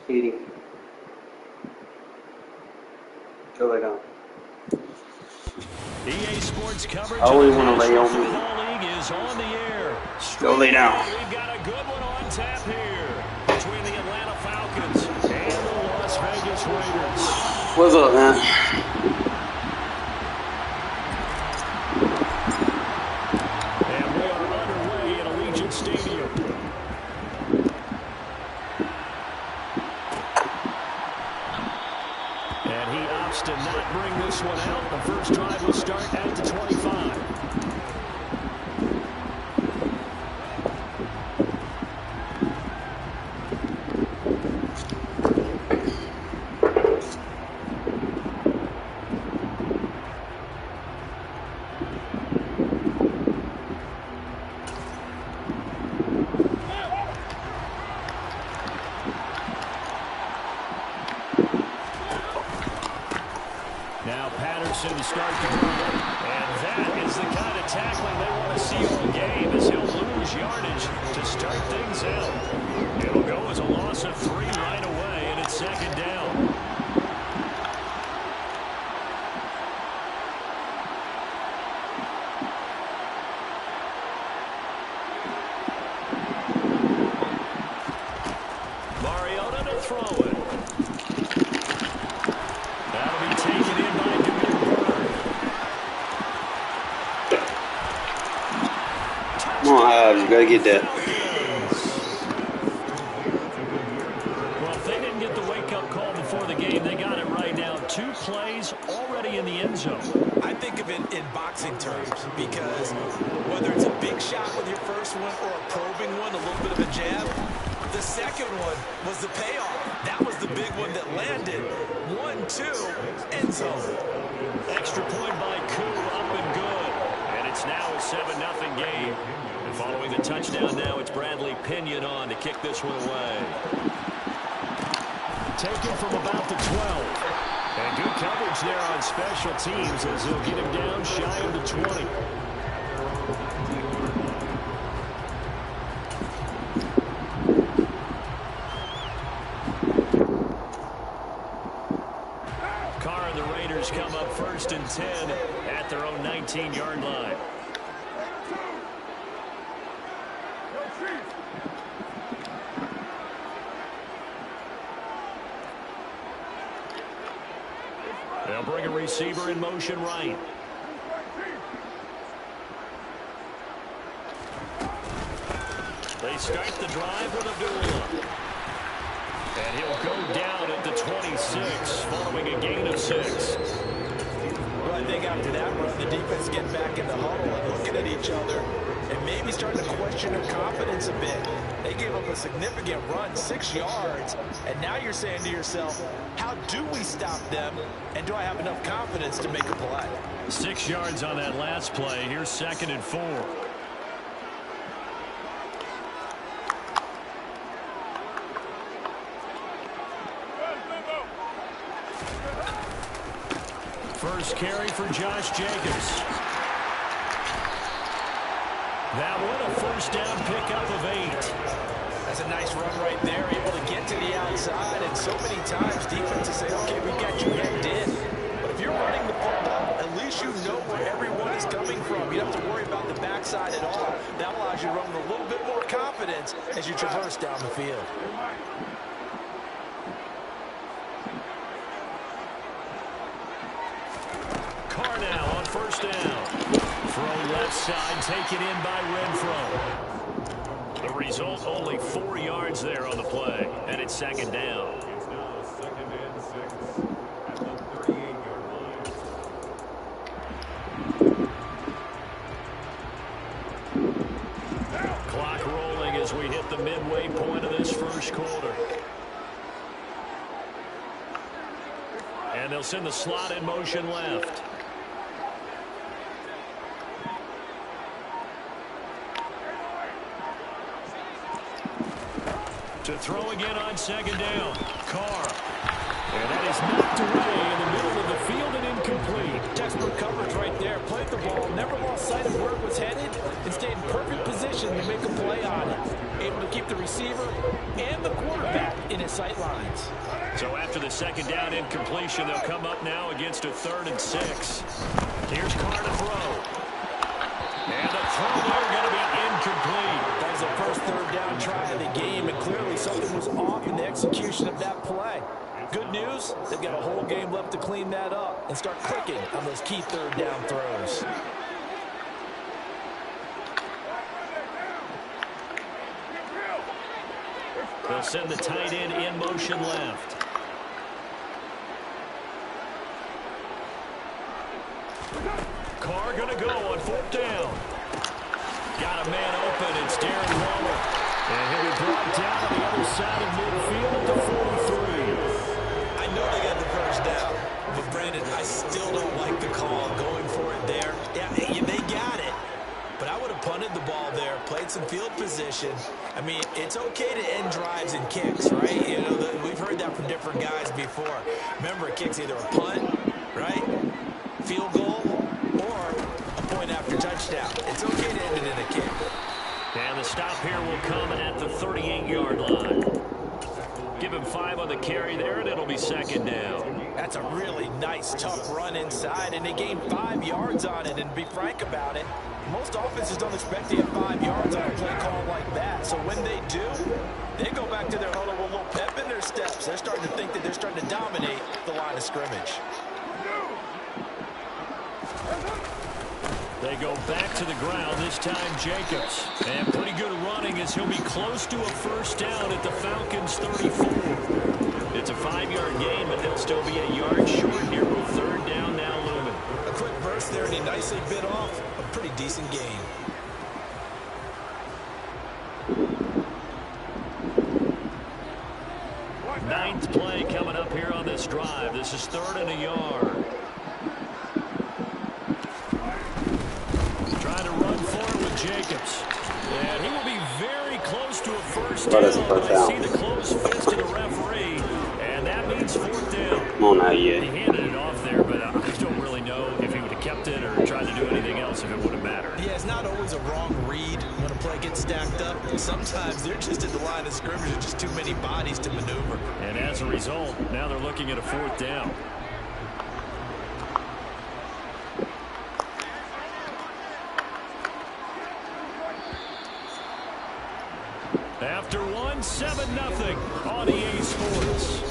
Eating. Go lay down. EA Sports coverage I always want to lay on Football me. League is on the air. Go lay down. We've got a good one on tap here between the Atlanta Falcons and the Las Vegas Raiders. What's up, man? And we are underway at Allegiant Stadium. And he opts to not bring this one out. The first drive will start at the 25. Now Patterson to start the drive. And that is the kind of tackling they want to see all game as he'll lose yardage to start things out. It'll go as a loss of 3 right away, and it's second down. Mariota to throw it. That'll be taken in by Come on, you gotta get that. Well, if they didn't get the wake-up call before the game, they got it right now. 2 plays already in the end zone. I think of it in boxing terms because whether it's a big shot with your first one or a probing one, a little bit of a jab, the second one was the payoff. That was the big one that landed. 1-2, end zone. Extra point by Koo, up and good. And it's now a 7-0 game. And following the touchdown now, it's Bradley Pinion on to kick this one away. Taken from about the 12. And good coverage there on special teams as he'll get him down shy of the 20. Carr and the Raiders come up 1st and 10 at their own 19-yard line. They'll bring a receiver in motion right. They start the drive with Abdullah. And he'll go down at the 26 following a gain of 6. Well, I think after that run, the defense getting back in the huddle and looking at each other and maybe starting to question their confidence a bit. They gave up a significant run, 6 yards, and now you're saying to yourself, how do we stop them, and do I have enough confidence to make a play? 6 yards on that last play. Here's 2nd and 4. First carry for Josh Jacobs. That one a first down pickup of 8. That's a nice run right there, able to get to the outside, and so many times defenses say, okay, we got you hemmed in. But if you're running the football, at least you know where everyone is coming from. You don't have to worry about the backside at all. That allows you to run with a little bit more confidence as you traverse down the field. Carr now on first down. Throw left side, taken in by Renfro. The result, only 4 yards there on the play, and it's 2nd down. It's now 2nd and 6 at the 38-yard line. Clock rolling as we hit the midway point of this first quarter. And they'll send the slot in motion left. To throw again on 2nd down. Carr. And that is knocked away in the middle of the field and incomplete. Textbook coverage right there. Played the ball, never lost sight of where it was headed, and stayed in perfect position to make a play on it. able to keep the receiver and the quarterback in his sight lines. So after the second down incompletion, they'll come up now against a 3rd and 6. Here's Carr to throw. And the throw there going to be incomplete. That was the first 3rd down try of the game, and clearly something was off in the execution of that play. Good news, they've got a whole game left to clean that up and start clicking on those key 3rd down throws. They'll send the tight end in motion left. Carr going to go on 4th down. Got a man open. It's Darren Waller. And he'll be brought down on the other side of midfield at the 43. I know they got the first down, but Brandon, I still don't like the call going for it there. Yeah, they got it. But I would have punted the ball there, played some field position. I mean, it's okay to end drives and kicks, right? You know, we've heard that from different guys before. Remember, a kick's either a punt, right, field goal, or a point after touchdown. It's okay to end it in a kick. And the stop here will come at the 38-yard line. Give him 5 on the carry there, and it'll be 2nd down. That's a really nice, tough run inside, and they gained 5 yards on it. And to be frank about it, most offenses don't expect to get 5 yards on a play call like that. So when they do, they go back to their huddle with a little pep in their steps. They're starting to think that they're starting to dominate the line of scrimmage. They go back to the ground, this time Jacobs. And pretty good running as he'll be close to a 1st down at the Falcons' 34. It's a 5-yard gain, but they'll still be a yard short here with 3rd down now looming. A quick burst there, and he nicely bit off a pretty decent gain. Ninth play coming up here on this drive. This is 3rd and a yard. Trying to run for it with Jacobs. And he will be very close to a 1st down. I see the closed fist of the referee, and that means 4th down. Come on now, yeah. He handed it off there, but I don't really know if he would have kept it or tried to do anything else if it would have mattered. Yeah, it's not always a wrong read when a play gets stacked up. Sometimes they're just at the line of scrimmage. There's just too many bodies to maneuver. And as a result, now they're looking at a 4th down. After one, 7-0 on EA Sports.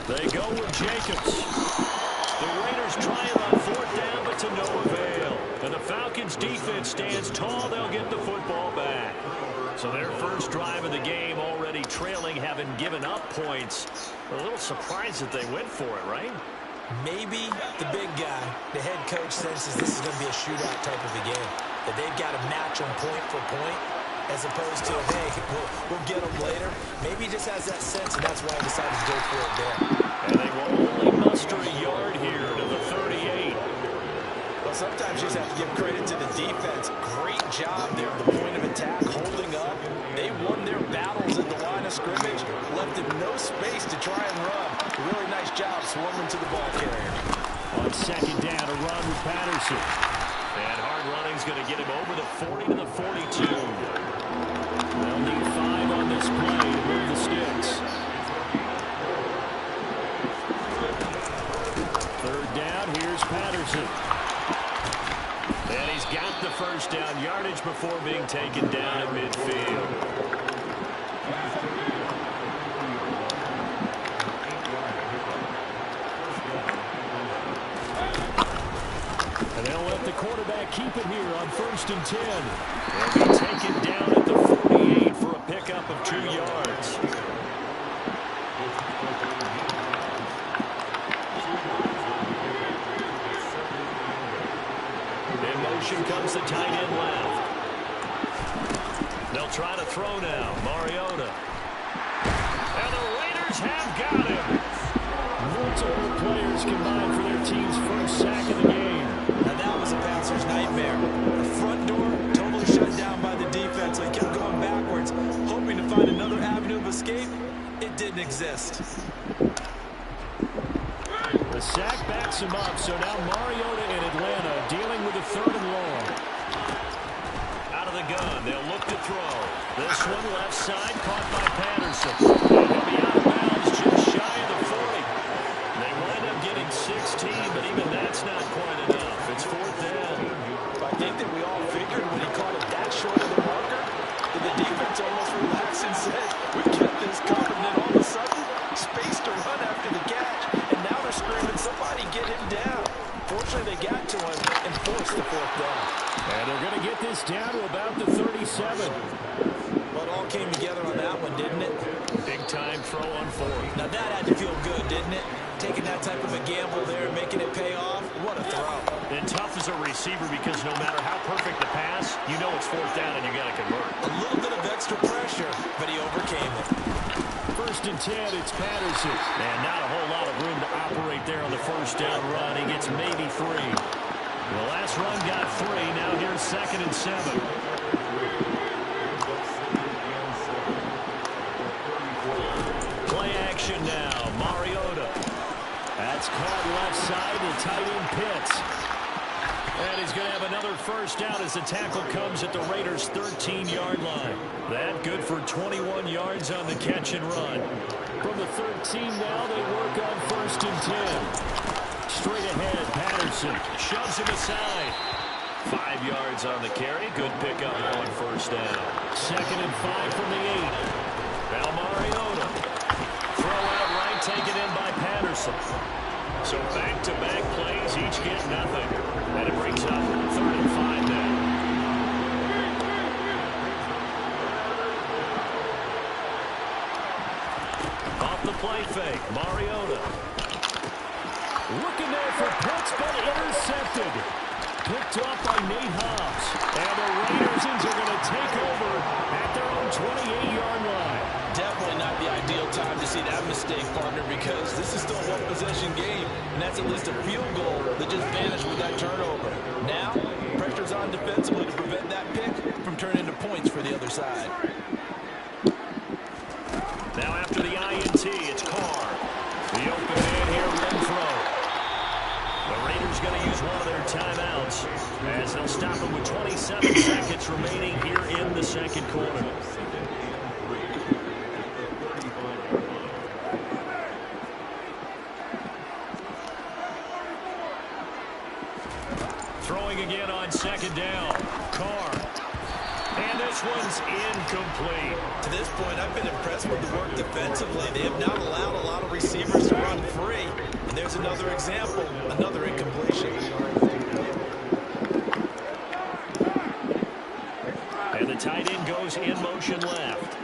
They go with Jacobs. The Raiders trying on 4th down, but to no avail. And the Falcons defense stands tall. They'll get the football back. So their first drive of the game already trailing, having given up points. A little surprised that they went for it, right? Maybe the big guy, the head coach, senses this is going to be a shootout type of a game. That they've got to match them point for point, as opposed to, hey, we'll get them later. Maybe he just has that sense, and that's why he decided to go for it there. And they will only muster a yard here to the 38. Well, sometimes you just have to give credit to the defense. Great job there at the point of attack, holding up. They won their battles at the line of scrimmage, left them no space to try and run. A really nice job swarming to the ball carrier. On 2nd down, a run with Patterson. And hard running's going to get him over the 40 to the 42. They'll need 5 on this play to move the sticks. 3rd down, here's Patterson. And he's got the 1st down yardage before being taken down at midfield. And they'll let the quarterback keep it here on 1st and 10. They'll be taken down at the 48 for a pickup of 2 yards. In motion comes the tight end left. They'll try to throw now. Mariota. And the Raiders have got him. Multiple players combined for their team's first sack of the game. Now that was a bouncer's nightmare. The front door totally shut down by the defense. So he kept going backwards, hoping to find another avenue of escape. It didn't exist. The sack backs him up, so now Mariota in Atlanta dealing with a 3rd and long. Out of the gun, they'll look to throw. This one left side, caught by Patterson. And he'll be out of bounds just shy of the 40. They wind up getting 16, but even that's not quite enough. It's 4th down. I think that we all figured when he caught it that short of the marker, that the defense almost relaxed and said, we've got this covered. And then all of a sudden, space to run after the catch. And now they're screaming, somebody get him down. Fortunately, they got to him and forced the 4th down. And they're going to get this down to about the 37. Well, it all came together on that one, didn't it? Big time throw on 4th. Now that had to feel good, didn't it? Taking that type of a gamble there, making it pay off. What a throw. And tough as a receiver because no matter how perfect the pass, you know it's 4th down and you got to convert. A little bit of extra pressure, but he overcame it. 1st and 10, it's Patterson. And not a whole lot of room to operate there on the 1st down run. He gets maybe 3. The last run got 3. Now here's 2nd and 7. Play action now. Mariota. That's caught left side. The tight end Pitts. And he's going to have another 1st down as the tackle comes at the Raiders' 13-yard line. That good for 21 yards on the catch and run. From the 13 now, they work on 1st and 10. Straight ahead, Patterson shoves him aside. 5 yards on the carry. Good pickup on 1st down. 2nd and 5 from the 8. Now Mariota. Throw out right, taken in by Patterson. So back-to-back plays, each get nothing. And it brings up 3rd and 5 now. Off the play fake, Mariota. Looking there for Pitts, but intercepted. Picked off by Nate Hobbs. And the Raiders are going to take over at their own 28-yard line. Definitely not the ideal time to see that mistake, partner, because this is still a one-possession game, and that's at least a field goal that just vanished with that turnover. Now, pressure's on defensively to prevent that pick from turning into points for the other side. Now after the INT, it's Carr. The open man here, Renfro. The Raiders going to use one of their timeouts as they'll stop him with 27 seconds remaining here in the 2nd quarter. Throwing again on 2nd down. Carr. And this one's incomplete. To this point, I've been impressed with the work defensively. They have not allowed a lot of receivers to run free. And there's another example, another incompletion. And the tight end goes in motion left.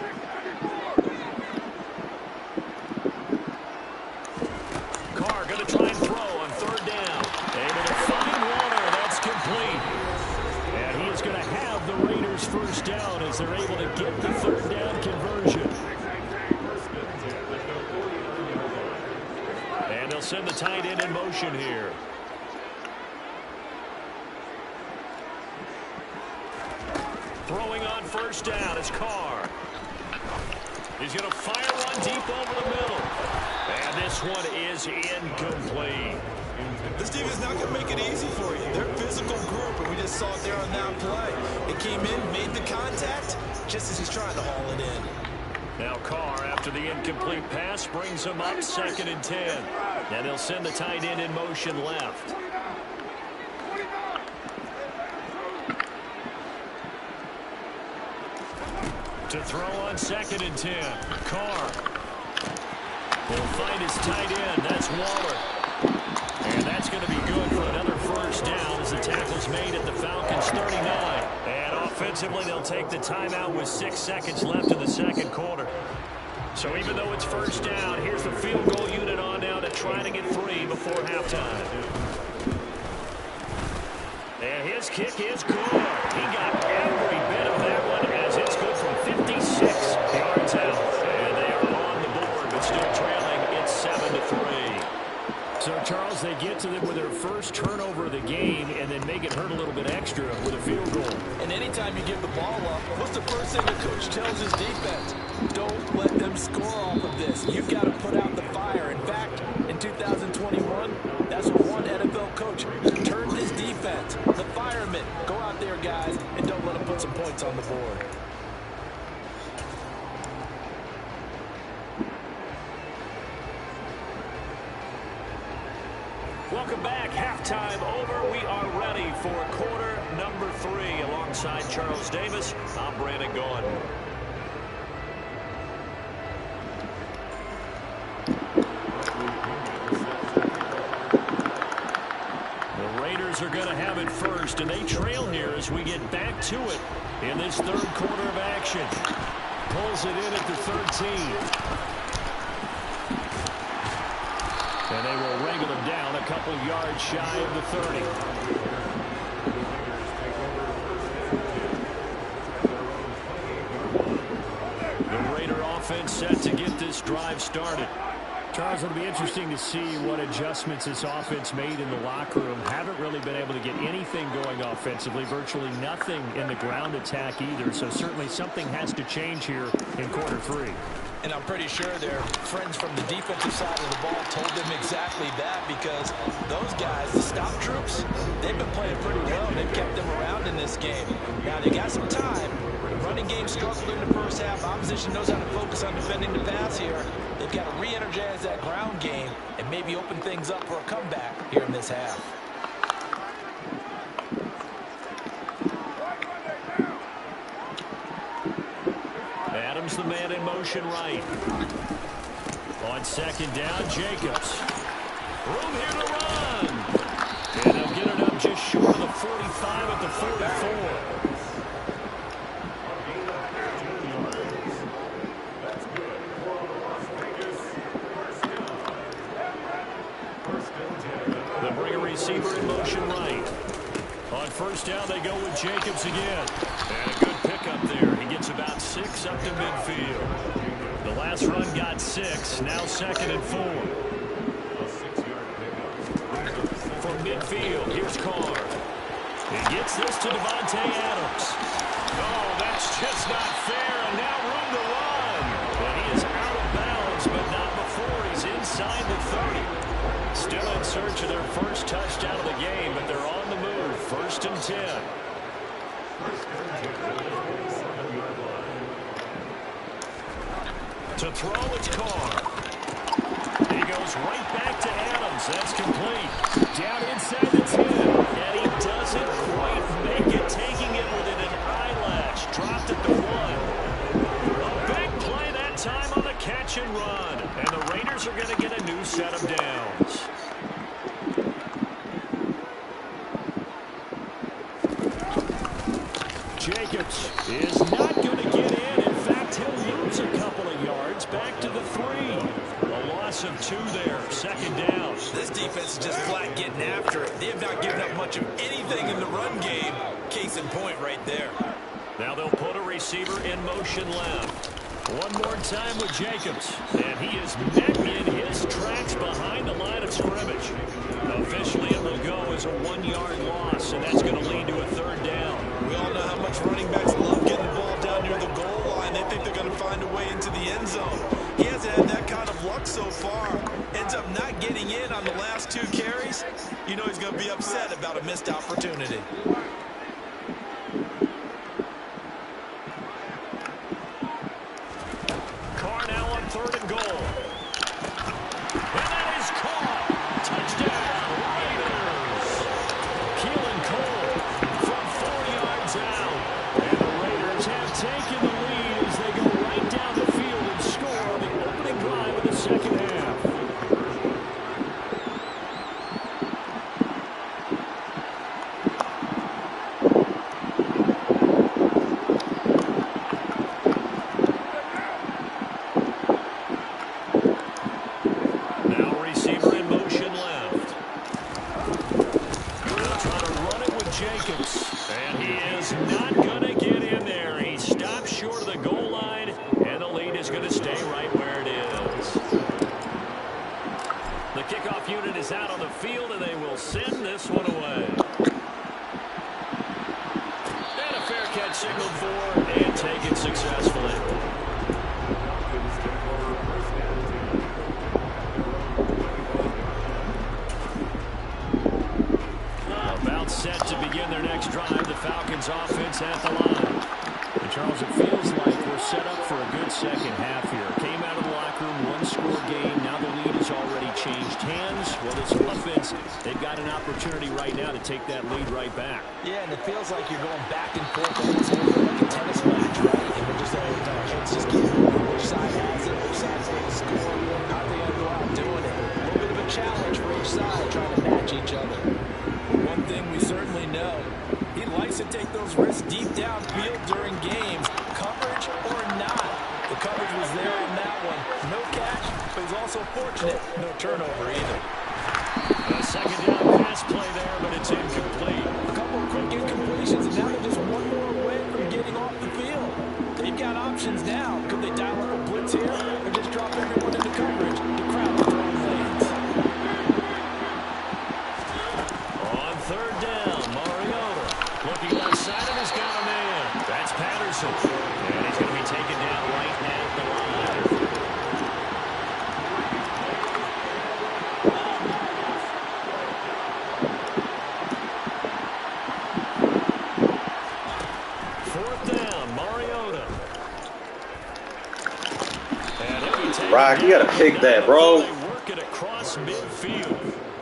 Carr going to try and throw on 3rd down. Able to find Warner. That's complete. And he is going to have the Raiders' 1st down as they're able to get the 3rd down conversion. And they'll send the tight end in motion here. Throwing on 1st down is Carr. He's going to fire one deep over the middle. And this one is incomplete. This team is not going to make it easy for you. They're a physical group, and we just saw it there on that play. It came in, made the contact, just as he's trying to haul it in. Now Carr, after the incomplete pass, brings him up 2nd and 10. And he'll send the tight end in motion left. To throw on 2nd and 10. Carr will find his tight end. That's Waller. And that's going to be good for another 1st down as the tackle's made at the Falcons' 39. And offensively, they'll take the timeout with 6 seconds left in the 2nd quarter. So even though it's 1st down, here's the field goal unit on now to try to get 3 before halftime. And his kick is good. He got every bit of that one as it's good from 56 yards out. And they are on the board, but still trailing. It's 7-3. So, Charles, they get to them with their first turnover of the game and then make it hurt a little bit extra with a field goal. And anytime you give the ball up, what's the first thing a coach tells his defense? Don't let them score off of this. You've got to put out the fire. In fact, in 2021, that's what one NFL coach turned his defense. The firemen. Go out there, guys, and don't let them put some points on the board. Welcome back. Halftime over. We are ready for quarter number 3. Alongside Charles Davis, I'm Brandon Gaughan. The Raiders are going to have it first, and they trail here as we get back to it in this third quarter of action. Pulls it in at the 13. And they will wrangle him down a couple yards shy of the 30. The Raider offense set to get this drive started. Charles, it'll be interesting to see what adjustments this offense made in the locker room. Haven't really been able to get anything going offensively. Virtually nothing in the ground attack either. So certainly something has to change here in quarter 3. And I'm pretty sure their friends from the defensive side of the ball told them exactly that, because those guys, the stop troops, they've been playing pretty well. They've kept them around in this game. Now, they got some time. The running game struggled in the first half. Opposition knows how to focus on defending the pass here. They've got to re-energize that ground game and maybe open things up for a comeback here in this half. The man in motion right. On second down, Jacobs. Room here to run. And they'll get it up just short of the 45 at the 44. They'll bring a receiver in motion right. On first down, they go with Jacobs again. And a good pickup there. He gets about 6 up to midfield. The last run got 6. Now 2nd and 4. From midfield, here's Carr. He gets this to Devontae Adams. Oh, that's just not fair. And now room to run. And he is out of bounds, but not before he's inside the 30. Still in search of their first touchdown of the game, but they're on the move. 1st and 10. To throw, it's Carr. He goes right back to Adams. That's complete. Down inside the 10. And he doesn't quite make it, taking it within an eyelash. Dropped at the 1. A big play that time on the catch and run. And the Raiders are going to get a new set of downs. Jacobs is not going to get in. In fact, he'll lose a couple of yards back to the 3. A loss of 2 there. 2nd down. This defense is just flat getting after it. They have not given up much of anything in the run game. Case in point right there. Now they'll put a receiver in motion left. One more time with Jacobs. And he is met in his tracks behind the line of scrimmage. Officially, it will go as a 1-yard loss, and that's going to lead to a 3rd down. We all know how much running backs love getting the ball down near the goal line. They think they're going to find a way into the end zone. He hasn't had that kind of luck so far. Ends up not getting in on the last 2 carries. You know he's going to be upset about a missed opportunity. Carr now on 3rd and goal. And that is caught. Touchdown, Raiders. Keelan Cole from 4 yards out. And the Raiders have taken the lead as they go right down the field and score on the opening drive of the 2nd half. The kickoff unit is out on the field, and they will send this one away. And a fair catch signaled for and taken successfully. About set to begin their next drive. The Falcons offense at the line. And Charles, it feels like we're set up for a good second half here. Came out of the locker room, one-score game. Now the lead has already changed hands. Well, this offense, they've got an opportunity right now to take that lead right back. Yeah, and it feels like you're going back and forth almost like a tennis match, right? And we're just able to heads just keep moving. Which side has it? Which side's able to score? How are they going to go out doing it? A little bit of a challenge for each side, trying to match each other. One thing we certainly know, he likes to take those risks deep downfield during games, coverage or not. The coverage was there on that one. No catch, but he's also fortunate. No turnover either. A second down pass play there, but it's incomplete. A couple of quick incompletions, and now they're just one more away from getting off the field. They've got options now. Could they dial up a blitz here or just drop everyone into coverage to crowd the throwing lanes? On third down, Mariota looking left side and has got a man. That's Patterson. And he's going to be taken down right at the line. Fourth down, Mariota. And he'll be taken Rock, you gotta pick that, bro. They work it across midfield.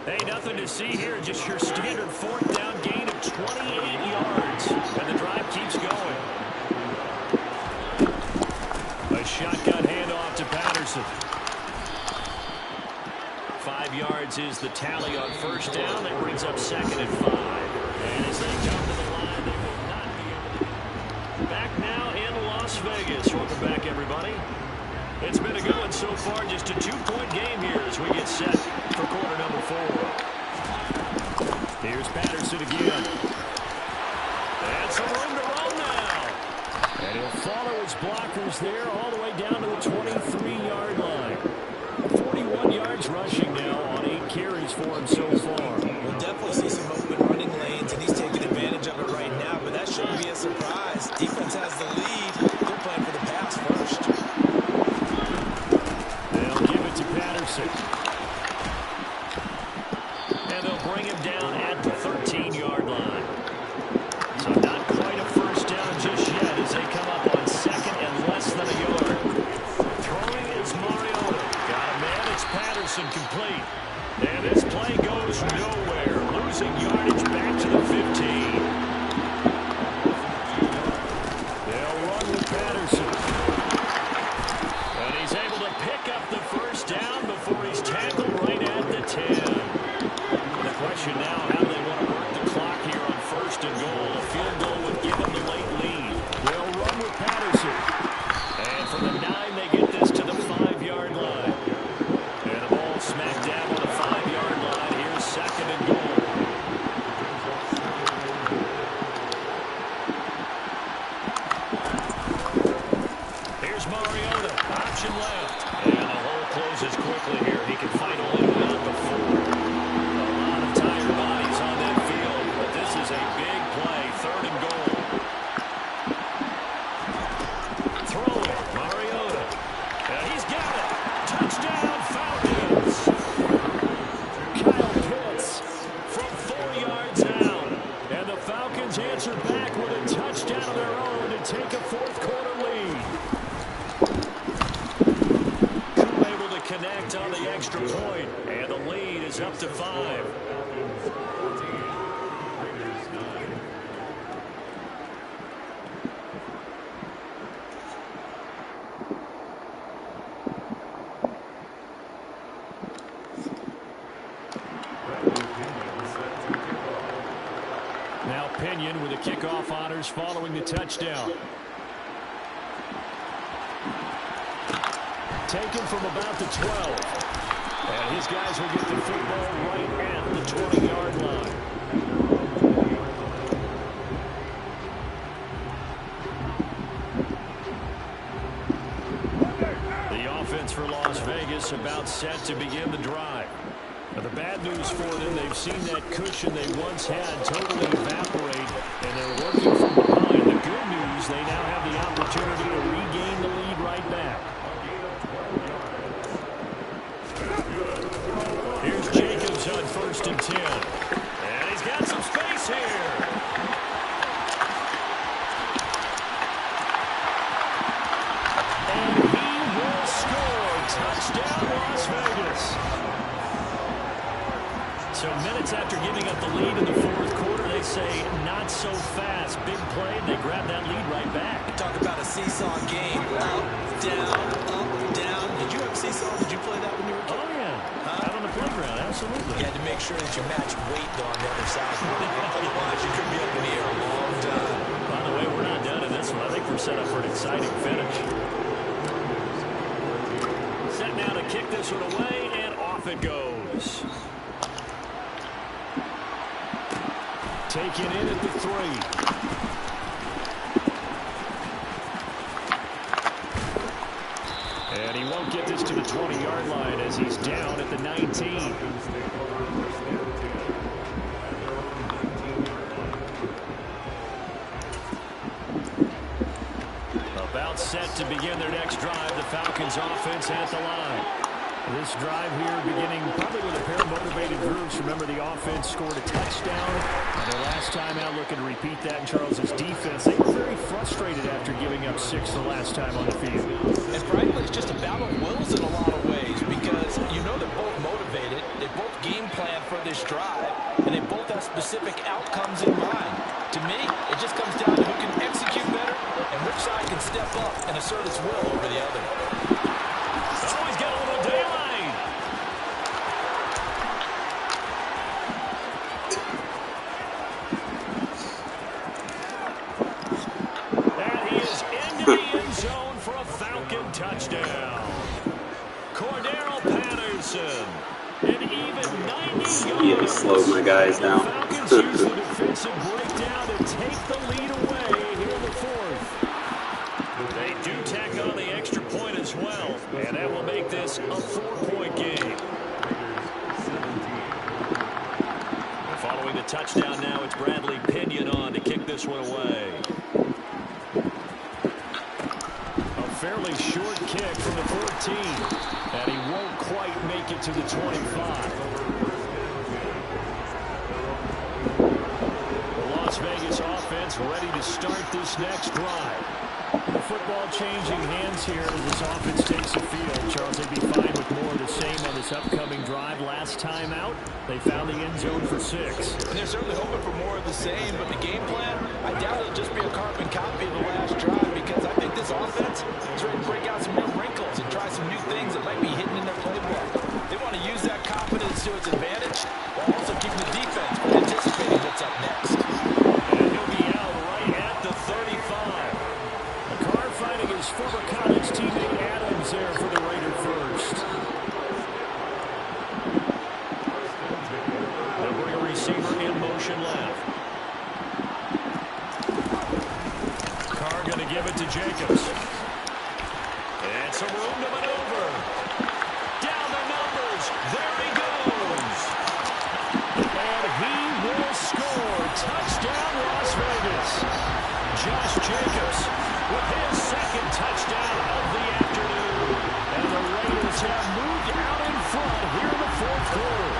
Hey, nothing to see here. Just your standard fourth down gain of 28 yards. And the drive keeps going. A shotgun handoff to Patterson. 5 yards is the tally on first down. That brings up second and 5. And as they come to the line, they will not be able to. Back now in Las Vegas. Welcome back, everybody. It's been a good one so far. Just a 2-point game here as we get set for quarter number 4. Here's Patterson again. And some room to run now. And he'll follow his blockers there all the way down to the 23-yard line. 41 yards rushing now on 8 carries for him so far. We'll definitely see some open running lanes, and he's taking advantage of it right now, but that shouldn't be a surprise. Defense has the lead. They're playing for the pass first. They'll give it to Patterson. And they'll bring him down at the 13-yard line. So not quite a first down just yet as they come up on second and less than a yard. Throwing is Mariota. Got a man, it's Patterson complete. And this play goes nowhere. Losing yardage back to the 15. They'll run with Patterson. And he's able to pick up the first down before he's tackled right at the 10. The question now, how do they want to work the clock here on first and goal? A field goal would give them the late lead. They'll run with Patterson. And from the 9, they get this to the 5-yard line. And the ball smack dab on the 5-yard line. Here's second and goal. Here's Mariota. Option left. And the hole closes quickly here. He can find only one out before. A lot of tired bodies on that field, but this is a big play. Third and goal. Throwing, Mariota. And he's got it. Touchdown, Falcons. Kyle Pitts from 4 yards out. And the Falcons answer back with a touchdown of their own to take a fourth-quarter lead. Able to connect on the extra point, and the lead is up to 5. Now Pinion with the kickoff honors following the touchdown. Taken from about the 12. And his guys will get the football right at the 20-yard line. The offense for Las Vegas Vegas about set to begin the drive. Now, the bad news for them, they've seen that cushion they once had totally evaporate, and they're working from behind. The good news, they now have the opportunity to regain the lead right back. Here's Jacobs on 1st and 10. And he's got some space here. And he will score. Touchdown, Las Vegas. So minutes after giving up the lead in the 4th quarter, they say not so fast. Big play, and they grab that lead right back. Talk about a seesaw game. Up, down. Did you have seesaw? Did you play that when you were a kid? Oh, yeah. Out on the playground, absolutely. You had to make sure that you match weight, though, on the other side. Otherwise, you could be up in the air a long time. By the way, we're not done in this one. I think we're set up for an exciting finish. Set now to kick this one away, and off it goes. Taken in at the 3. And he won't get this to the 20-yard line as he's down at the 19. About set to begin their next drive. The Falcons offense at the line. This drive here beginning probably with a pair of motivated groups. Remember, the offense scored a touchdown. And their last time out, looking to repeat that in Charles's defense. They were very frustrated after giving up 6 the last time on the field. And frankly, it's just a battle of wills in a lot of ways because you know they're both motivated. They both game plan for this drive, and they both have specific outcomes in mind. To me, it just comes down to who can execute better and which side can step up and assert its will over the other. Oh, he's got a little daylight. And he is into the end zone for a Falcon touchdown. Cordero Patterson. An even 90 yards. Yeah, slow my guys down. Falcons use the defensive breakdown to take the lead away here in the 4th. They do tack on the extra point as well, and that will make this a 4-point game. Following the touchdown now, it's Bradley Pinion on to kick this one away. A fairly short kick from the 14, and he won't quite make it to the 25. The Las Vegas offense ready to start this next drive. The football changing hands here as this offense takes the field. Charles, they'd be fine with more of the same on this upcoming drive. Last time out, they found the end zone for 6. And they're certainly hoping for more of the same, but the game plan, I doubt it'll just be a carbon copy of the last drive because I think this offense is ready to break out some new wrinkles and try some new things that might be hidden in their playbook. They want to use that confidence to its advantage while also keeping the defense from anticipating what's up next. And he'll be out right at the 35. McCarr finding his former college teammate Adams there for the Raider first. They'll bring a receiver in motion left. Carr going to give it to Jacobs. And some room to maneuver. Down the numbers. There he goes. And he will score. Touchdown, Las Vegas. Josh Jacobs with his 2nd touchdown of the afternoon. And the Raiders have moved out in front here in the 4th quarter.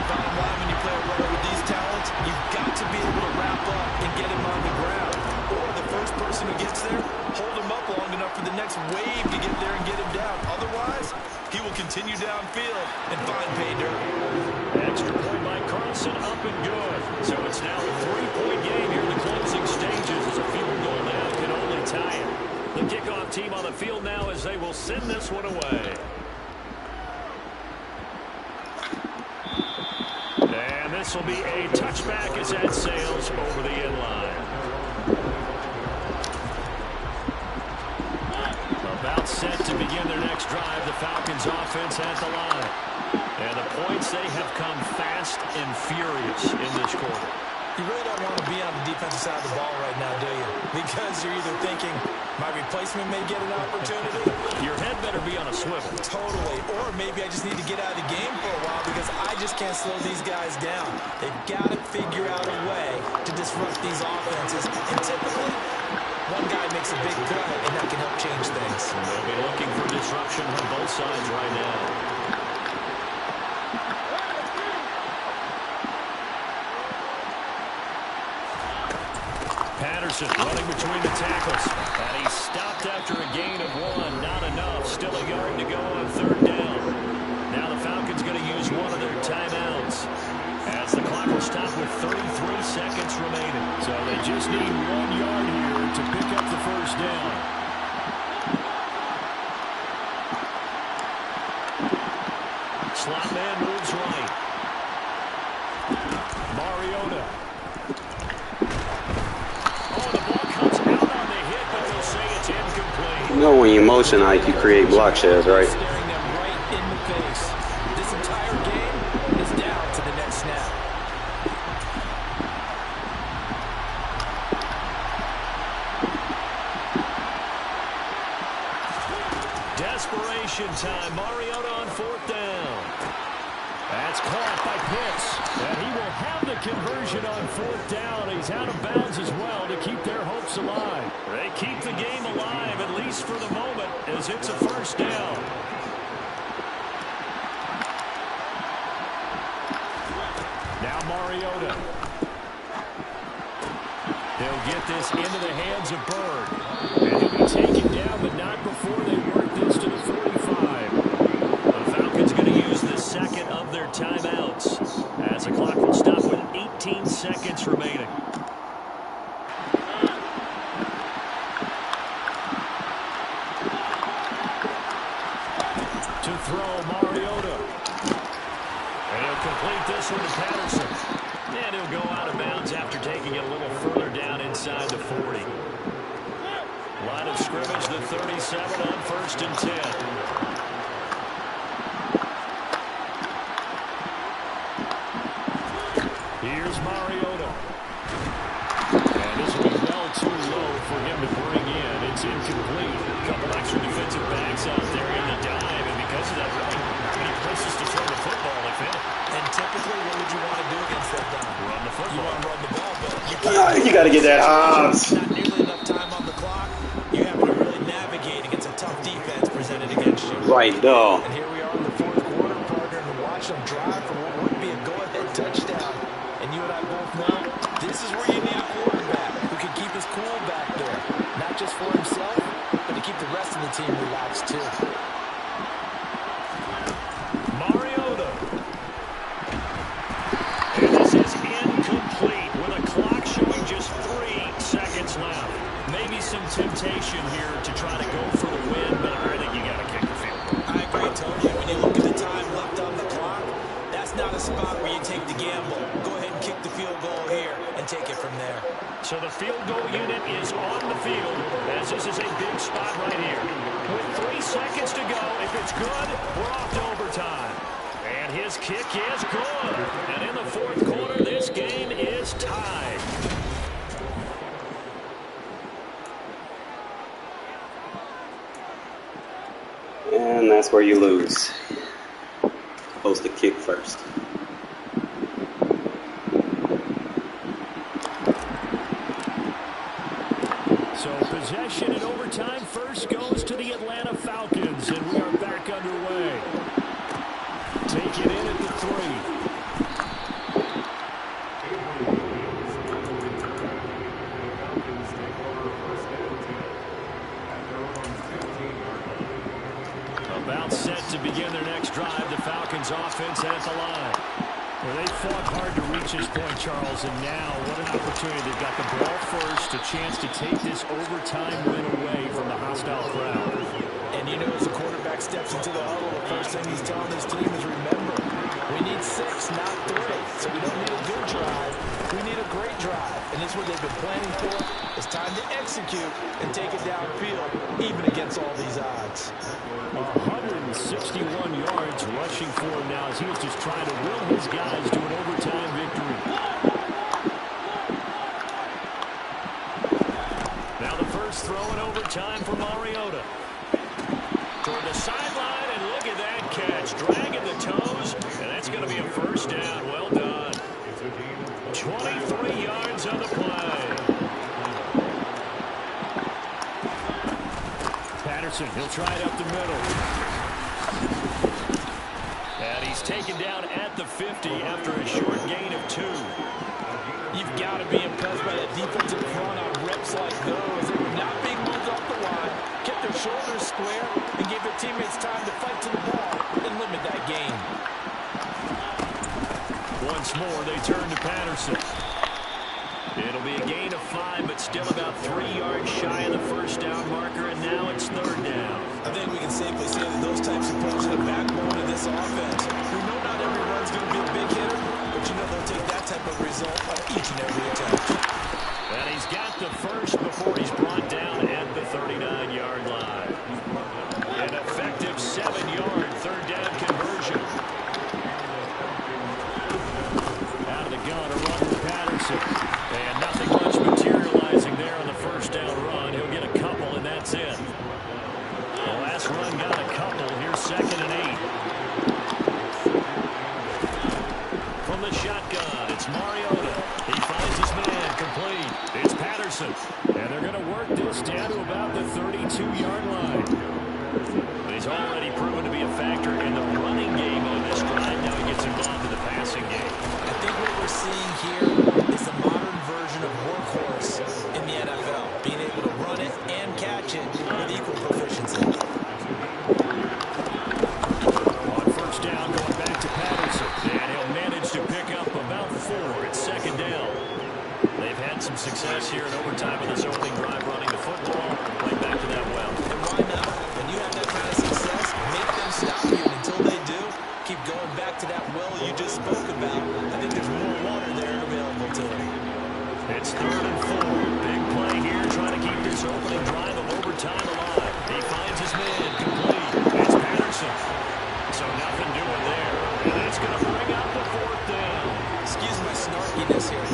Bottom line, when you play a runner with these talents, you've got to be able to wrap up and get him on the ground. Or the first person who gets there, hold him up long enough for the next wave to get there and get him down. Otherwise, he will continue downfield and find pay dirt. Extra point by Carlson, up and good. So it's now a 3-point game here in the closing stages as a field goal now can only tie it. The kickoff team on the field now as they will send this one away. And this will be a touchback as that sails over the end line. About set to begin their next drive. The Falcons offense at the line. And the points, they have come fast and furious in this quarter. You really don't want to be on the defensive side of the ball right now, do you? Because you're either thinking, my replacement may get an opportunity. Your head better be on a swivel. Totally. Or maybe I just need to get out of the game for a while because I just can't slow these guys down. They've got to figure out a way to disrupt these offenses. And typically, one guy makes a big play, and that can help change things. They'll be looking for disruption from both sides right now. Patterson running between the tackles. And he's stopped after a gain of 1. Not enough. Still a yard to go on 3rd down. Now the Falcons going to use one of their timeouts as the clock will stop with 33 seconds remaining. So they just need 1 yard here to pick up the 1st down. Slot man moves right. Mariota. You know when you motion like you create block sheds, right? Staring them right in the face. This entire game is down to the next snap. Desperation time. Mariota on 4th down. That's caught by Pitts. And he will have the conversion on 4th down. He's out of bounds as well to keep their hopes alive. They keep the game alive, at least for the moment, as it's a 1st down. Now Mariota. They'll get this into the hands of Bird. And he'll be taken down, but not before they work this to the 45. The Falcons going to use the 2nd of their timeouts as the clock will stop with 18 seconds remaining. To throw, Mariota. And he'll complete this one to Patterson. And he'll go out of bounds after taking it a little further down inside the 40. Line of scrimmage, the 37 on 1st and 10. Here's Mariota. And this will be well too low for him to bring in. It's incomplete. A couple extra defensive backs out there in the dive, and because of that, really not many places to throw the football, if any. And typically, what would you want to do against that down? Run the football. You want to run the ball, but you can't. You got to get that Hobbs. Not nearly enough time on the clock. You have to really navigate against a tough defense presented against you. Right, though. And here we are in the 4th quarter, partner, and watch them drive for what would be a go-ahead touchdown. And you and I both know this is where you need a quarterback who can keep his cool back there. Not just for himself, but to keep the rest of the team relaxed, too. Mariota. And this is incomplete with a clock showing just 3 seconds left. Maybe some temptation here to try to go for the win, but I think you got to kick the field goal. I agree, Tony. When you look at the time left on the clock, that's not a spot where you take the gamble. Go ahead and kick the field goal here and take it from there. So the field goal unit is on the field, as this is a big spot right here. With 3 seconds to go, if it's good, we're off to overtime. And his kick is good. And in the 4th quarter, this game is tied. And that's where you lose. Supposed to kick first. So possession in overtime first goes to the Atlanta Falcons, and we are back underway. Take it in at the 3. About set to begin their next drive, the Falcons offense at the line. Well, they fought hard to reach this point, Charles, and now what an opportunity. They've got the ball first, a chance to take this overtime win away from the hostile crowd. And you know, as the quarterback steps into the huddle, the first thing he's telling his team is, remember, we need 6, not 3. So we don't need a good drive. We need a great drive. And this is what they've been planning for. It's time to execute and take it downfield, even against all these odds. 161 yards rushing for him now as he was just trying to will his guys to an overtime victory. throw in overtime for Mariota. Toward the sideline, and look at that catch. Dragging the toes, and that's going to be a first down. Well done. 23 yards on the play. Patterson, he'll try it up the middle. And he's taken down at the 50 after a short gain of 2. You've got to be impressed by that defensive front on reps like those. They were not being moved off the line, kept their shoulders square, and gave their teammates time to fight to the ball and limit that gain. Once more, they turn to Patterson. It'll be a gain of 5, but still about 3 yards shy of the first down marker, and now it's third down. I think we can safely say that those types of plays are the backbone of this offense. We know not every run's going to be a big hitter, but you know they'll take that type of result on each and every attempt. And he's got the first before he's brought down at the 39-yard line. An effective 7-yard third down conversion. Out of the gun, a run for Patterson. And nothing much materializing there on the first down run. He'll get a couple, and that's it. The last run got a couple. Here's 2nd and 8. From the shotgun, it's Mariota. He finds his man complete. It's Patterson. And they're going to work this down to about the 32-yard line. He's already proven to be a factor in the running game on this drive. Now he gets involved in the passing game. I think what we're seeing here is the modern version of workhorse in the NFL, being able to run it and catch it with equal proficiency. On first down, going back to Patterson. And he'll manage to pick up about 4. It's 2nd down. They've had some success here in overtime with this opening drive running the football. Right back to that well. And why not? When you have that kind of success, make them stop you. And until they do, keep going back to that well you just spoke about. I think there's more water there available to them. It's 3rd and 4. Big play here, trying to keep this opening drive of overtime alive. He finds his man complete. It's Patterson. So nothing doing there. And that's going to bring up the 4th down. Excuse my snarkiness here.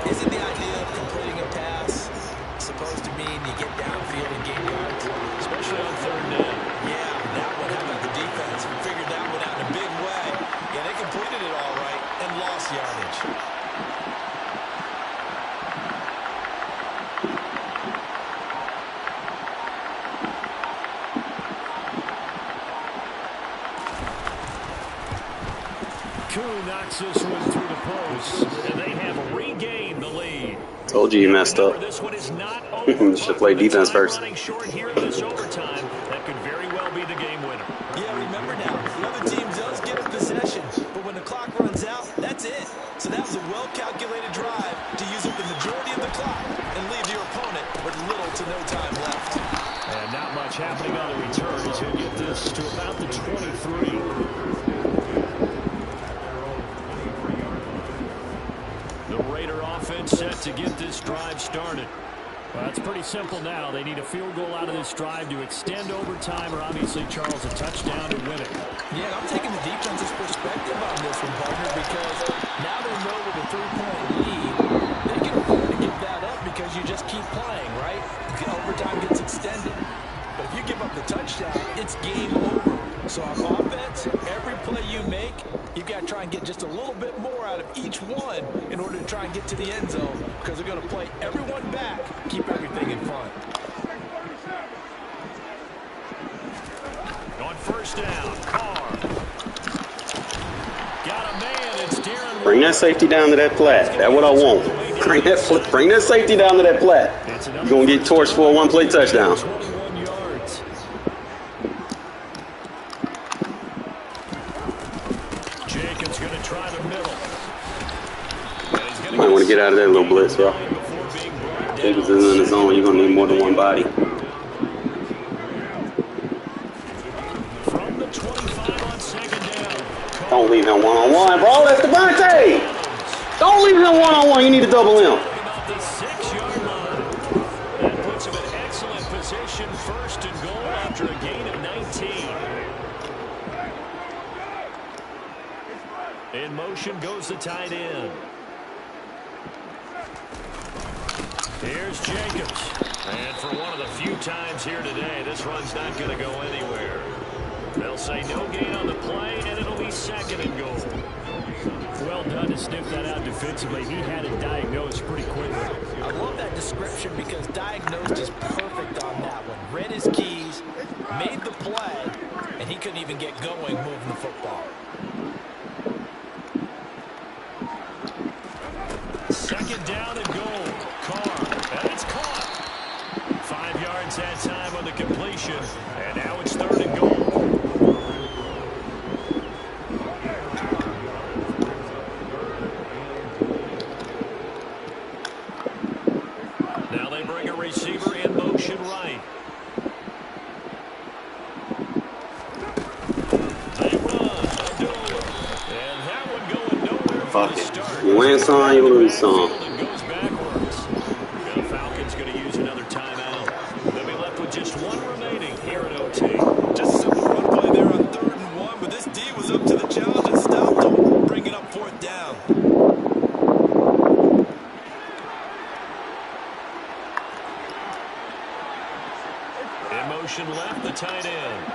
Isn't the idea of completing a pass supposed to mean you get downfield and gain yards? Especially on 3rd down. Yeah, that one, how about the defense? Figured that one out in a big way. Yeah, they completed it all right and lost yardage. Koo knocks this one through the post, and they have regained the lead. Told you messed up. This one is not over. Should play defense first. Running short here in this overtime, that could very well be the game winner. Yeah, remember now, the other team does get a possession, but when the clock runs out, that's it. So that was a well-calculated drive to use up the majority of the clock and leave your opponent with little to no time left. And not much happening on the return as he'll get this to about the 23. The Raider offense set to get this drive started. Well, it's pretty simple now. They need a field goal out of this drive to extend overtime or obviously, Charles, a touchdown to win it. Yeah, I'm taking the defense's perspective on this one, partner, because now they know with a 3-point lead, they can afford to give that up because you just keep playing, right? Overtime gets extended. But if you give up the touchdown, it's game over. So on offense, every play you make, you've got to try and get just a little bit more out of each one in order to try and get to the end zone because they're going to play everyone back, keep everything in front. On first down, Carr. Got a man, it's Darren. Bring that safety down to that flat. That's what I want. Bring that safety down to that flat. You're going to get torched for a one-play touchdown. 21 yards. Jacobs going to try the middle. You might want to get out of that little blitz, bro. Jacobs is in the zone. You're going to need more than one body. From the 25 on 2nd down. Don't leave him one-on-one, bro. That's Devontae. Don't leave him one-on-one. You need to double him. About the 6-yard line. That puts him in excellent position. 1st and goal after a gain of 19. In motion goes the tight end. Here's Jacobs. And for one of the few times here today, this run's not going to go anywhere. They'll say no gain on the play, and it'll be 2nd and goal. Well done to sniff that out defensively. He had it diagnosed pretty quickly. I love that description because diagnosed is perfect on that one. Read his keys, made the play, and he couldn't even get going moving the football. 2nd down and goal. Carr, and it's caught. 5 yards that time on the completion, and now it's 3rd and goal. Now they bring a receiver in motion right. They run, Abdullah, and that one going nowhere for Fuck the it. start. You win some, you lose some. And goes backwards. The Falcons going to use another timeout. They'll be left with just 1 remaining here at OT. Just a simple run play there on 3rd and 1, but this D was up to the challenge and stopped him, bringing up 4th down. In motion left, the tight end.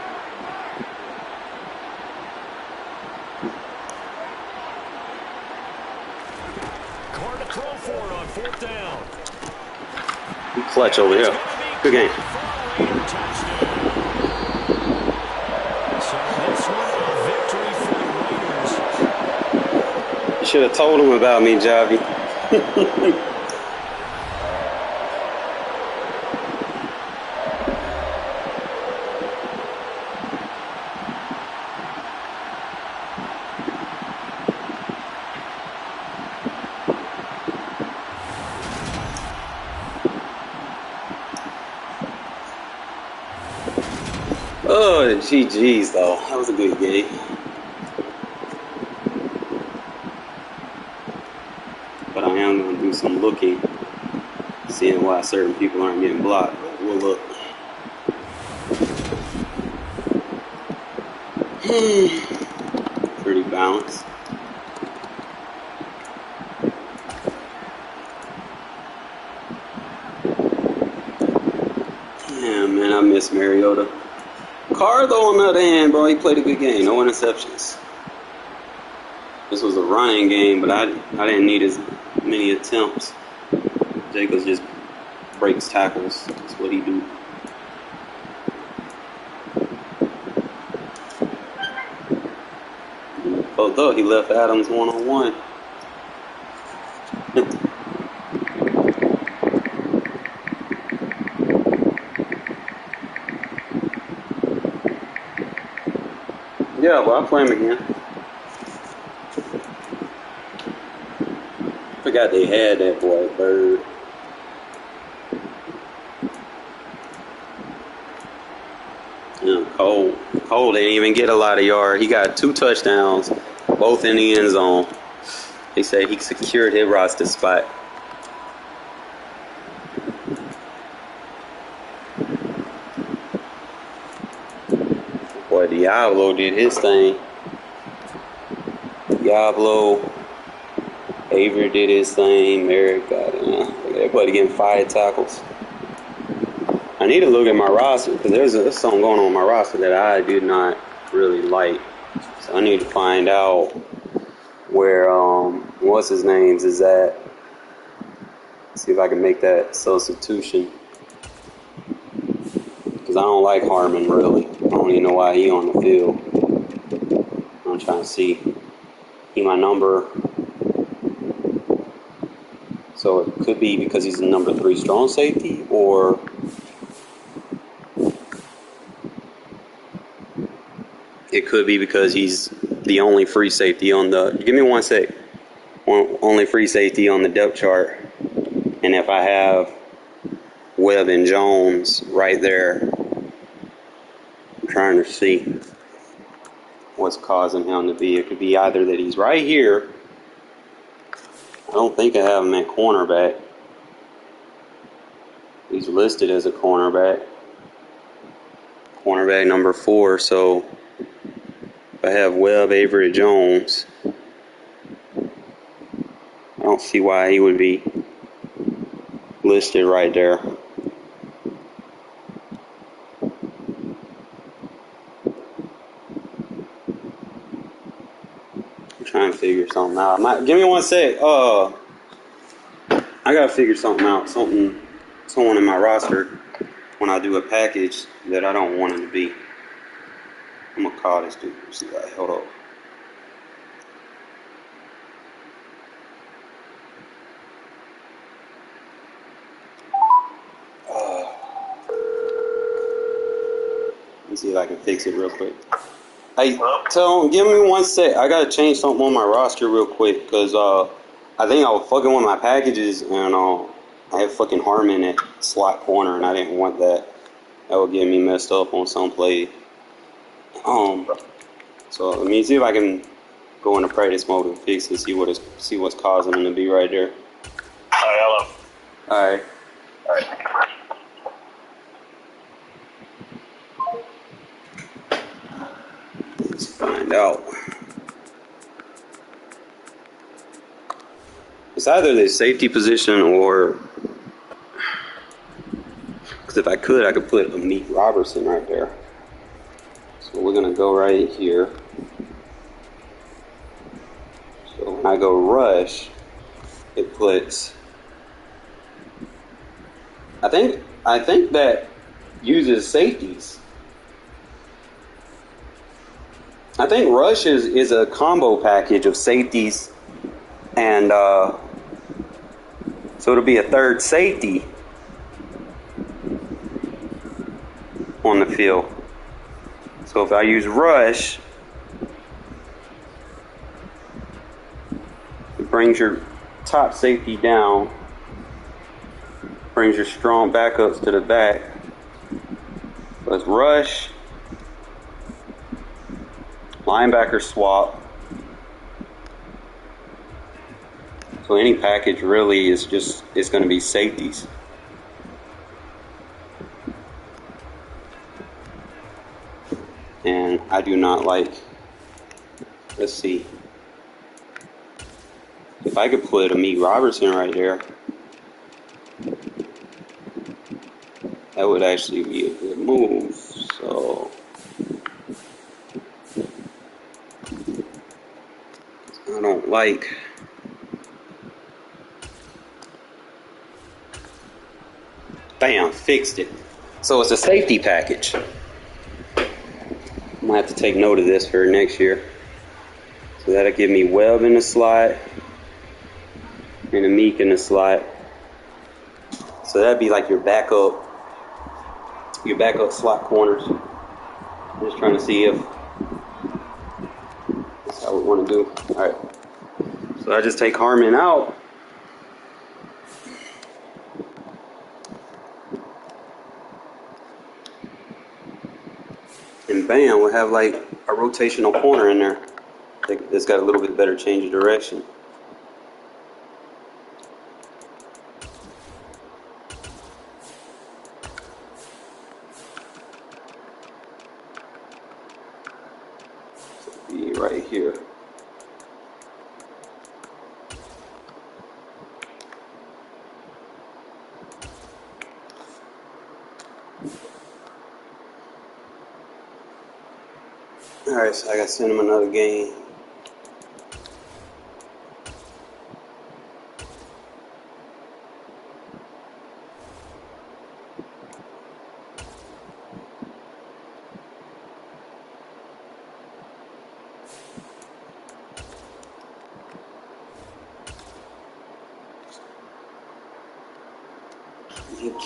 Carr to throw for it on 4th down. Clutch over here. Good game. So this one a victory for the Raiders. You should have told him about me, Javi. Oh, GG's though. That was a good game. But I am going to do some looking, seeing why certain people aren't getting blocked. But we'll look. Pretty balanced. Yeah, man, I miss Mariota. Carr, though, on the other hand, bro, he played a good game. No interceptions. This was a running game, but I didn't need as many attempts. Jacobs just breaks tackles. That's what he do. Although he left Adams one-on-one. Yeah, well, I'll play him again. Forgot they had that boy, Bird. Yeah, Cole didn't even get a lot of yards. He got 2 touchdowns, both in the end zone. They say he secured his roster spot. Boy, Diablo did his thing. Diablo, Avery did his thing. Merrick got it. Everybody getting 5 tackles. I need to look at my roster because there's something going on with my roster that I did not really like. So I need to find out where what's his name's is at. See if I can make that substitution. Because I don't like Harmon really. I don't even know why he on the field. I'm trying to see. He my number. So it could be because he's a number 3 strong safety, or it could be because he's the only free safety on the. Give me 1 sec. Only free safety on the depth chart. And if I have Webb and Jones right there, I'm trying to see what's causing him to be. It could be either that he's right here. I don't think I have him at cornerback. He's listed as a cornerback. Cornerback number 4. So if I have Webb, Avery, Jones, I don't see why he would be listed right there. trying to figure something out. Give me 1 sec. I gotta figure something out. Someone in my roster when I do a package that I don't want him to be. I'm gonna call this dude. See, hold up. Let me see if I can fix it real quick. Hey, give me 1 sec. I gotta change something on my roster real quick because I think I was fucking with my packages and I had fucking Harmon at slot corner and I didn't want that. That would get me messed up on some play. So let me see if I can go into practice mode and fix it. See what's causing them to be right there. Hello. All right. All right. Let's find out. It's either the safety position or, because if I could put Meek Robertson right there. So we're gonna go right here. So when I go rush, it puts. I think that uses safeties. I think rush is a combo package of safeties and so it'll be a third safety on the field. So if I use rush, it brings your top safety down, brings your strong backups to the back. Let's rush, linebacker swap. So any package really is it's going to be safeties. And I do not like, let's see, if I could put a Meek Robertson right there, that would actually be a good move. So I don't like, bam, fixed it. So it's a safety package. I'm gonna have to take note of this for next year. So that'll give me Webb in the slot and a Meek in the slot. So that'd be like your backup slot corners. I'm just trying to see if that's how we want to do. All right. So I just take Harmon out. And bam, we'll have like a rotational corner in there. It's got a little bit better change of direction. So be right here. Alright, so I gotta send him another game.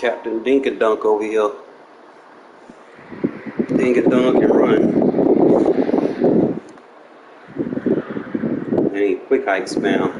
Captain Dinkadunk over here. Dinkadunk and run. Any quick hike spam.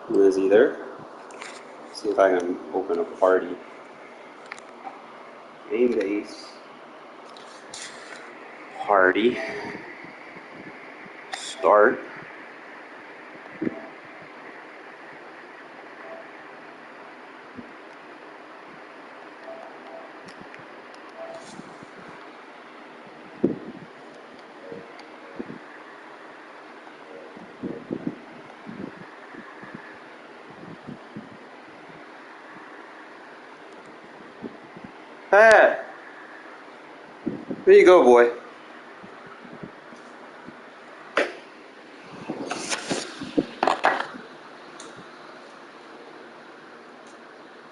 Lizzie there. See if I can open a party. Main base. Party. Start. Pat! There you go, boy.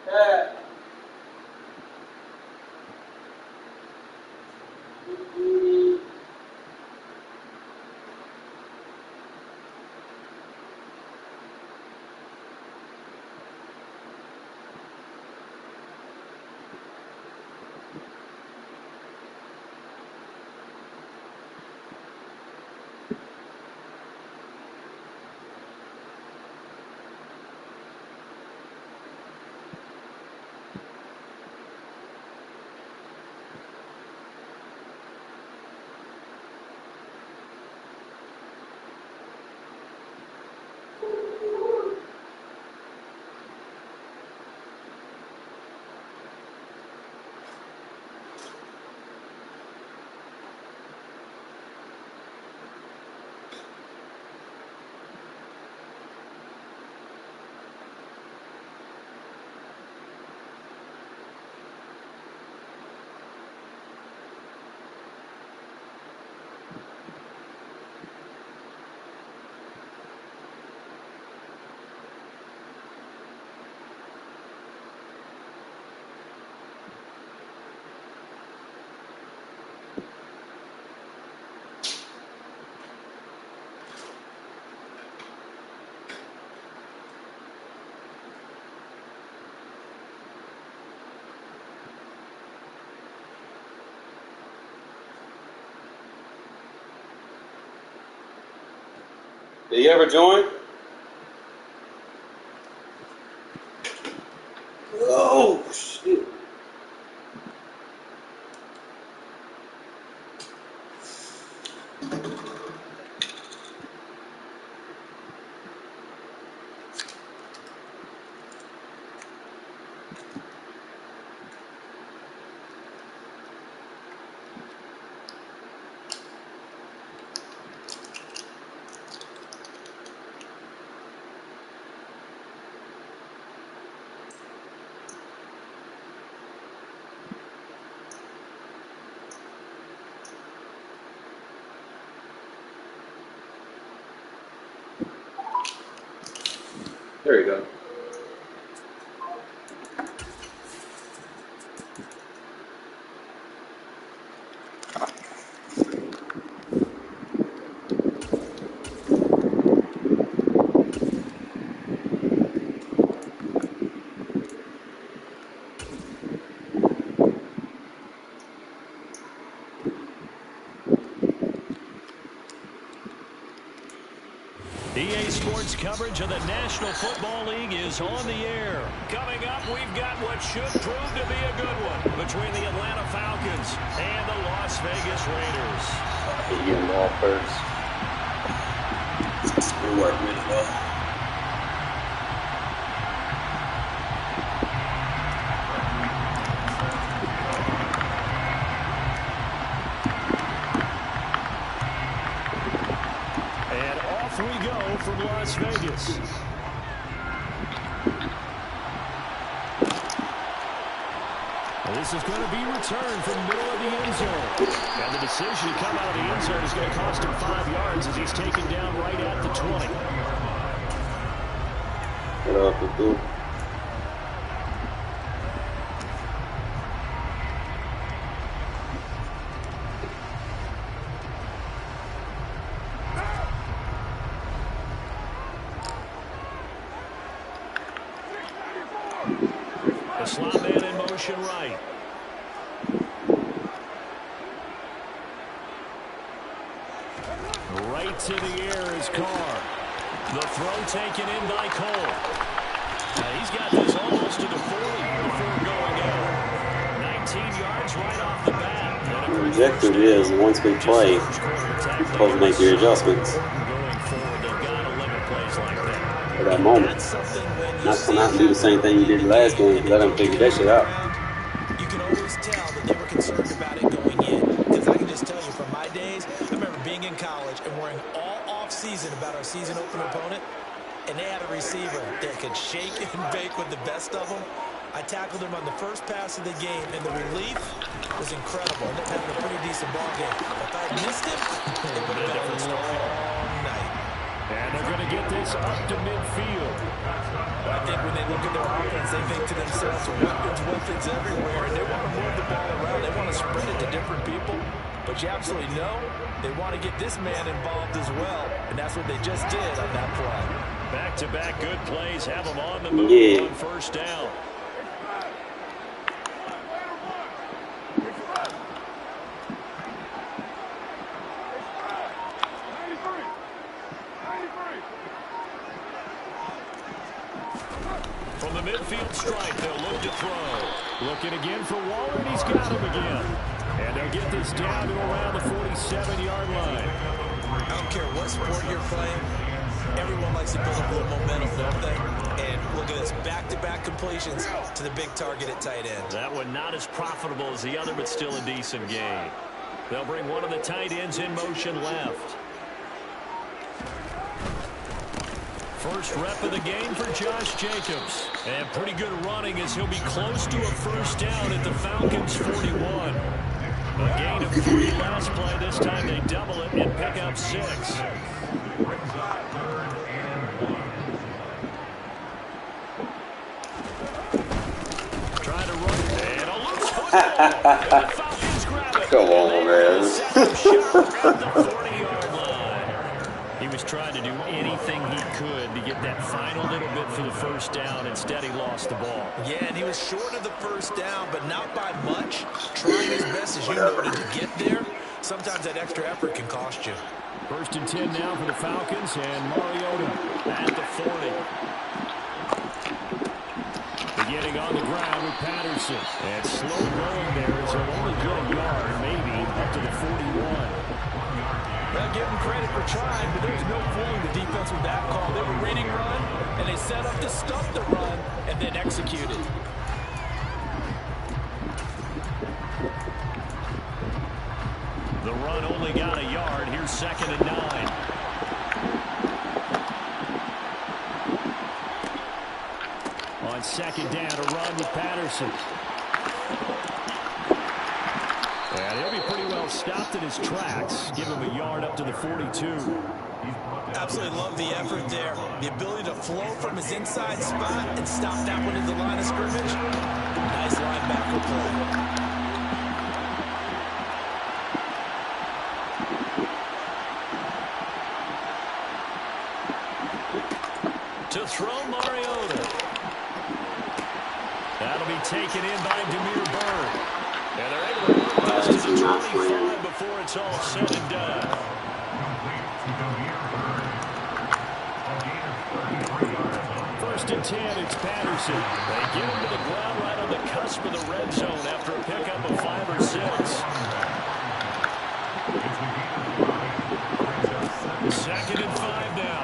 Pat! Did you ever join? Oh, shit. There you go. EA Sports coverage of the National Football League is on the air. Coming up, we've got what should prove to be a good one between the Atlanta Falcons and the Las Vegas Raiders. You get them all first. We work really well. From Las Vegas. This is going to be returned from the middle of the end zone. And the decision to come out of the end zone is going to cost him 5 yards as he's taken down right at the 20. What up, dude? The slot man in motion right. Right to the air is Carr. The throw taken in by Cole. He's got this almost to the 40 before going out. 19 yards right off the bat. The objective is, once we play, you're supposed to make your adjustments for that moment. Not come out and do the same thing you did the last game. Let them figure that shit out. You can always tell that they were concerned about it going in. Because I can just tell you from my days, I remember being in college and worrying all off-season about our season opener opponent. And they had a receiver that could shake and bake with the best of them. I tackled him on the first pass of the game, and the relief was incredible. And they're having a pretty decent ball game. If I had missed him, it would have been a long night. And they're going to get this up to midfield. I think when they look at their offense, they think to themselves, weapons everywhere, and they want to move the ball around. They want to spread it to different people. But you absolutely know they want to get this man involved as well, and that's what they just did on that play. Back-to-back good plays have them on the move on first down. From the midfield stripe, they'll look to throw. Looking again for Waller, and he's got him again. And they'll get this down to around the 47-yard line. I don't care what sport you're playing. Everyone likes to build up a little momentum, don't they? And look at this, back-to-back completions to the big target at tight end. That one not as profitable as the other, but still a decent gain. They'll bring one of the tight ends in motion left. First rep of the game for Josh Jacobs. And pretty good running as he'll be close to a first down at the Falcons' 41. A gain of 3 last play. This time they double it and pick up 6. Trying to run and a loose football. The Falcons grab it. Come on, man. At the 40-yard line. He was trying to do anything he could to get that final little bit for the first down. Instead, he lost the ball. Yeah, and he was short of the first down, but not by much. Trying his best, as you noted, to get there. Sometimes that extra effort can cost you. First and 10 now for the Falcons, and Mariota at the 40. Beginning on the ground with Patterson. And slow going there as he'll only get a yard, maybe, up to the 41. Well, give them credit for trying, but there's no fooling the defense with that call. They were reading run, and they set up to stop the run, and then executed. The run only got a yard. Here's 2nd and 9. On 2nd down, a run with Patterson. And he'll be pretty well stopped in his tracks. Give him a yard up to the 42. Absolutely love the effort there. The ability to flow from his inside spot and stop that one at the line of scrimmage. Nice linebacker play. To throw Mariota. That'll be taken in by Demir Bird. And they're able to work this to the 25 before it's all said and done. First and 10, it's Patterson. They get him to the ground right on the cusp of the red zone after a pickup of 5 or 6. 2nd and 5 now.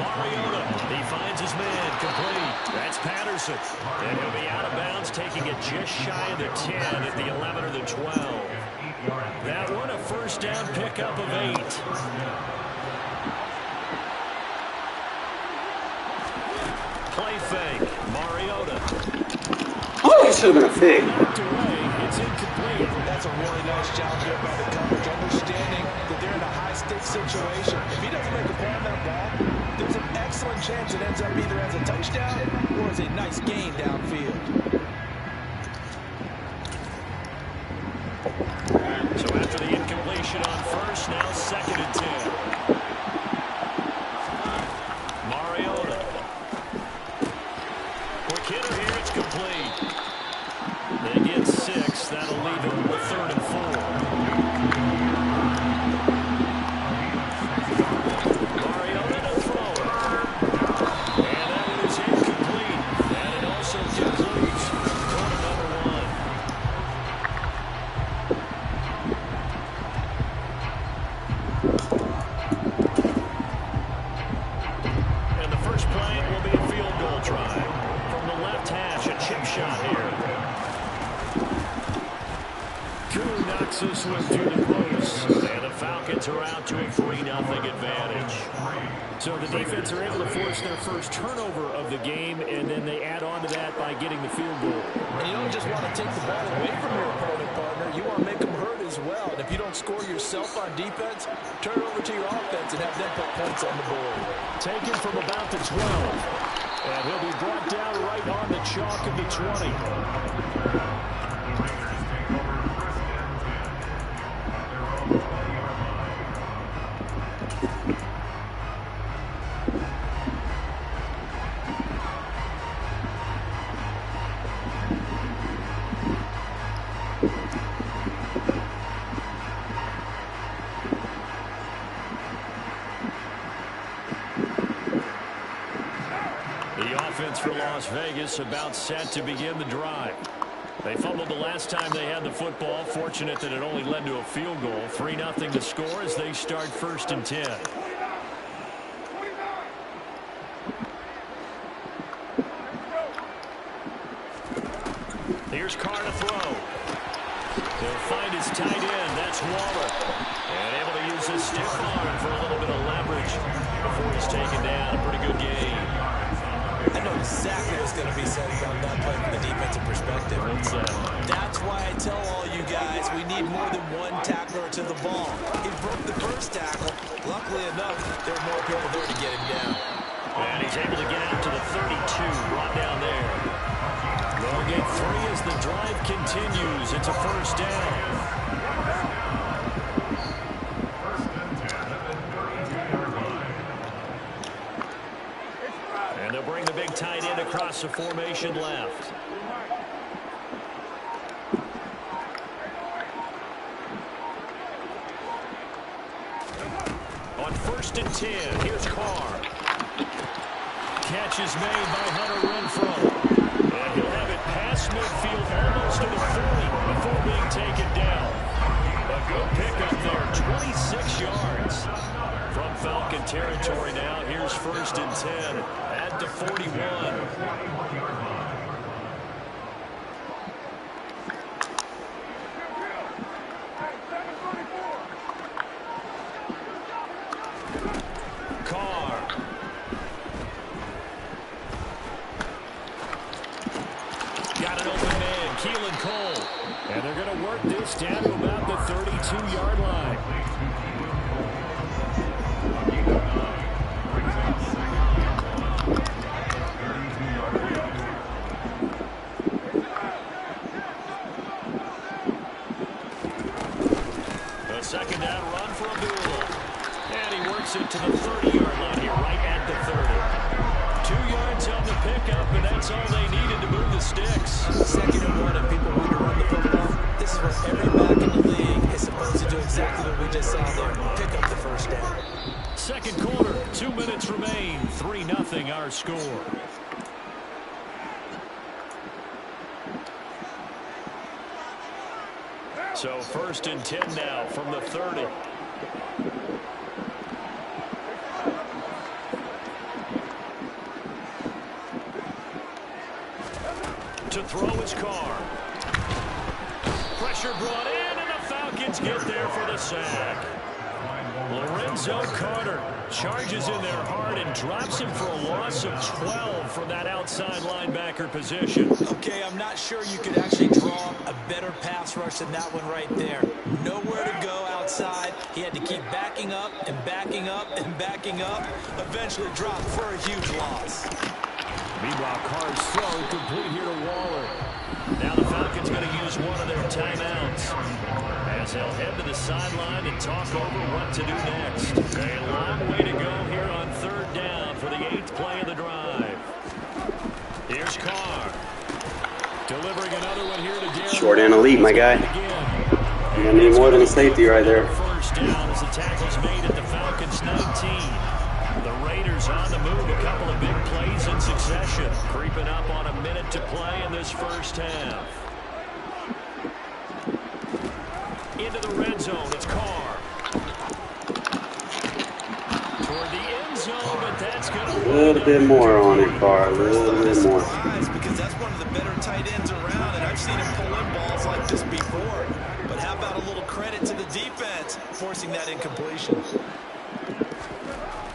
Mariota, he finds his man, complete. That's Patterson. And he'll be out of bounds, taking it just shy of the 10 at the 11 or the 12. That one a first down pickup of 8. Play fake. Mariota. Oh, it should have been a pick. Knocked away. It's incomplete. That's a really nice job there by the coverage, understanding that they're in a high-stakes situation. If he doesn't make a play on that ball, there's an excellent chance it ends up either as a touchdown or as a nice gain downfield. So after the incompletion on first, now 2nd and 10. Mariota. Quick hitter here, it's complete. They get 6. That'll leave them with 3rd and 4. Mariota to throw it. Koo knocks this one through the post. And the Falcons are out to a 3-0 advantage. So the defense are able to force their first turnover of the game, and then they add on to that by getting the field goal. And you don't just want to take the ball away from your opponent, partner. You want to make them hurt as well. And if you don't score yourself on defense, turn it over to your offense and have them put points on the board. Taken from about the 12. And he'll be brought down right on the chalk of the 20. For Las Vegas, about set to begin the drive. They fumbled the last time they had the football. Fortunate that it only led to a field goal. 3-0 to score as they start 1st and 10. Here's Carr to throw. He'll find his tight end. That's Waller. And able to use his stiff arm for a little bit of leverage before he's taken down. A pretty good game. I know exactly what's going to be said about that play from the defensive perspective. That's why I tell all you guys we need more than one tackler to the ball. He broke the first tackle. Luckily enough, there were more people there to get him down. And he's able to get out to the 32, brought down there. They'll get 3 as the drive continues. It's a 1st down. Bring the big tight end across the formation left. On 1st and 10, here's Carr. Catch is made by Hunter Renfrow. And he'll have it past midfield almost to the 40 before being taken down. A good pickup there, 26 yards. From Falcon territory now, here's 1st and 10 at the 41. Carr. Got an open man, Keelan Cole. And they're going to work this down to about the 32-yard line. Second down run for Abdullah. And he works it to the 30-yard line here, right at the 30. 2 yards on the pickup, and that's all they needed to move the sticks. 2nd and 1, and people want to run the football. This is what every back in the league is supposed to do, exactly what we just saw there. Pick up the 1st down. 2nd quarter, 2 minutes remain. 3-0 our score. So 1st and 10 now from the 30. To throw his Carr. Pressure brought in, and the Falcons get there for the sack. Lorenzo Carter charges in there hard and drops him for a loss of 12 from that outside linebacker position. Okay, I'm not sure you could actually draw a better pass rush than that one right there. Nowhere to go outside. He had to keep backing up and backing up and backing up. Eventually dropped for a huge loss. Meanwhile, Carr's throw complete here to Waller. Now the Falcons going to use one of their timeouts as they'll head to the sideline and talk over what to do next. A long way to go here on 3rd down for the 8th play of the drive. Here's Carr. Delivering another one here to Darren. Short and elite, my guy. You're going to need more than a safety right there. 1st down as the tackle's made at the Falcons 19. The Raiders on the move, a couple of big plays in succession. Creeping up on a minute to play in this 1st half. Into the red zone, it's Carr. Toward the end zone, but that's going to... A little bit more on it, Carr. A little bit more. Because that's one of the better tight ends around, and I've seen him pull in balls like this before. But how forcing that incompletion.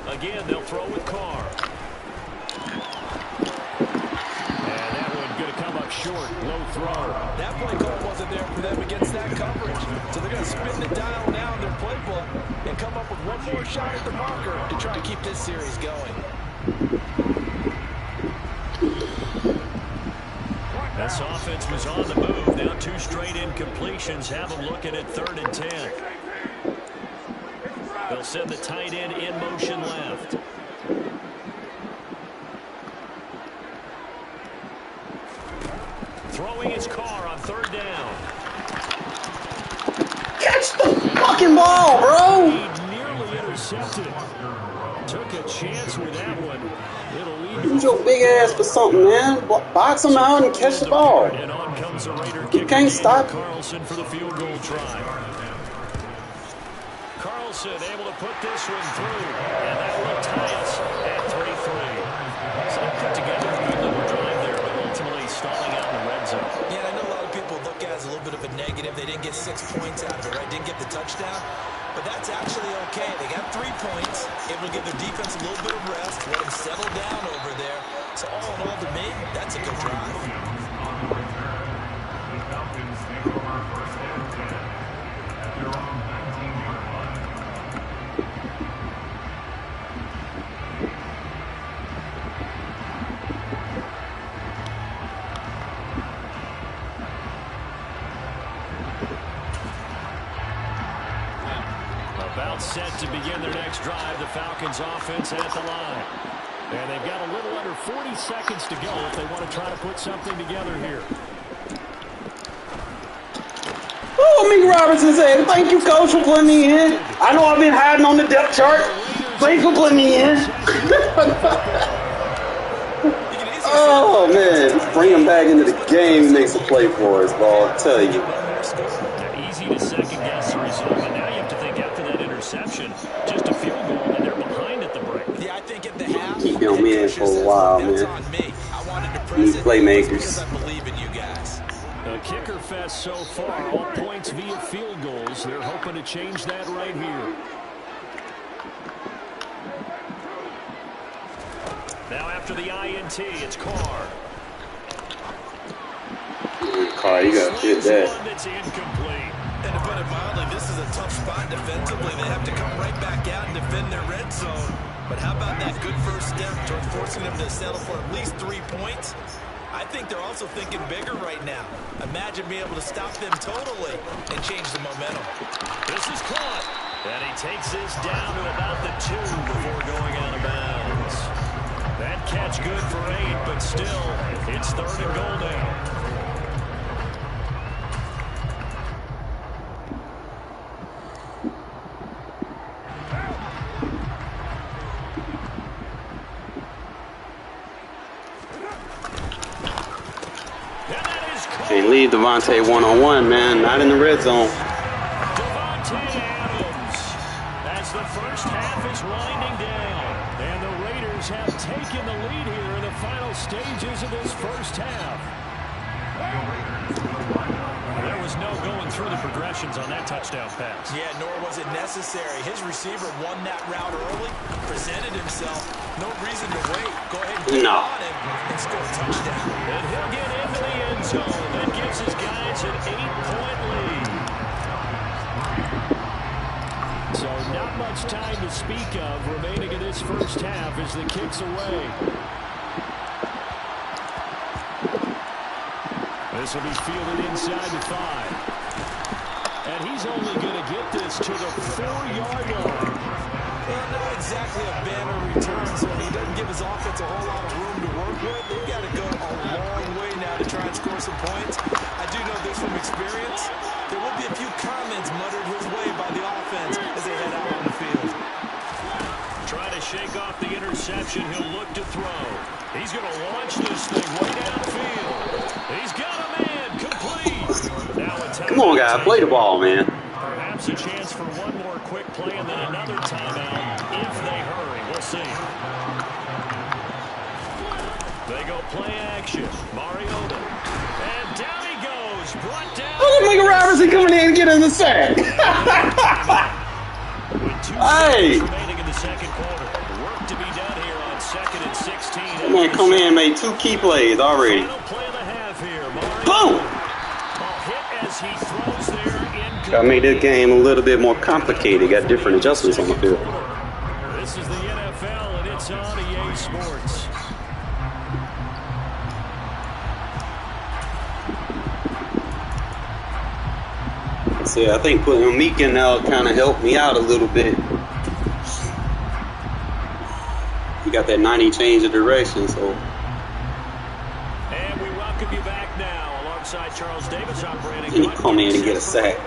Again, they'll throw with Carr. And that one going to come up short. Low throw. That play call wasn't there for them against that coverage. So they're going to spin the dial now in their playbook and come up with one more shot at the marker to try and keep this series going. This offense was on the move. Now 2 straight incompletions have them looking at 3rd and 10. They'll send the tight end in motion left. Throwing his Carr on 3rd down. Catch the fucking ball, bro! He nearly intercepted. Took a chance with that one. It'll lead Use your big ass for something, man. Box him out and catch the ball. And on comes the Raider You kicker, can't stop. Carlson for the field goal try. Carlson able to put this one through, and that will tie us at 3-3. So they put together a good little drive there, but ultimately stalling out in the red zone. Yeah, I know a lot of people look at it as a little bit of a negative. They didn't get 6 points out of it, right? Didn't get the touchdown. But that's actually okay. They got 3 points. Able to give their defense a little bit of rest. Let them settle down over there. So all in all, to me, that's a good drive. About set to begin their next drive. The Falcons offense at the line. And they've got a little under 40 seconds to go if they want to try to put something together here. Oh, Mika Robinson said, thank you, coach, for putting me in. I know I've been hiding on the depth chart. Thanks for putting me in. Oh, man. Bring him back into the game. Makes a play for us, ball. I'll tell you. Easy to second-guess the result, but now you have to think after that interception, just a field goal, and they're behind at the break. Yeah, I think at the half, Keep your man for a while, that's man. on me. I wanted to Need press it playmakers. because I believe in you guys. A kicker fest so far, all points via field goals. They're hoping to change that right here. Now after the INT, it's Carr. Carr, you got to hit that. One that's incomplete. And to put it mildly, this is a tough spot defensively. They have to come right back out and defend their red zone. But how about that good first step towards forcing them to settle for at least 3 points? I think they're also thinking bigger right now. Imagine being able to stop them totally and change the momentum. This is caught. And he takes this down to about the 2 before going out of bounds. That catch good for 8, but still, it's 3rd and goal now. Can't leave Devontae one-on-one, man. Not in the red zone. Devontae Adams, as the first half is winding down, and the Raiders have taken the lead here in the final stages of this first half. There was no going through the progressions on that touchdown pass. Yeah, nor was it necessary. His receiver won that route early, presented himself. No reason to wait. Go ahead and get on him and score a touchdown. And he'll get into the end zone. That gives his guys an 8-point lead. So not much time to speak of remaining in this first half as the kick's away. This will be fielded inside the 5. And he's only going to get this to the 4-yard line. Well, not exactly a banner return, so he doesn't give his offense a whole lot of room to work with. They've got to go a long way now to try and score some points. I do know this from experience. There will be a few comments muttered his way by the offense as they head out on the field. Trying to shake off the interception. He'll look to throw. He's going to launch this thing way downfield. He's got a man complete. Now a Come on, guys. Play the ball, man. Perhaps a chance for one more quick play and then another timeout if they hurry. We'll see. They go play action. Mariota. And down he goes. Brought down. Look at Mika Robinson coming in and getting the sack. Hey! Remaining in the second quarter. Work to be done here on 2nd and 16. That man come in and made 2 key plays already. Final play of the half here. Boom! Hit as he throws there. Gotta make this game a little bit more complicated. Got different adjustments on the field. This is the NFL, and it's on EA Sports. See, I think putting Meekin out kind of helped me out a little bit. He got that 90 change of direction, so. And we welcome you back now alongside Charles Davis operating. And he come in and get a sack.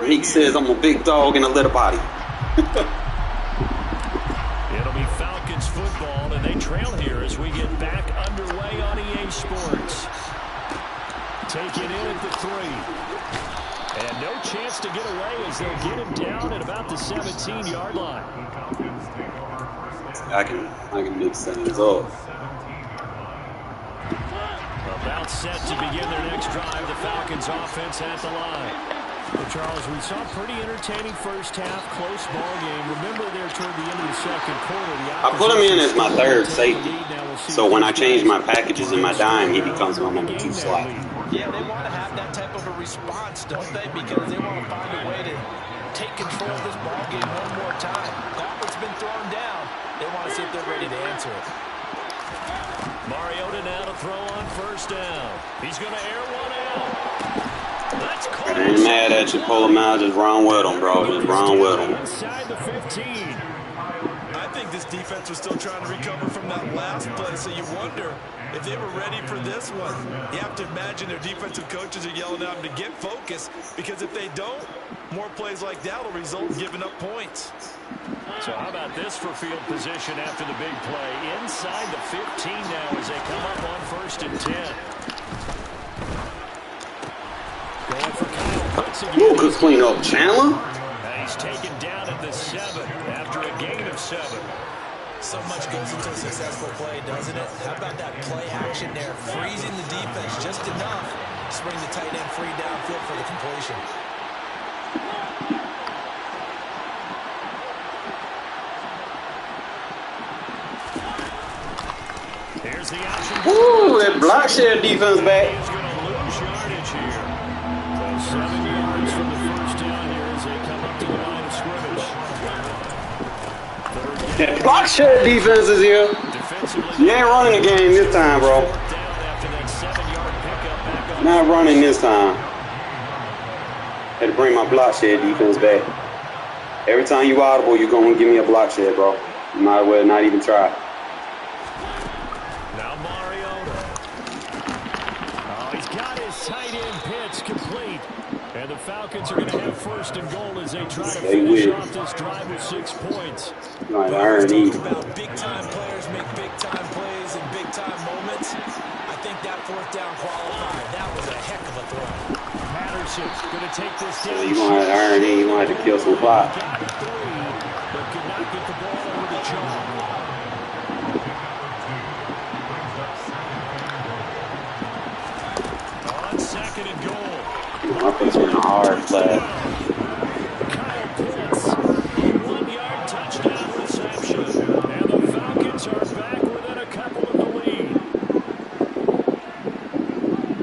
Meek says, I'm a big dog in a little body. It'll be Falcons football, and they trail here as we get back underway on EA Sports. Taken in at the 3. And no chance to get away as they'll get him down at about the 17-yard line. I can mix things up. About set to begin their next drive, the Falcons offense at the line. Well, Charles, we saw a pretty entertaining first half, close ball game. Remember there toward the end of the second quarter. I put him in as my 3rd safety. So when I change my packages in my dime, he becomes my number 2 slot. Yeah, they want to have that type of a response, don't they? Because they want to find a way to take control of this ball game one more time. Gauntlet's been thrown down. They want to see if they're ready to answer it. Mariota now to throw on first down. He's going to air one out. That's close. I ain't mad at you, pull him out, just run with him, bro. Just run with him. Inside the 15. I think this defense was still trying to recover from that last play, so you wonder if they were ready for this one. You have to imagine their defensive coaches are yelling at them to get focused, because if they don't, more plays like that will result in giving up points. So how about this for field position after the big play? Inside the 15 now as they come up on 1st and 10. Going for Kyle Pitts again. Ooh, good clean up, Chandler. He's taken down at the 7 after a gain of 7. So much goes into a successful play, doesn't it? How about that play action there? Freezing the defense just enough to bring the tight end free downfield for the completion. Here's the option. Ooh, that block shed defense back. He's going to lose yardage here. So 7 yards from the first down here as they come up to the line of scrimmage. That block shed defense is here. You ain't running the game this time, bro. Not running this time. Had to bring my block shed defense back. Every time you audible, you're going to give me a block shed, bro. You might as well not even try. Now Mariota. Oh, he's got his tight end pitch complete. And the Falcons are going to have 1st and goal as they try to finish off this drive with 6 points. Right, R&E. About big-time players make big-time plays in big-time moments. I think that 4th down qualifier, that was a heck of a throw. Patterson's going to take this down. So you're going to have R&E. You're going to have to kill some clock. Got the 3, but could not get the ball over the chalk. On 2nd and goal. I put you in a hard flat. Kyle Pitts, a 1-yard touchdown reception. And the Falcons are back within a couple of the lead.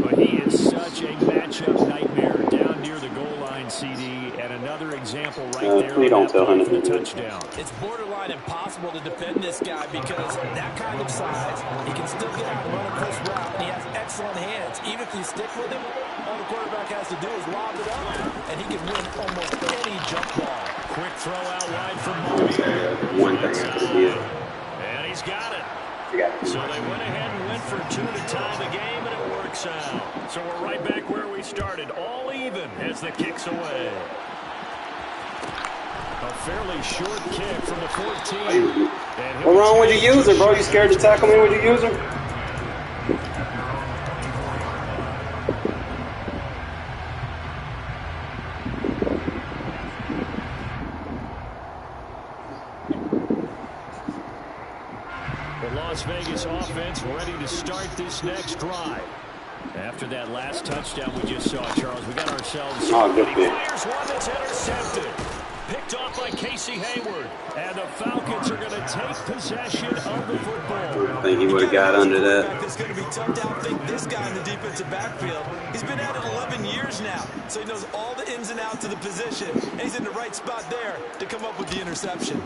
But he is such a matchup nightmare down near the goal line, CD. And another example right there. Please don't tell him for the to touchdown. It's borderline impossible to defend this guy because that kind of size, he can still get out and run a crisp route, and he has excellent hands. Even if you stick with him, all the quarterback has to do is lob it up, and he can win almost any jump ball. Quick throw out wide from Mario. One thing I could do. And he's got it. So they went ahead and went for 2 to tie the game, and it works out. So we're right back where we started, all even as the kick's away. A fairly short kick from the 14. What's wrong with your user, bro? You scared to tackle me with your user? The Las Vegas offense ready to start this next drive. After that last touchdown we just saw, Charles, we got ourselves. Oh, good pick. Fires one that's intercepted. Picked off by Casey Hayward. And the Falcons are going to take possession of the football. I think he would have got under that. It's going to be tough to outthink this guy in the defensive backfield. He's been at it 11 years now, so he knows all the ins and outs of the position, and he's in the right spot there to come up with the interception.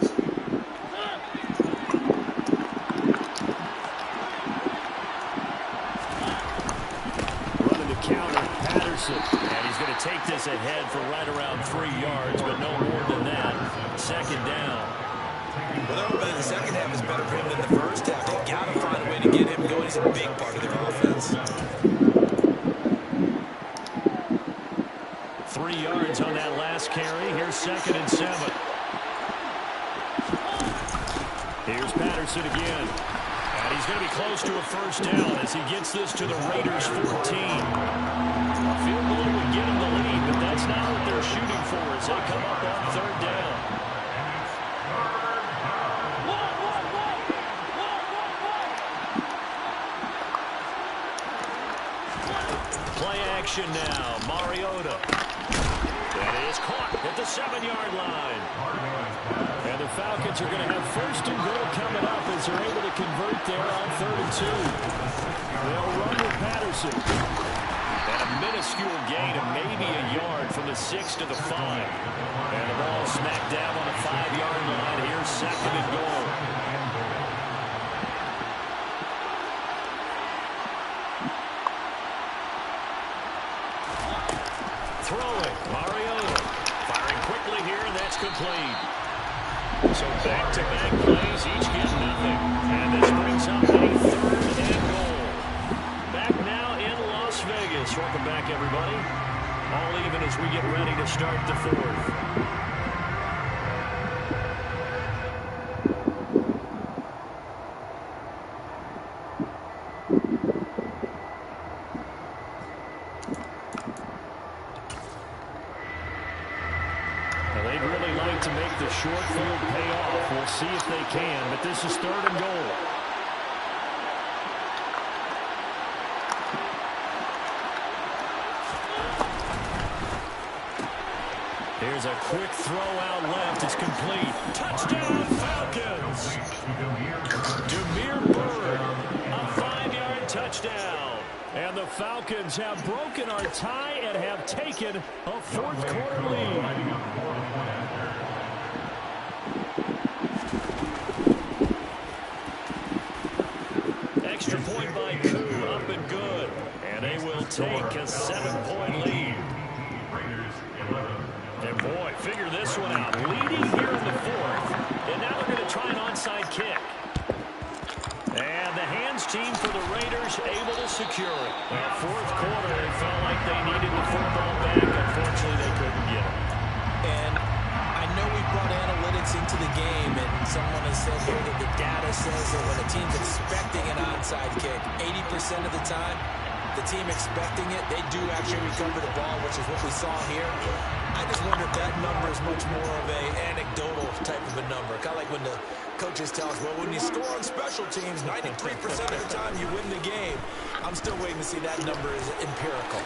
Running the counter, Patterson. And he's going to take this ahead for right around 3 yards, but no more than that. Second down. Well, everybody, the second half is better for him than the first half. They got to find a way to get him going. He's a big part of their offense. 3 yards on that last carry. Here's 2nd and 7. Here's Patterson again. And he's going to be close to a first down as he gets this to the Raiders' 14. A field goal would get him the lead, but that's not what they're shooting for as they come up on 3rd down. Play action now. Mariota. That is caught at the 7-yard line. And the Falcons are going to have 1st and goal coming up as they're able to convert there on 3rd and 2. They'll run with Patterson. And a minuscule gain of maybe a yard from the 6 to the 5. And the ball smacked down on the 5-yard line. Here's 2nd and goal. Throwing, Mariota. Firing quickly here, and that's complete. So back-to-back plays, each get nothing. And this brings up a 3rd and goal. Back now in Las Vegas. Welcome back, everybody. All even as we get ready to start the 4th. They'd really like to make the short field pay off. We'll see if they can, but this is 3rd and goal. Here's a quick throw out left. It's complete. Touchdown, Falcons! Demir Bird, a 5-yard touchdown. And the Falcons have broken our tie and have taken a 4th quarter lead. Extra point by Koo, up and good. And they will take a 7-point lead. And boy, figure this one out. Leading here in the 4th. And now they're going to try an onside kick. And the hands team for the Raiders able to secure it. Well, 4th quarter, it felt like they needed the football back. Unfortunately, they couldn't get it. And I know we brought analytics into the game, and someone has said here that the data says that when a team's expecting an onside kick, 80% of the time, the team expecting it, they do actually recover the ball, which is what we saw here. I just wonder if that number is much more of an anecdotal type of a number. Kind of like when the coaches tell us, well, when you score on special teams, 93% of the time you win the game. I'm still waiting to see that number is empirical.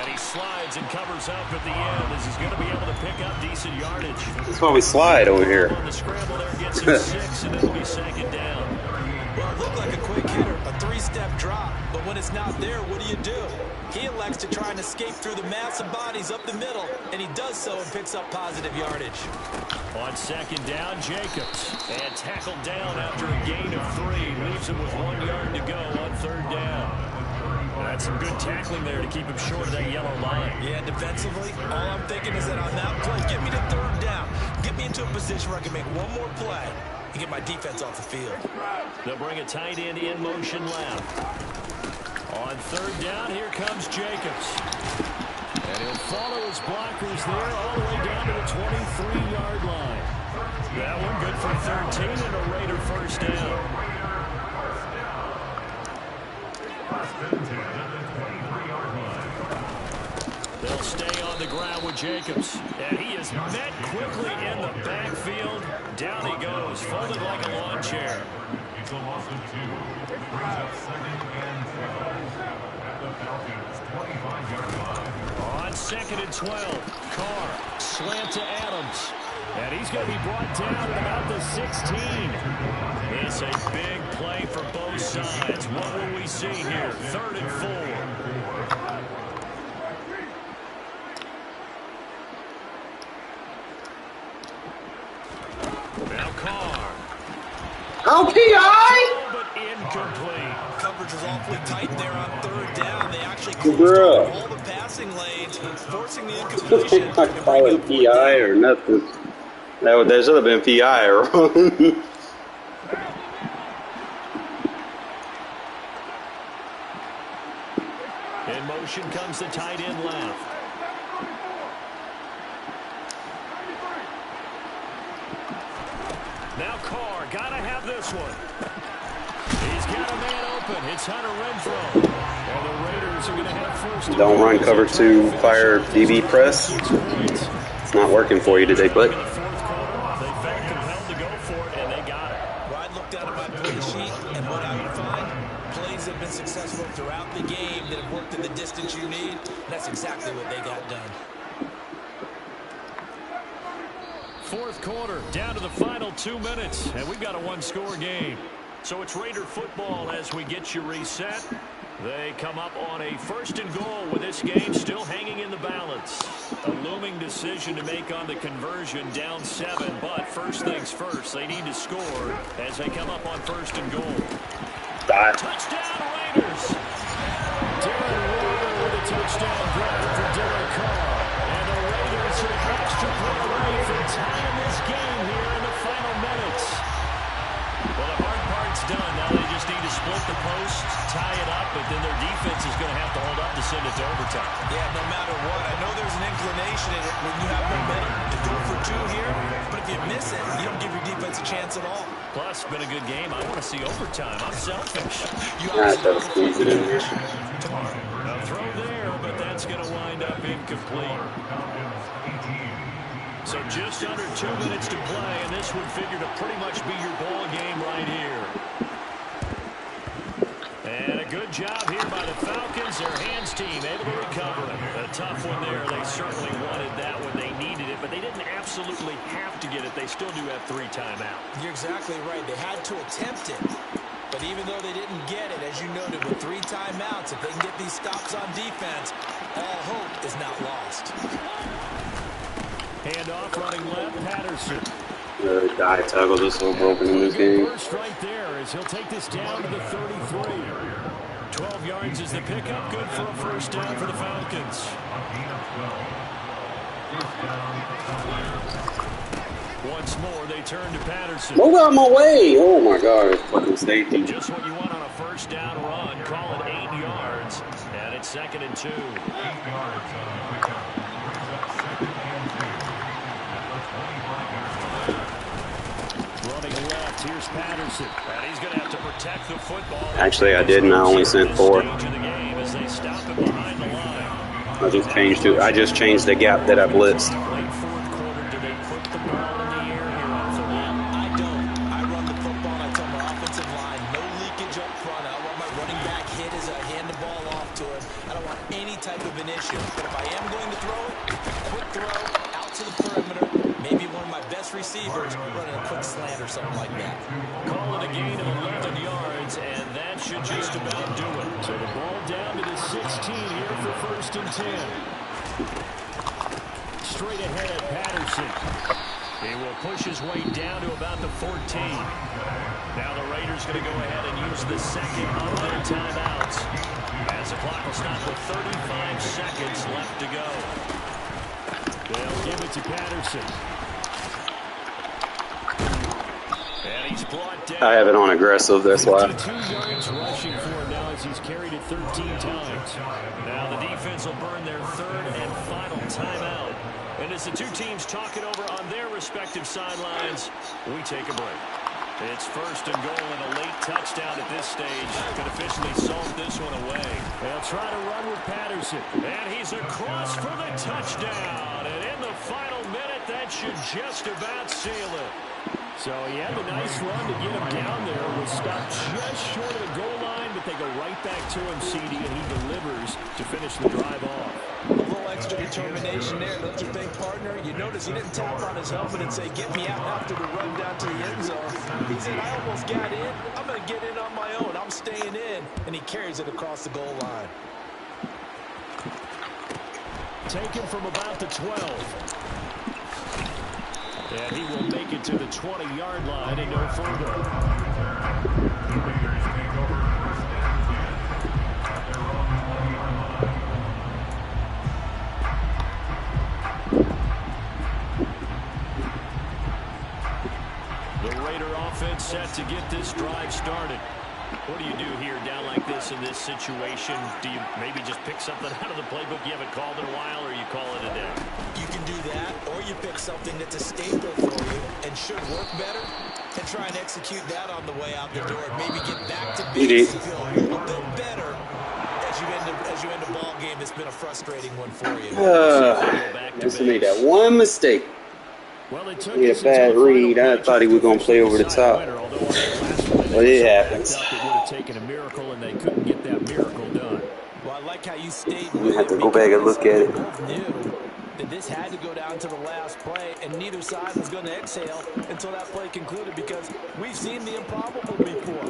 And he slides and covers up at the end as he's going to be able to pick up decent yardage. That's why we slide over here. On the scramble there gets him 6, and it'll be 2nd down. Well, it looked like a quick hitter, a 3-step drop, but when it's not there, what do? He elects to try and escape through the massive bodies up the middle, and he does so and picks up positive yardage. On 2nd down, Jacobs. And tackled down after a gain of 3. Leaves him with 1 yard to go on 3rd down. That's some good tackling there to keep him short of that yellow line. Yeah, defensively, all I'm thinking is that on that play, get me to 3rd down. Get me into a position where I can make one more play and get my defense off the field. They'll bring a tight end in motion left. On 3rd down, here comes Jacobs. And he'll follow his blockers there all the way down to the 23-yard line. That one good for 13 and a Raider 1st down. They'll stay on the ground with Jacobs. And he is met quickly in the backfield. Down he goes, folded like a lawn chair. It's a loss of 2. Brings up 2nd and 7 at the Falcons' 25-yard line. On 2nd and 12, Carr, slant to Adams. And he's going to be brought down at about the 16. It's a big play for both sides. What will we see here? 3rd and 4. Now Carr. Oh, P.I.! But incomplete. Coverage was awfully tight there on 3rd down. They actually closed off all the passing lanes, forcing the incompletion. I call it P.I. or nothing. That should have been P.I. or wrong. In motion comes the tight end left. Now Carr, gotta have this one. He's got a man open. It's Hunter Renfrow. And the Raiders are going to have first. Don't run cover 2 fire DB press. It's not working for you today, but They felt compelled to go for it, and they got it. Well, I looked down at my play sheet, and what I would find, plays have been successful throughout the game that have worked in the distance you need. That's exactly what they got done. 4th quarter, down to the final 2 minutes, and we've got a one-score game. So it's Raider football as we get you reset. They come up on a 1st and goal with this game still hanging in the balance. A looming decision to make on the conversion, down 7, but first things first, they need to score as they come up on 1st and goal. Touchdown Raiders! Darren Waller with a touchdown grab for Derek Carr. And the Raiders are an extra point away from tying this game here in the final minutes. Well, the hard part's done. Now they just need to split the posts, tie it up, but then their defense is going to have to hold up to send it to overtime. Yeah, no matter what. I know there's an inclination in it when you have momentum to go for 2 here, but if you miss it, you don't give your defense a chance at all. Plus, been a good game. I want to see overtime. I'm selfish. You that obviously was squeezing in there. A throw there, but that's going to wind up incomplete. So just under 2 minutes to play, and this would figure to pretty much be your ball game right here. And a good job here by the Falcons. Their hands team able to recover. A tough one there. They certainly wanted that when they needed it, but they didn't absolutely have to get it. They still do have 3 timeouts. You're exactly right. They had to attempt it. But even though they didn't get it, as you noted, with 3 timeouts, if they can get these stops on defense, all hope is not lost. Handoff running left, Patterson. The die tackles are so broken in this game. First right there as he'll take this down to the 33. 12 yards is the pickup. Good for a first down for the Falcons. Once more, they turn to Patterson. Move out of my way! Oh my God, fucking safety. Just what you want on a first down run. Call it 8 yards. And it's 2nd and 2. 8 yards on the pickup. Running left, here's Patterson. And he's going to have to protect the football. Actually, I didn't. I only sent 4. I just changed the gap that I blitzed. Late 4th quarter, do they put the ball in the air here off the line? I don't. I run the football, and I tell my offensive line, no leakage up front. I want my running back hit as I hand the ball off to him. I don't want any type of an issue. But if I am going to throw it, quick throw, out to the perimeter, maybe one of my best receivers running a quick slant or something like that. Call it a gain of 11 yards, and that should just about do it. So the ball down to the 16 here for 1st and 10. Straight ahead, Patterson. He will push his way down to about the 14. Now the Raiders going to go ahead and use the 2nd of their timeouts. As the clock will stop with 35 seconds left to go. They'll give it to Patterson. And he's brought down. I have it on aggressive, that's why. 52 yards rushing for him now as he's carried it 13 times. Now the defense will burn their 3rd and final timeout. And as the 2 teams talk it over on their respective sidelines, we take a break. It's 1st and goal and a late touchdown at this stage could officially salt this one away. They'll try to run with Patterson. And he's across for the touchdown. And in the final minute, that should just about seal it. So he had a nice run to get him down there. Was stopped just short of the goal line, but they go right back to him, CD, and he delivers to finish the drive off. little extra determination there, don't you think, partner? You notice he didn't tap on his helmet and say, get me out after the run down to the end zone. He said, I almost got in. I'm going to get in on my own. I'm staying in. And he carries it across the goal line. Taken from about the 12. And he will make it to the 20-yard line and no further. The Raiders take over first and 10 at their own 20-yard line. The Raider offense set to get this drive started. What do you do here down like this in this situation? Do you maybe just pick something out of the playbook you haven't called in a while, or you call it a day? You can do that, or you pick something that's a staple for you and should work better and try and execute that on the way out the door. Maybe get back to base and feel a little bit better as you end a ball game that's been a frustrating one for you. Just made that one mistake. Well, it took He had a bad read. I thought he was going to play over the top. But it happens. It would have taken a miracle, and they couldn't get that miracle done. Well, I like how you stayed I'm with going to have it to go back and look at it. both knew that this had to go down to the last play, and neither side was going to exhale until that play concluded, because we've seen the improbable before.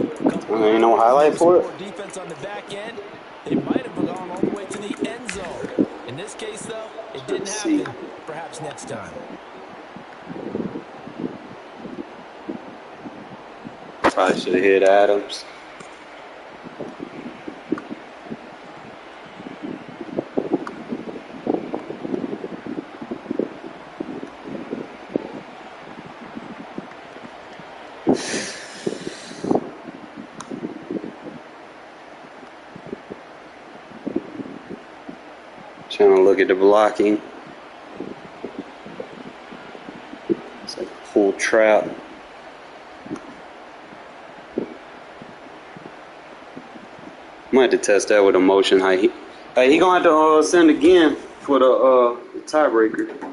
Ain't no highlight for it. Defense on the back end, they might have gone all the way to the end zone. In this case, though, it didn't happen. Perhaps next time. Probably should have hit Adams. Trying to look at the blocking. It's like a full trap. Might have to test that with a motion. He gonna have to send again for the tiebreaker.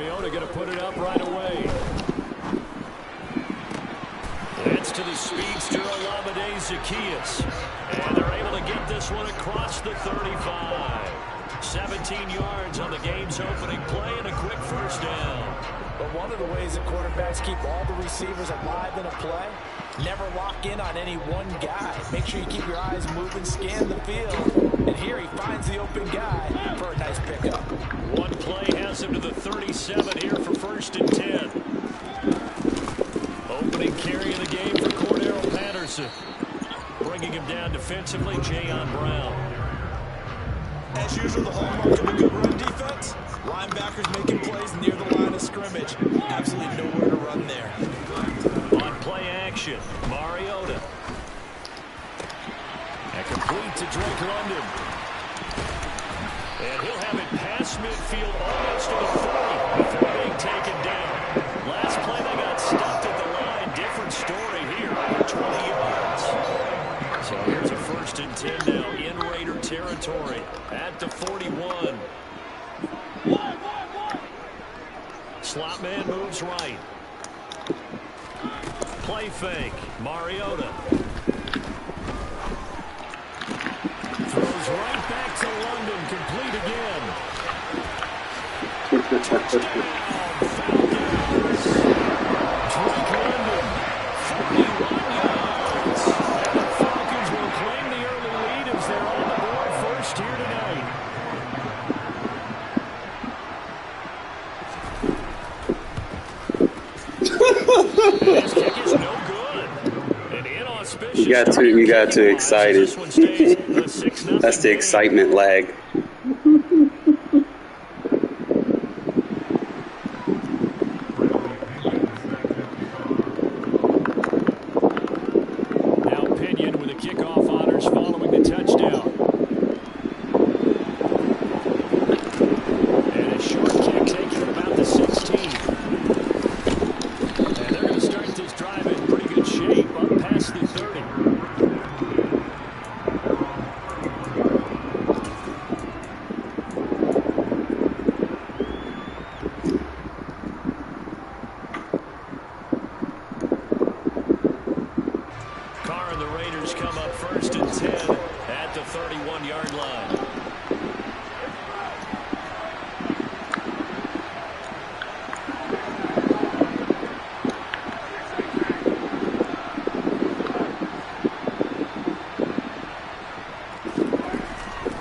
Mariota going to put it up right away. That's to the speedster Olamide Zaccheaus. And they're able to get this one across the 35. 17 yards on the game's opening play and a quick first down. But one of the ways that quarterbacks keep all the receivers alive in a play, never lock in on any one guy. Make sure you keep your eyes moving, scan the field. And here he finds the open guy for a nice pickup. One play has him to the 37 here for 1st and 10. Opening carry of the game for Cordero Patterson. Bringing him down defensively, Jayon Brown. As usual, the hallmark of a good run defense, linebackers making plays near the line of scrimmage. Absolutely nowhere to run there. On play action, Mariota. And complete to Drake London. And he'll have it past midfield almost to the 40 before being taken down. Last play they got stuffed at the line. Different story here, over 20 yards. So here's a 1st and 10 now in Raider territory at the 41. Slot man moves right. Play fake. Mariota. Throws right back to London. Complete again. Touchdown. Falcons. Drake London. 41 yards. And the Falcons will claim the early lead as they're on the board first here tonight. His kick is no good. An inauspicious You got too excited. This one stays a 6-0 That's the game. excitement lag. Now Pinion with the kickoff honors following the touchdown. And a short kick taken from about the 16. And they're going to start this drive in pretty good shape up past the 30. Carr and the Raiders come up 1st and 10 at the 31-yard line.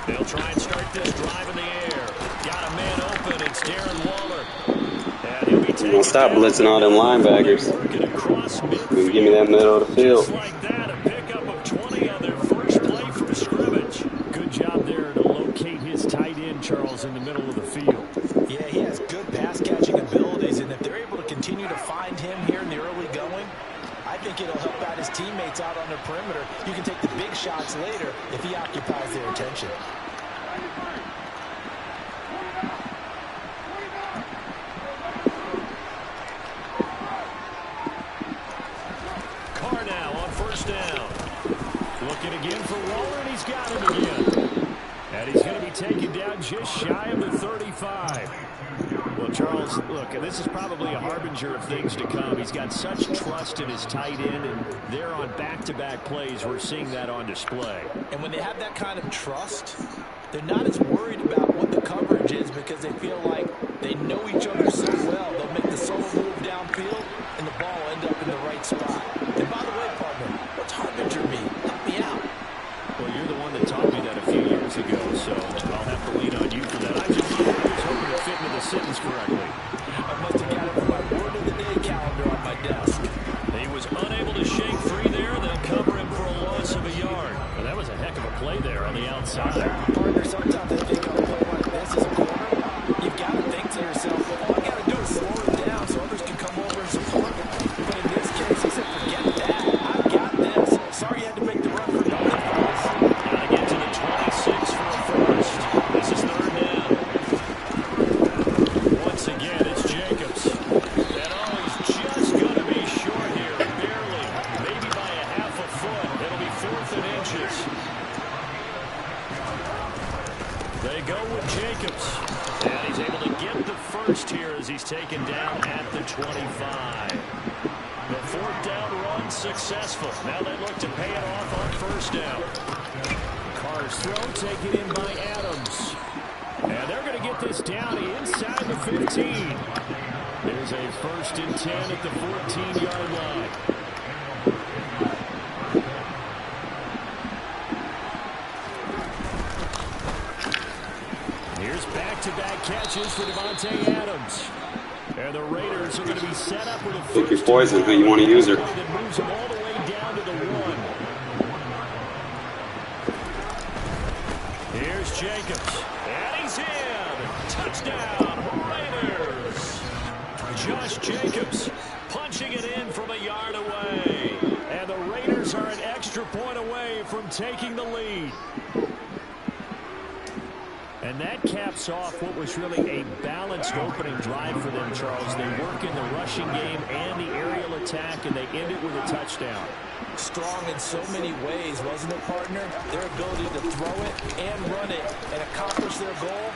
They'll try and start this drive in the air. Got a man open. It's Darren Waller. And he'll be taken Don't stop down. blitzing all them linebackers. Working across midfield. Give me that middle of the field. Just like that, a pickup of 20 on their first play from scrimmage. Good job there to locate his tight end, Charles, in the middle of the field. Yeah, he has good pass-catching abilities, and if they're able to continue to find him here in the early going, I think it'll help out his teammates out on the perimeter. You can take the big shots later if he occupies their attention. Carr now on 1st down. Looking again for Waller, and he's got him again. And he's going to be taken down just shy of the 35. Well, Charles, look, this is probably a harbinger of things to come. He's got such trust in his tight end, and they're on back-to-back plays. We're seeing that on display. And when they have that kind of trust, they're not as worried about what the coverage is because they feel like they know each other so well. They'll make the solo move downfield, and the ball will end up in the right spot. And by the way, partner, what's harbinger mean? Help me out. Well, you're the one that taught me that a few years ago, so I'll have to lean on you for that. I just was hoping to fit into the sentence correctly. I must have got it from my word of the day calendar on my desk. He was unable to shake free there. They'll cover him for a loss of a yard. Well, that was a heck of a play there on the outside. Partner, sometimes I think on a play like this as a corner, you've got to think to yourself, all I got to do is slow it down so others can come over and support me. But in this case, he said, forget that. I've got this. Sorry you had to make the run for nothing, fellas. Got to get to the 26 for a first. This is 3rd down. Once again, it's Jacobs. And oh, he's just going to be short here. Barely. Maybe by a half a foot. It'll be 4th and inches. They go with Jacobs. And he's able to get the first here as he's taken down at the 25. The fourth down run successful. Now they look to pay it off on first down. Carr's throw taken in by Adams. And they're going to get this down inside the 15. There's a 1st and 10 at the 14-yard line. Here's back-to-back catches for Devontae Adams. And the Raiders are going to be set up with a first. Pick your poison, who you want to use her. That moves them all the way down to the 1. Here's Jacobs. And he's in. Touchdown, Raiders. Josh Jacobs punching it in from a yard away. And the Raiders are an extra point away from taking the lead. And that caps off what was really a balanced opening drive for them, Charles. They work in the rushing game and the aerial attack, and they end it with a touchdown. Strong in so many ways, wasn't it, partner? Their ability to throw it and run it and accomplish their goal.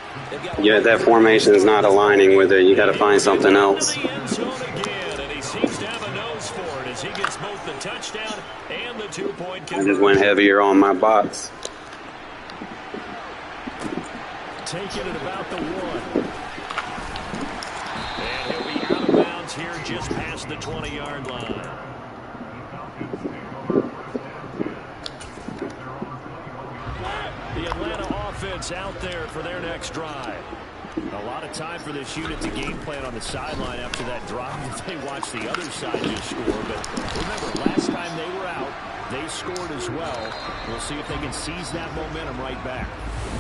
Yeah, that formation is not aligning with it. You got to find something else. The end zone again, and he seems to have a nose for it as he gets both the touchdown and the 2-point conversion. I just went heavier on my box. Taking it about the 1. And he'll be out of bounds here just past the 20-yard line. The Atlanta offense out there for their next drive. A lot of time for this unit to game plan on the sideline after that drive. They watched the other side just score. But remember, last time they were out, they scored as well. We'll see if they can seize that momentum right back.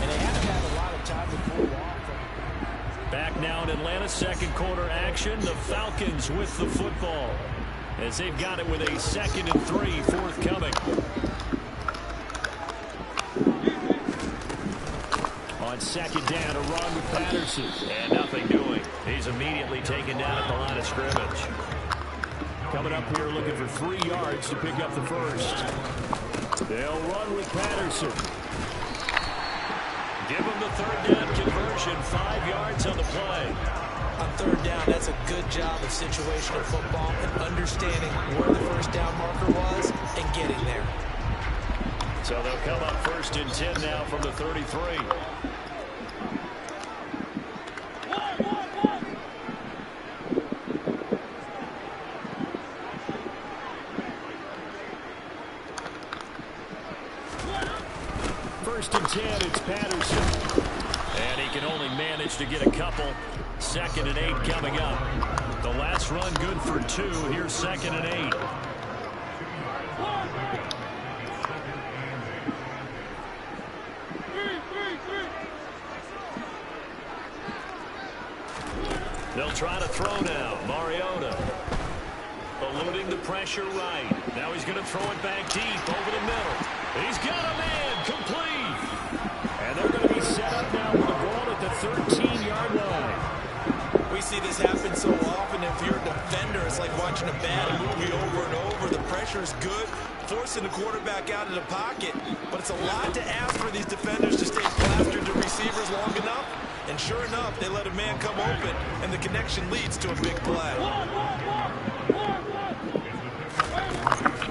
And they haven't had a lot of time to pull off. Back now in Atlanta, second quarter action. The Falcons with the football as they've got it with a 2nd and 3 forthcoming. On second down, a run with Patterson. And nothing doing. He's immediately taken down at the line of scrimmage. Coming up here looking for 3 yards to pick up the first. They'll run with Patterson. Give him the 3rd down conversion, 5 yards on the play. On 3rd down, that's a good job of situational football and understanding where the 1st down marker was and getting there. So they'll come up 1st and 10 now from the 33. First and 10, it's Patterson. And he can only manage to get a couple. 2nd and 8 coming up. The last run good for 2. Here's 2nd and 8. They'll try to throw now. Mariota eluding the pressure right. Now he's going to throw it back deep over the middle. He's got a man complete. And they're going to be set up now with the ball at the 13-yard line. We see this happen so often. If you're a defender, it's like watching a bad movie over and over. The pressure is good, forcing the quarterback out of the pocket. But it's a lot to ask for these defenders to stay plastered to receivers long enough. And sure enough, they let a man come open, and the connection leads to a big play.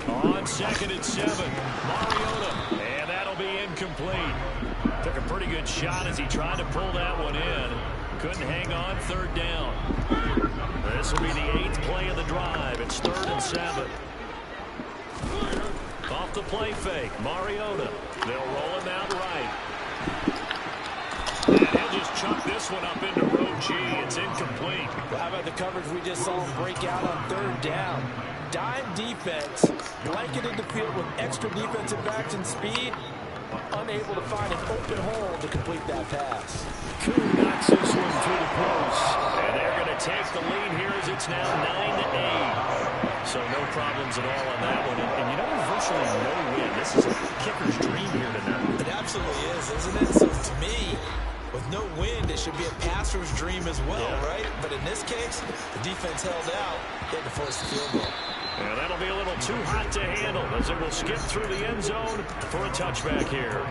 On 2nd and 7, Mariota, and that'll be incomplete. Took a pretty good shot as he tried to pull that one in. Couldn't hang on 3rd down. This will be the 8th play of the drive. It's 3rd and 7. Off the play fake, Mariota. They'll roll him out right. And he'll just chuck this one up into row G. It's incomplete. Well, how about the coverage we just saw him break out on 3rd down? Dime defense, blanketed the field with extra defensive backs and speed, unable to find an open hole to complete that pass. Kuhn knocks this one through the post. And they're going to take the lead here as it's now 9-8. So no problems at all on that one. And you know, there's virtually no win. This is a kicker's dream here tonight. It absolutely is, isn't it? So to me, with no wind, it should be a passer's dream as well, right? But in this case, the defense held out. They had to force the field goal. And that'll be a little too hot to handle as it will skip through the end zone for a touchback here.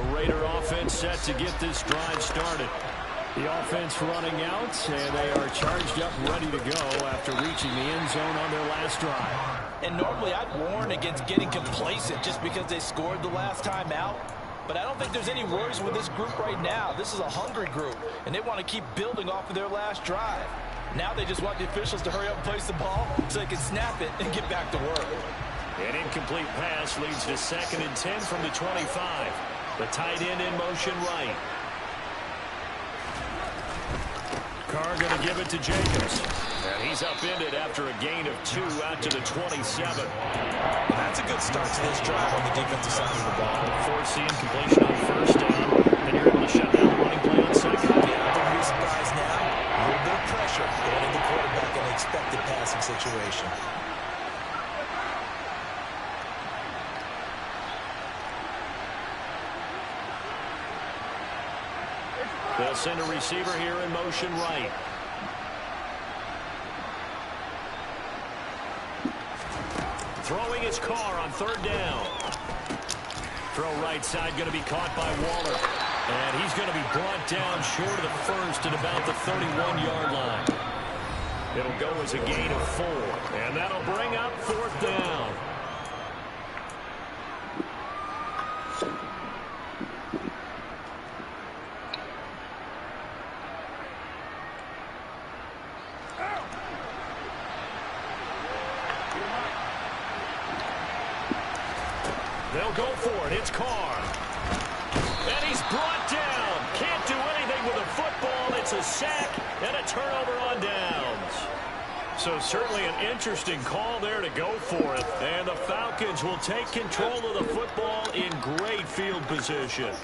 The Raider offense set to get this drive started. The offense running out, and they are charged up, ready to go after reaching the end zone on their last drive. And normally I'd warn against getting complacent just because they scored the last time out. But I don't think there's any worries with this group right now. This is a hungry group, and they want to keep building off of their last drive. Now they just want the officials to hurry up and place the ball so they can snap it and get back to work. An incomplete pass leads to 2nd and 10 from the 25. The tight end in motion right. Carr going to give it to Jacobs. And he's upended after a gain of 2 out to the 27. And that's a good start to this drive on the defensive side of the ball. Forcing completion on 1st down. And you're able to shut down the running play on 2nd. Yeah, I wouldn't be surprised now. A little bit of pressure getting the quarterback in an expected passing situation. They'll send a receiver here in motion right. Throwing his Carr on 3rd down. Throw right side going to be caught by Waller. And he's going to be brought down short of the 1st at about the 31-yard line. It'll go as a gain of 4. And that'll bring up 4th down. They'll go for it. It's Carr. And he's brought down. Can't do anything with a football. It's a sack and a turnover on downs. So certainly an interesting call there to go for it. And the Falcons will take control of the football in great field position.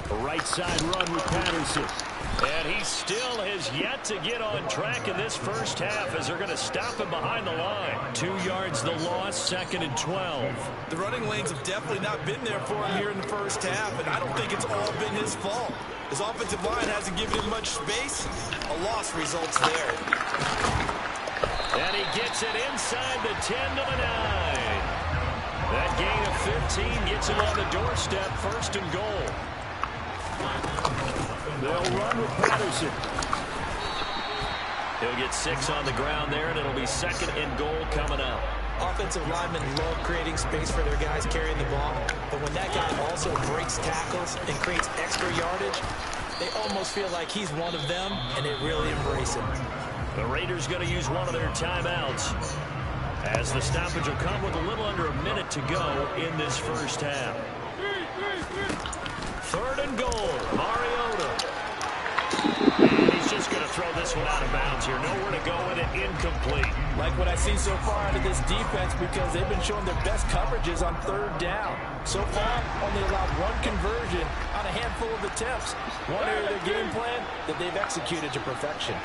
A right side run with Patterson. And he still has yet to get on track in this first half as they're going to stop him behind the line. 2 yards the loss, 2nd and 12. The running lanes have definitely not been there for him here in the first half, and I don't think it's all been his fault. His offensive line hasn't given him much space. A loss results there. And he gets it inside the 10 to the 9. That gain of 15 gets him on the doorstep, 1st and goal. They'll run with Patterson. He'll get 6 on the ground there, and it'll be 2nd and goal coming up. Offensive linemen love creating space for their guys carrying the ball, but when that guy also breaks tackles and creates extra yardage, they almost feel like he's one of them, and they really embrace him. The Raiders going to use one of their timeouts, as the stoppage will come with a little under a minute to go in this first half. 3rd and goal, Mariota. And he's just going to throw this one out of bounds here. Nowhere to go with it, incomplete. Like what I see so far out of this defense, because they've been showing their best coverages on 3rd down. So far, only allowed 1 conversion on a handful of attempts. One area of their game plan that they've executed to perfection.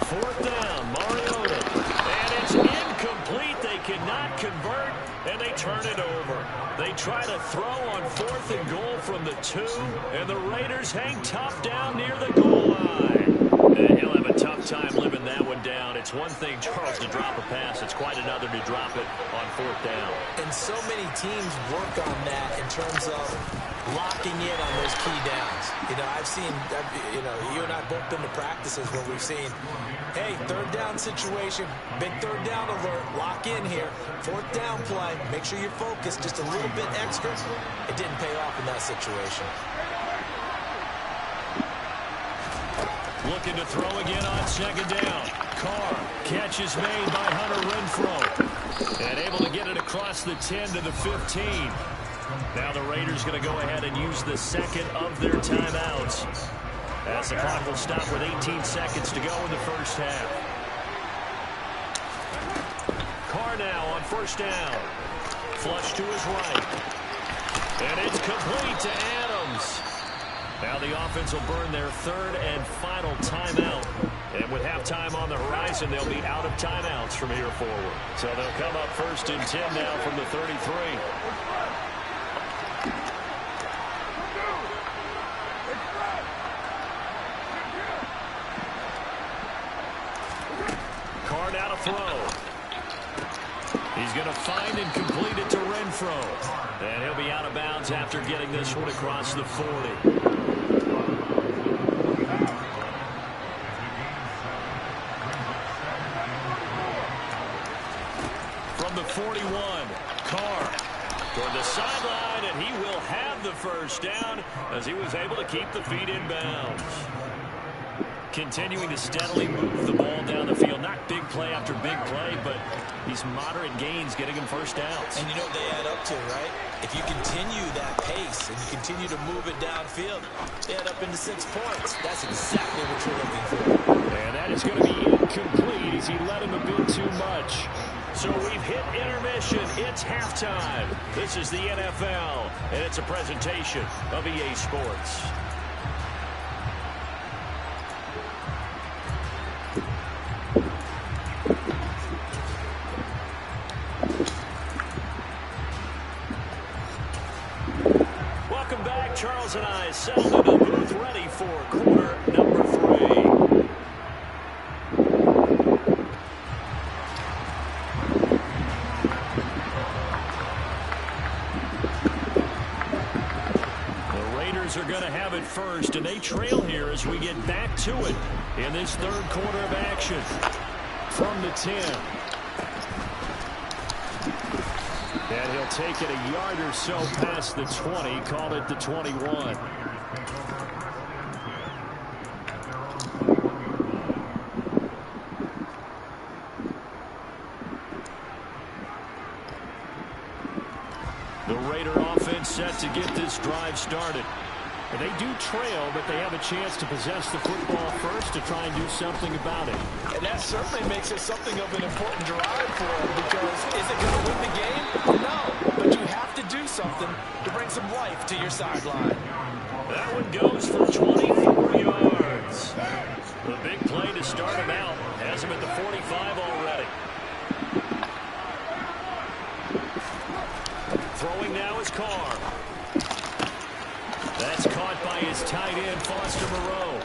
4th down, Mariota. And it's incomplete. They cannot convert, and they turn it over. They try to throw on 4th and goal from the 2, and the Raiders hang tough down near the goal line. And he'll have a tough time living that one down. It's one thing, Charles, to drop a pass. It's quite another to drop it on 4th down. And so many teams work on that in terms of locking in on those key downs. You know, I've seen, you and I both been to practices where we've seen, hey, 3rd down situation, big 3rd down alert, lock in here, 4th down play, make sure you're focused just a little bit extra. It didn't pay off in that situation. Looking to throw again on 2nd down. Carr, catch is made by Hunter Renfrow. And able to get it across the 10 to the 15. Now the Raiders going to go ahead and use the 2nd of their timeouts, as the clock will stop with 18 seconds to go in the first half. Carr now on 1st down. Flush to his right. And it's complete to Adams. Now the offense will burn their 3rd and final timeout. And with halftime on the horizon, they'll be out of timeouts from here forward. So they'll come up 1st and 10 now from the 33. Carr now to throw. He's going to find and complete it to Renfro. And he'll be out of bounds after getting this one across the 40. From the 41, Carr toward the sideline, and he will have the first down as he was able to keep the feet in bounds. Continuing to steadily move the ball down the field. Not big play after big play, but these moderate gains getting him first downs. And you know what they add up to, right? If you continue that pace and you continue to move it downfield, they add up into 6 points. That's exactly what you're looking for. And that is going to be incomplete as he let him a bit too much. So we've hit intermission. It's halftime. This is the NFL, and it's a presentation of EA Sports. Welcome back. Charles and I settled into the booth ready for quarter number 3. Are going to have it first, and they trail here as we get back to it in this third quarter of action. From the 10. And he'll take it a yard or so past the 20, call it the 21. The Raider offense set to get this drive started. And they do trail, but they have a chance to possess the football first to try and do something about it. And that certainly makes it something of an important drive for them, because is it going to win the game? No, but you have to do something to bring some life to your sideline. That one goes for 24 yards. The big play to start him out has him at the 45 already. Throwing now is Carr. That's caught by his tight end, Foster Moreau.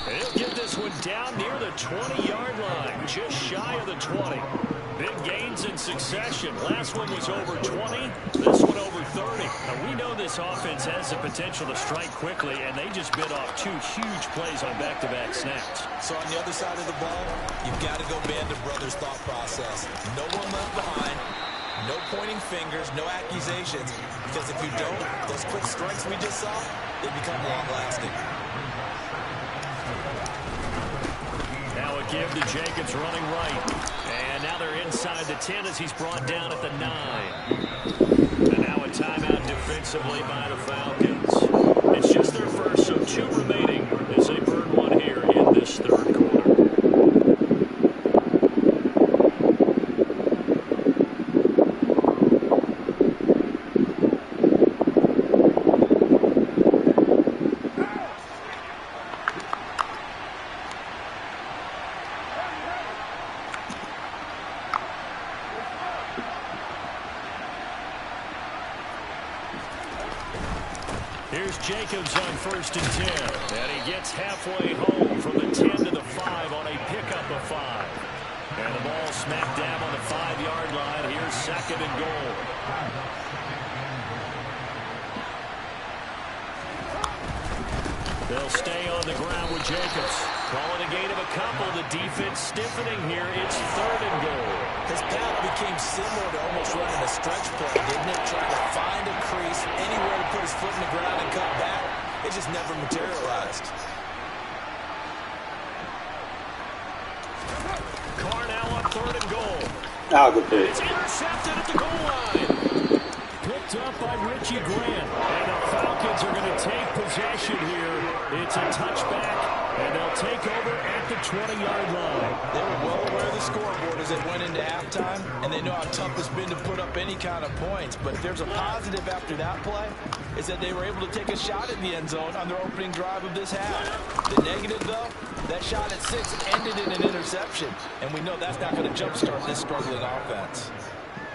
And he'll get this one down near the 20-yard line, just shy of the 20. Big gains in succession. Last one was over 20, this one over 30. Now, we know this offense has the potential to strike quickly, and they just bit off 2 huge plays on back-to-back snaps. So on the other side of the ball, you've got to go band of brothers thought process. No one left behind. No pointing fingers, no accusations, because if you don't, those quick strikes we just saw, they become long-lasting. Now a give to Jacobs running right. And now they're inside the 10 as he's brought down at the 9. And now a timeout defensively by the Falcons. It's just their first, so 2 remaining as they burn one here in this third quarter. Here's Jacobs on 1st and 10. And he gets halfway home from the 10 to the 5 on a pickup of 5. And the ball smack dab on the 5-yard line. Here's 2nd and goal. They'll stay on the ground with Jacobs. Calling a gain of a couple. The defense stiffening here. It's 3rd and goal. His path became similar to almost running a stretch play, didn't it? Trying to find a crease, anywhere to put his foot in the ground and cut back. It just never materialized. Carr now on 3rd and goal. Good pick. It's intercepted at the goal line. Picked up by Richie Grant. And the Falcons are going to take possession here. It's a touchback, and they'll take over at the 20-yard line. They were well aware of the scoreboard as they went into halftime, and they know how tough it's been to put up any kind of points. But if there's a positive after that play, is that they were able to take a shot at the end zone on their opening drive of this half. The negative, though, that shot at 6 ended in an interception, and we know that's not going to jumpstart this struggling offense.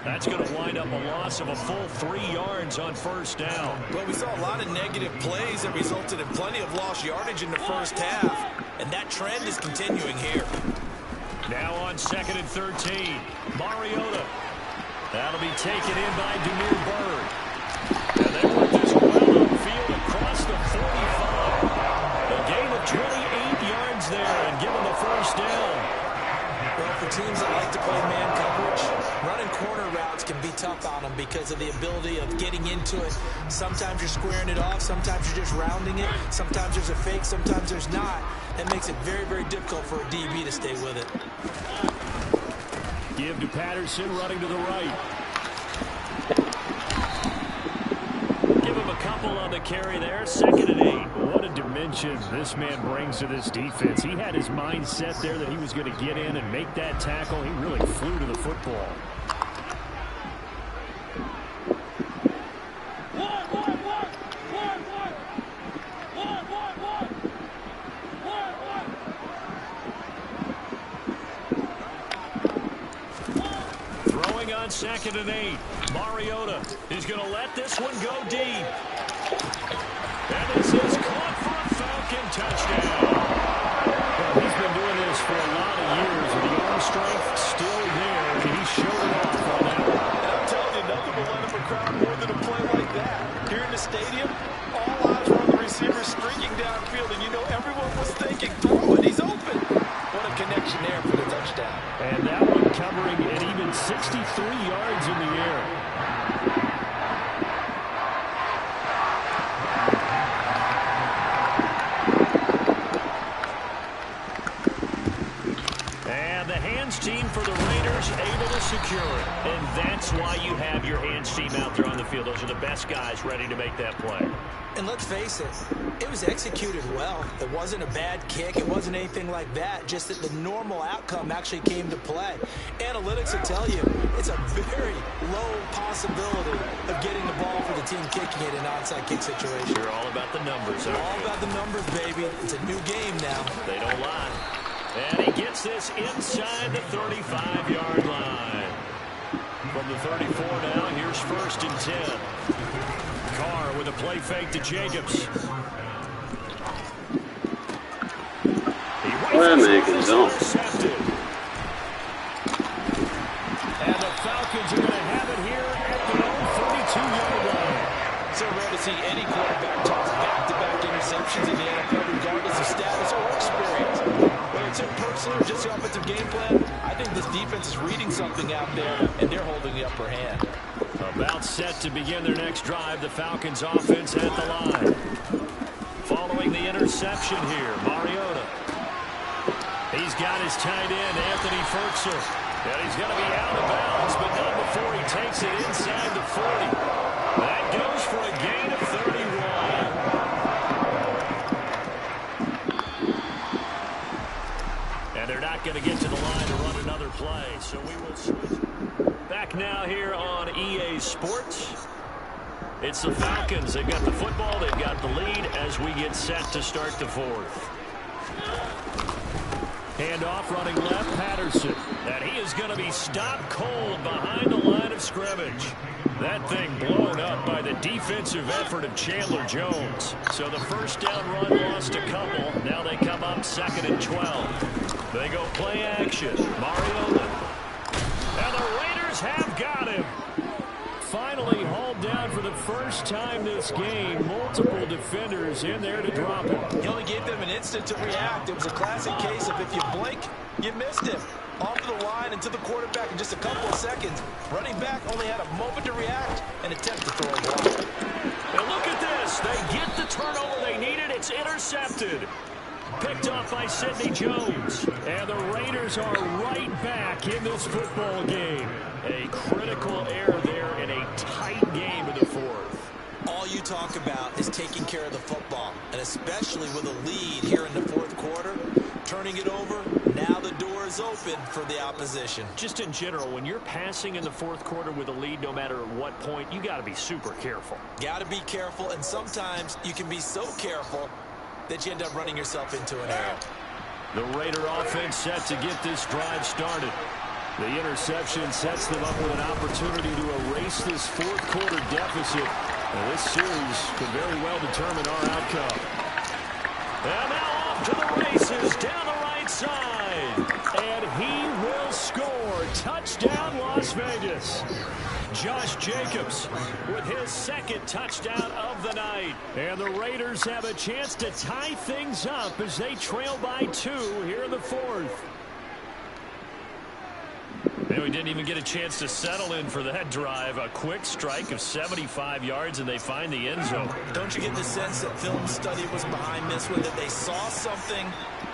That's going to wind up a loss of a full 3 yards on 1st down. Well, we saw a lot of negative plays that resulted in plenty of lost yardage in the first half, and that trend is continuing here. Now on 2nd and 13, Mariota. That'll be taken in by Demir Bird. And they work this well upfield across the 45. A gain of 28 yards there and given the first down. Well, for teams that like to play man coverage, running corner routes can be tough on them because of the ability of getting into it. Sometimes you're squaring it off. Sometimes you're just rounding it. Sometimes there's a fake. Sometimes there's not. That makes it very, very difficult for a DB to stay with it. Give to Patterson running to the right. Give him a couple on the carry there. 2nd and 8. What a dimension this man brings to this defense. He had his mind set there that he was going to get in and make that tackle. He really flew to the football. Throwing on 2nd and 8. Mariota is going to let this one go deep. And this is caught for a Falcon touchdown. Well, he's been doing this for a lot of years, and the arm strength still there, and he showed it off on that one. And I'm telling you, nothing will light up a crowd more than a play like that. Here in the stadium, all eyes were on the receiver streaking downfield, and you know everyone was thinking, throw it, he's open. What a connection there for the touchdown. And that one covering an even 63 yards in the air. Team for the Raiders able to secure it. And that's why you have your hands team out there on the field. Those are the best guys ready to make that play. And let's face it, it was executed well. It wasn't a bad kick. It wasn't anything like that. Just that the normal outcome actually came to play. Analytics will tell you it's a very low possibility of getting the ball for the team kicking it in an onside kick situation. You're all about the numbers, aren't you? All about the numbers, baby. It's a new game now. They don't lie. And he gets this inside the 35-yard line. From the 34 now, here's 1st and 10. Carr with a play fake to Jacobs. Intercepted. And the Falcons are going to have it here at the own 32-yard line. So rare to see any quarterback toss back-to-back interceptions in the NFL, regardless of status or experience. Whether it's impersonal or just the offensive game plan, I think this defense is reading something out there, and they're holding the upper hand. About set to begin their next drive, the Falcons offense at the line. Following the interception here, Mariota. He's got his tight end, Anthony Ferguson. And he's going to be out of bounds, but not before he takes it inside the 40. That goes for a gain of 31. And they're not going to get to the line to run another play, so we will switch. Back now here on EA Sports. It's the Falcons. They've got the football. They've got the lead as we get set to start the 4th. Handoff running left, Patterson. And he is going to be stopped cold behind the line of scrimmage. That thing blown up by the defensive effort of Chandler Jones. So the first down run lost a couple. Now they come up 2nd and 12. They go play action. Mariota. And the Raiders have got him. Finally hauled down for the first time this game. Multiple defenders in there to drop him. He only gave them an instant to react. It was a classic case of if you blink, you missed him. Off to the line and to the quarterback in just a couple of seconds. Running back only had a moment to react and attempt to throw a block. And look at this. They get the turnover they needed. It's intercepted. Picked off by Sidney Jones. And the Raiders are right back in this football game. A critical error there in a tight game in the 4th. All you talk about is taking care of the football, and especially with a lead here in the 4th quarter, turning it over, now the door is open for the opposition. Just in general, when you're passing in the 4th quarter with a lead, no matter at what point, you got to be super careful. Got to be careful, and sometimes you can be so careful that you end up running yourself into an error. The Raider offense set to get this drive started. The interception sets them up with an opportunity to erase this 4th quarter deficit. And this series could very well determine our outcome. And now off to the races down the right side. And he will score. Touchdown, Las Vegas. Josh Jacobs with his second touchdown of the night. And the Raiders have a chance to tie things up as they trail by 2 here in the fourth. And we didn't even get a chance to settle in for that drive. A quick strike of 75 yards, and they find the end zone. Don't you get the sense that film study was behind this one, that they saw something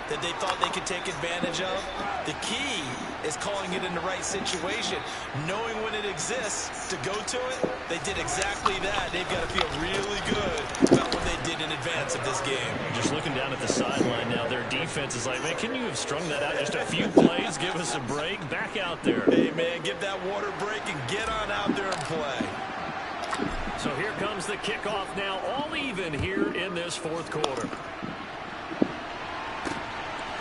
that they thought they could take advantage of? The key is calling it in the right situation, knowing when it exists to go to it. They did exactly that. They've got to feel really good about what they did in advance of this game. Just looking down at the sideline now, their defense is like, man, can you have strung that out just a few plays? Give us a break. Back out there. Hey, man, give that water break and get on out there and play. So here comes the kickoff now, all even here in this fourth quarter.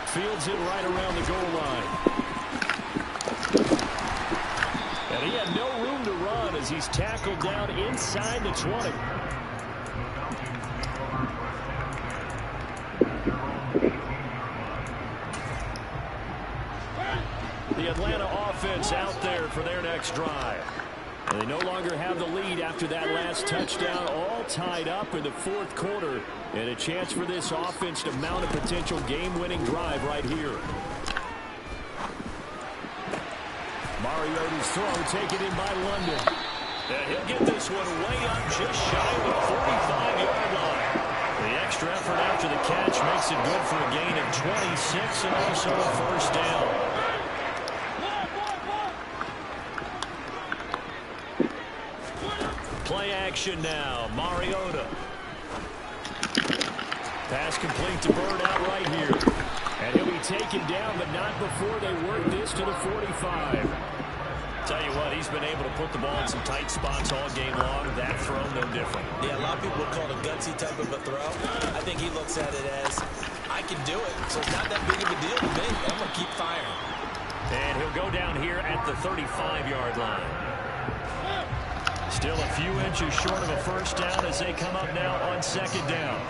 Fields it right around the goal line. And he had no room to run as he's tackled down inside the 20. The Atlanta offense out there for their next drive. And they no longer have the lead after that last touchdown, all tied up in the fourth quarter. And a chance for this offense to mount a potential game-winning drive right here. Mariota's throw taken in by London. And he'll get this one way up just shy of the 45-yard line. The extra effort after the catch makes it good for a gain of 26 and also a first down. Play action now. Mariota. Pass complete to Bird out right here. And he'll be taken down, but not before they work this to the 45. Tell you what, he's been able to put the ball in some tight spots all game long. That throw, no different. Yeah, a lot of people would call it a gutsy type of a throw. I think he looks at it as, I can do it, so it's not that big of a deal to me. I'm going to keep firing. And he'll go down here at the 35-yard line. Still a few inches short of a first down as they come up now on second down.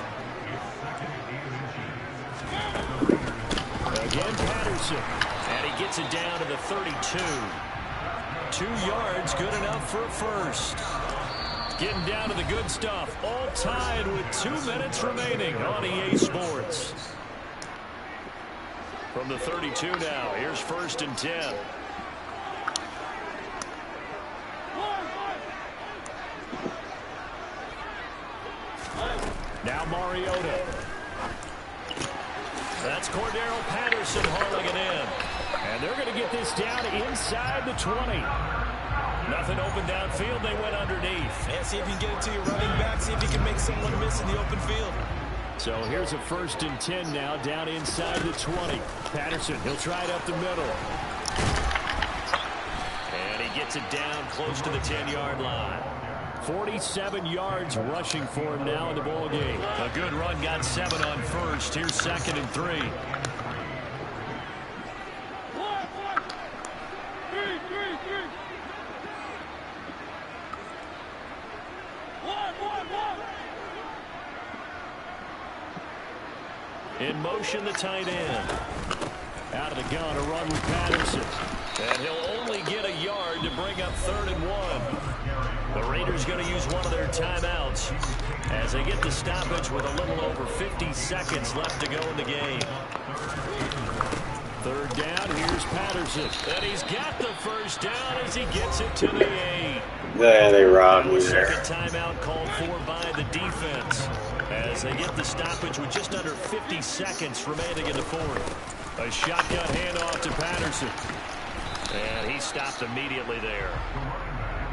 Again, Patterson. And he gets it down to the 32. 2 yards, good enough for a first. Getting down to the good stuff. All tied with 2 minutes remaining on EA Sports. From the 32 now, here's 1st and 10. Now Mariota. That's Cordero Patterson hauling it in. And they're going to get this down inside the 20. Nothing open downfield. They went underneath. Yeah, see if you can get it to your running back. See if you can make someone miss in the open field. So here's a 1st and 10 now down inside the 20. Patterson, he'll try it up the middle. And he gets it down close to the 10-yard line. 47 yards rushing for him now in the ball game. A good run, got 7 on first. Here's 2nd and 3. In motion, the tight end. Out of the gun, a run with Patterson. And he'll only get a yard to bring up 3rd and 1. The Raiders going to use one of their timeouts as they get the stoppage with a little over 50 seconds left to go in the game. 3rd down, here's Patterson. And he's got the first down as he gets it to the 8. Yeah, they robbed me there. Second timeout called for by the defense as they get the stoppage with just under 50 seconds remaining in the 4th. A shotgun handoff to Patterson. And he stopped immediately there.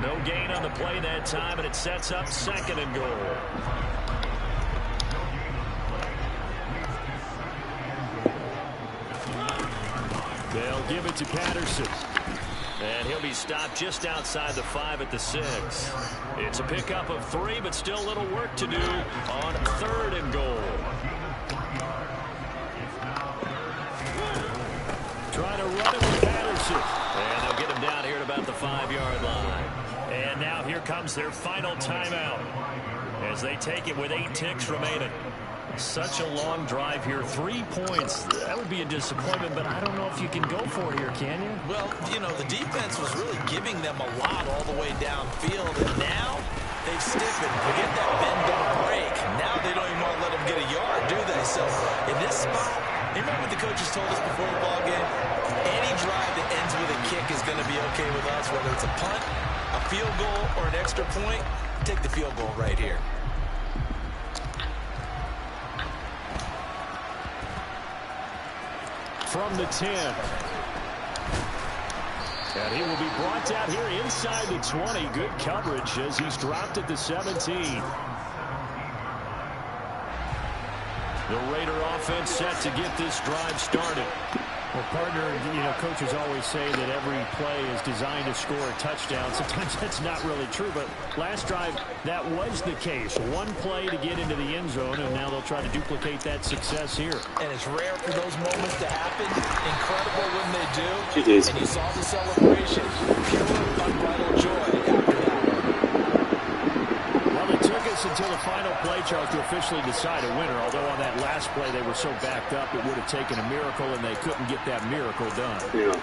No gain on the play that time, and it sets up 2nd and goal. They'll give it to Patterson. And he'll be stopped just outside the 5 at the 6. It's a pickup of 3, but still a little work to do on 3rd and goal. Trying to run it with Patterson. And they'll get him down here at about the 5-yard line. And now here comes their final timeout as they take it with 8 ticks remaining. Such a long drive here. 3 points. That would be a disappointment, but I don't know if you can go for it here, can you? Well, you know, the defense was really giving them a lot all the way downfield, and now they've stiffened. Forget that bend, don't break. Now they don't even want to let them get a yard, do they? So in this spot, remember what the coaches told us before the ball game? Any drive that ends with a kick is going to be okay with us, whether it's a punt, a field goal, or an extra point. Take the field goal right here. From the 10. And he will be brought down here inside the 20. Good coverage as he's dropped at the 17. The Raider offense set to get this drive started. Well, partner, you know, coaches always say that every play is designed to score a touchdown. Sometimes that's not really true, but last drive, that was the case. One play to get into the end zone, and now they'll try to duplicate that success here. And it's rare for those moments to happen. Incredible when they do. It is. And you saw the celebration. Pure, unbridled joy after that. Well, it took us until the final play chart to officially decide a winner, although on that last play they were so backed up it would have taken a miracle, and they couldn't get that miracle done. Yeah,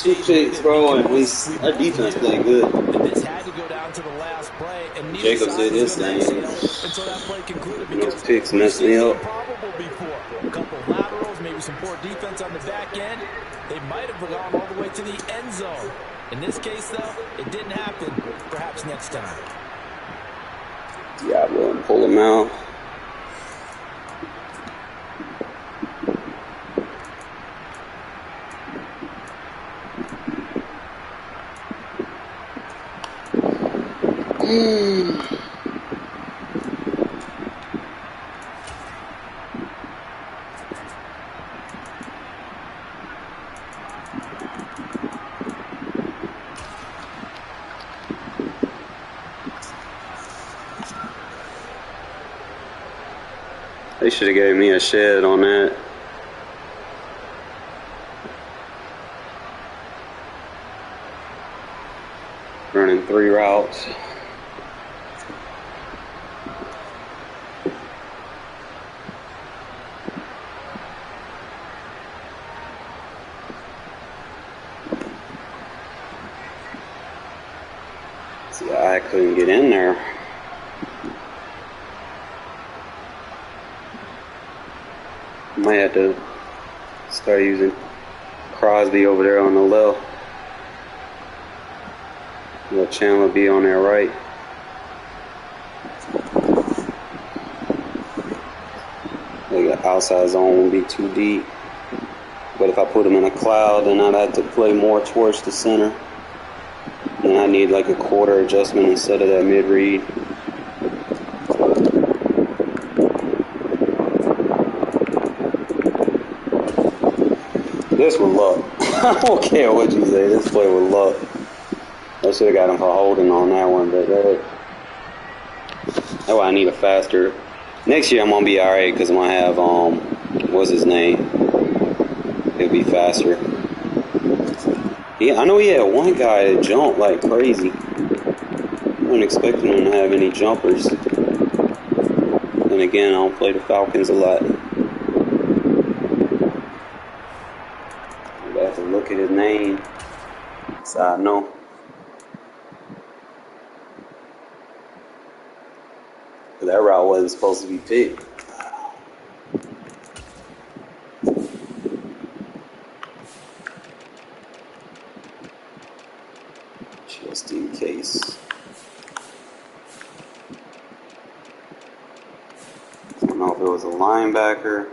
2 picks, bro, and our defense played good. This had to go down to the last play, and Jacobs did his thing. until that play concluded because Those picks messed me up. improbable before. A couple laterals, maybe some poor defense on the back end. They might have gone all the way to the end zone. In this case, though, it didn't happen. Perhaps next time. Yeah, I will pull him out. They should have gave me a shed on that. Running 3 routes. See, I couldn't get in there. Might have to start using Crosby over there on the left. Let Chandler be on there right. The outside zone won't be too deep. But if I put him in a cloud, then I'd have to play more towards the center. And I need like a quarter adjustment instead of that mid-read. This was luck. I don't care what you say. This play was luck. I should have got him for holding on that one, but that's why I need a faster. Next year I'm gonna be alright because I'm gonna have what's his name? It'll be faster. Yeah, I know he had one guy that jumped like crazy. I wasn't expecting him to have any jumpers. And again, I don't play the Falcons a lot. I have to look at his name so I know. That route wasn't supposed to be picked. Just in case. I don't know if it was a linebacker.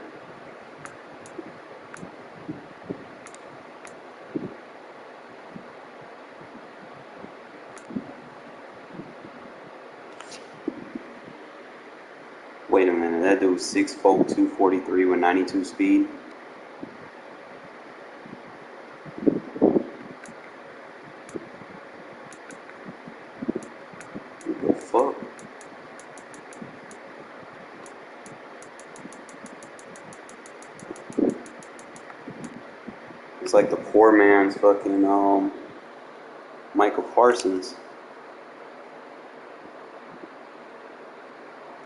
Wait a minute, that dude's 6'4", 243 with 92 speed. What the fuck? It's like the poor man's fucking Michael Parsons.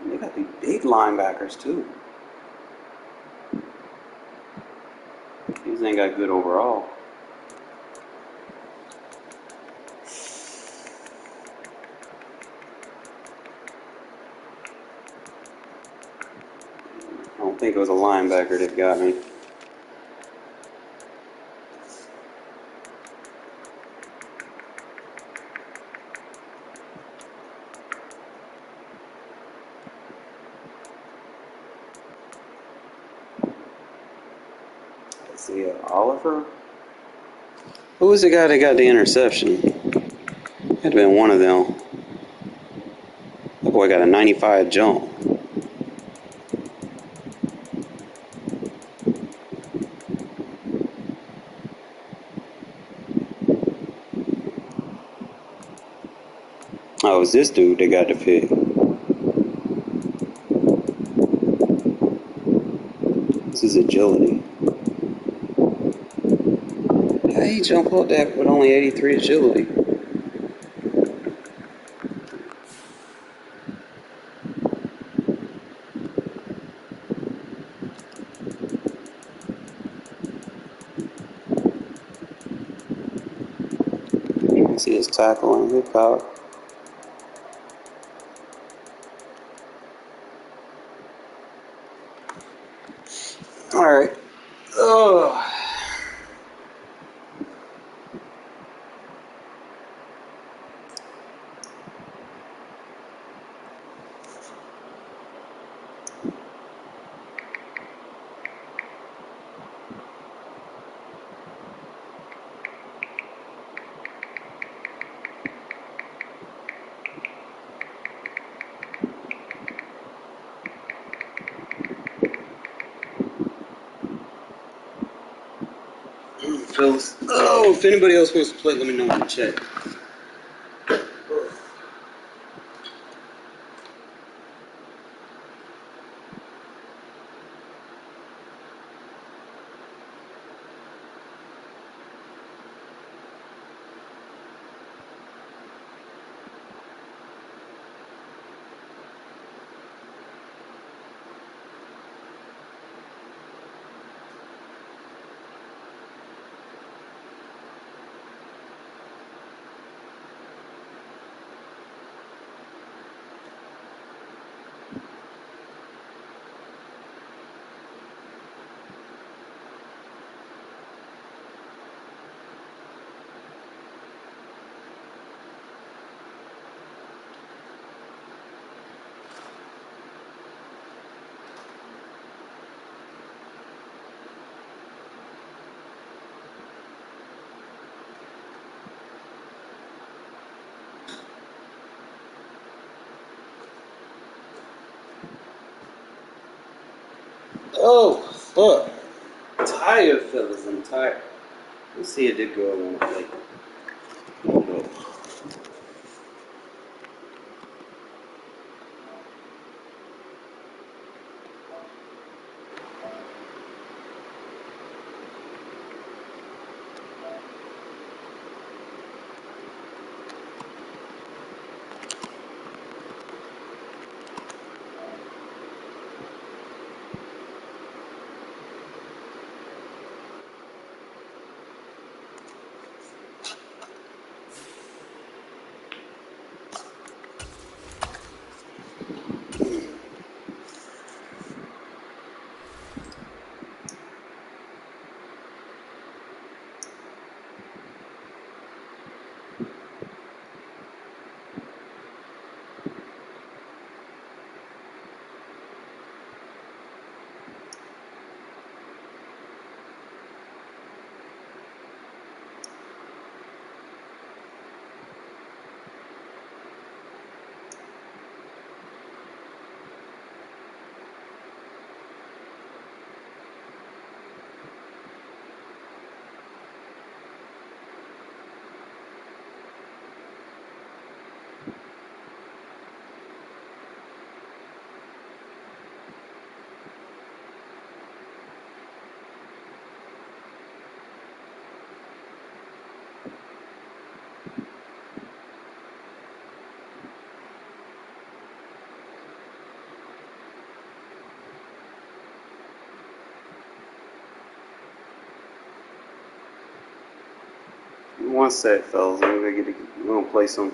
They got these big linebackers too. These ain't got good overall. I don't think it was a linebacker that got me. Let's see, Oliver? Who was the guy that got the interception? Had to been one of them. That boy got a 95 jump. Oh, it was this dude that got the pick. This is agility. How he jump up that with only 83 agility? You can see his tackle and hip power. Alright. Oh. Fellas. Oh, if anybody else wants to play, let me know in the chat. Oh, fuck. I'm tired, fellas. I'm tired. Let's see if this girl want to play. Hold up. One sec, fellas. We're gonna play some.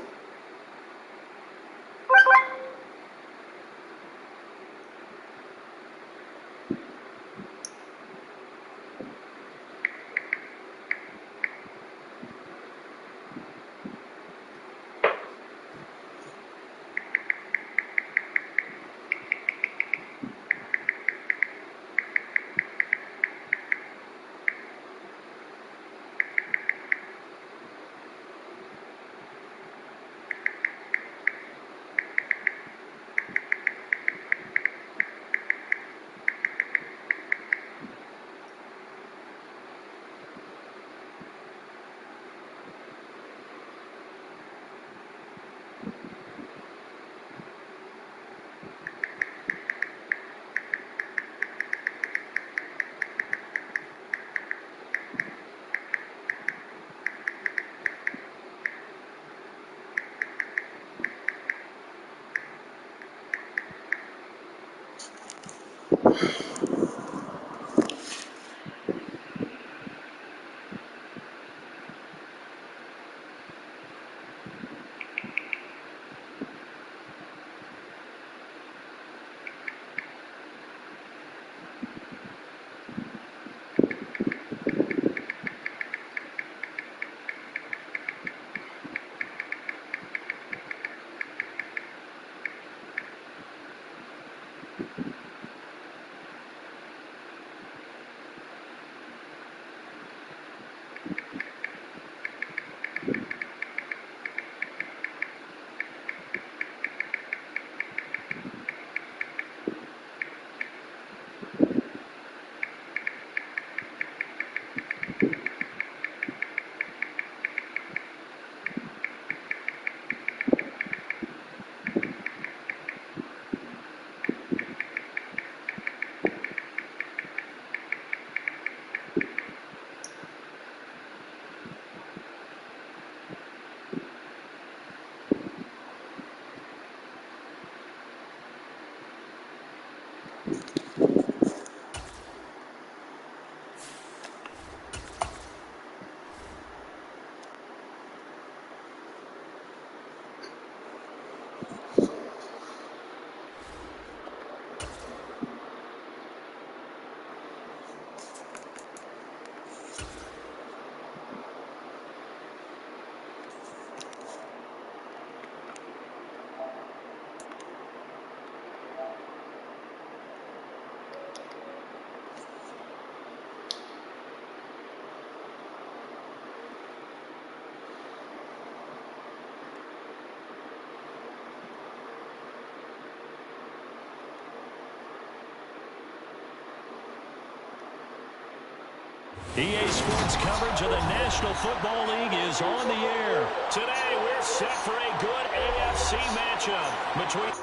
EA Sports coverage of the National Football League is on the air. Today, we're set for a good AFC matchup between...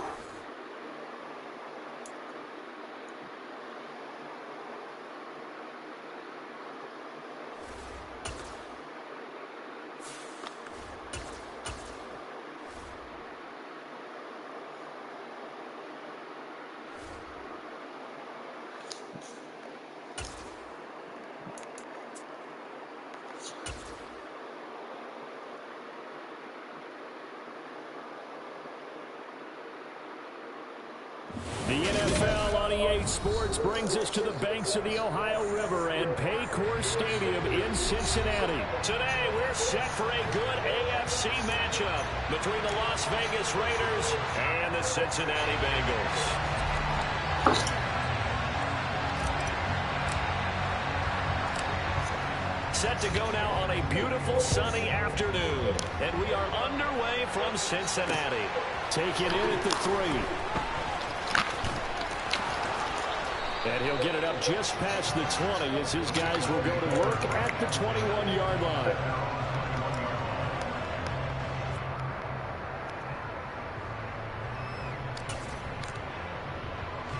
The NFL on EA Sports brings us to the banks of the Ohio River and Paycor Stadium in Cincinnati. Today, we're set for a good AFC matchup between the Las Vegas Raiders and the Cincinnati Bengals. Set to go now on a beautiful sunny afternoon. And we are underway from Cincinnati. Taking in at the 3. And he'll get it up just past the 20 as his guys will go to work at the 21-yard line.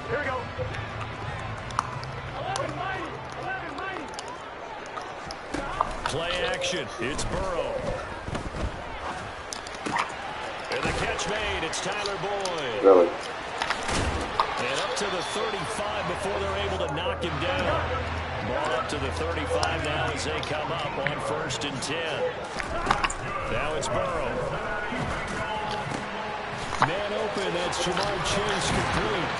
Here we go. 11 mighty. Play action. It's Burrow. And the catch made. It's Tyler Boyd. Really? And up to the 35 before they're able to knock him down. Ball up to the 35 now as they come up on 1st and 10. Now it's Burrow. Man open, that's Jamar Chase complete.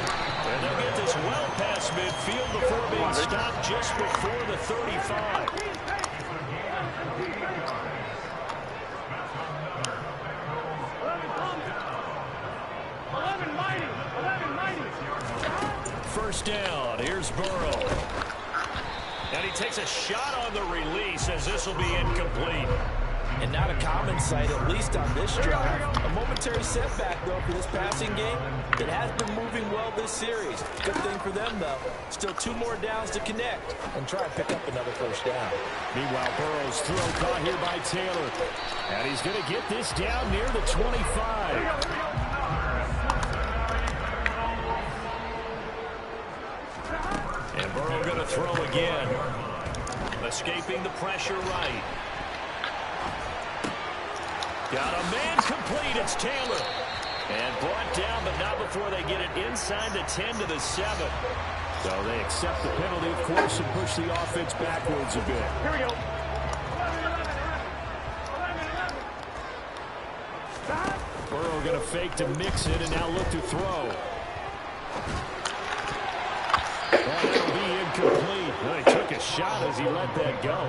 And they'll get this well past midfield before being stopped just before the 35. First down, here's Burrow. And he takes a shot on the release as this will be incomplete. And not a common sight, at least on this drive. A momentary setback, though, for this passing game that has been moving well this series. Good thing for them, though. Still 2 more downs to connect and try and pick up another first down. Meanwhile, Burrow's throw caught here by Taylor. And he's going to get this down near the 25. And Burrow going to throw again. Escaping the pressure right. Got a man complete. It's Taylor. And brought down, but not before they get it inside the 10 to the 7. So they accept the penalty, of course, and push the offense backwards a bit. Here we go. Burrow going to fake to mix it and now look to throw. That'll be incomplete. Well, he took a shot as he let that go.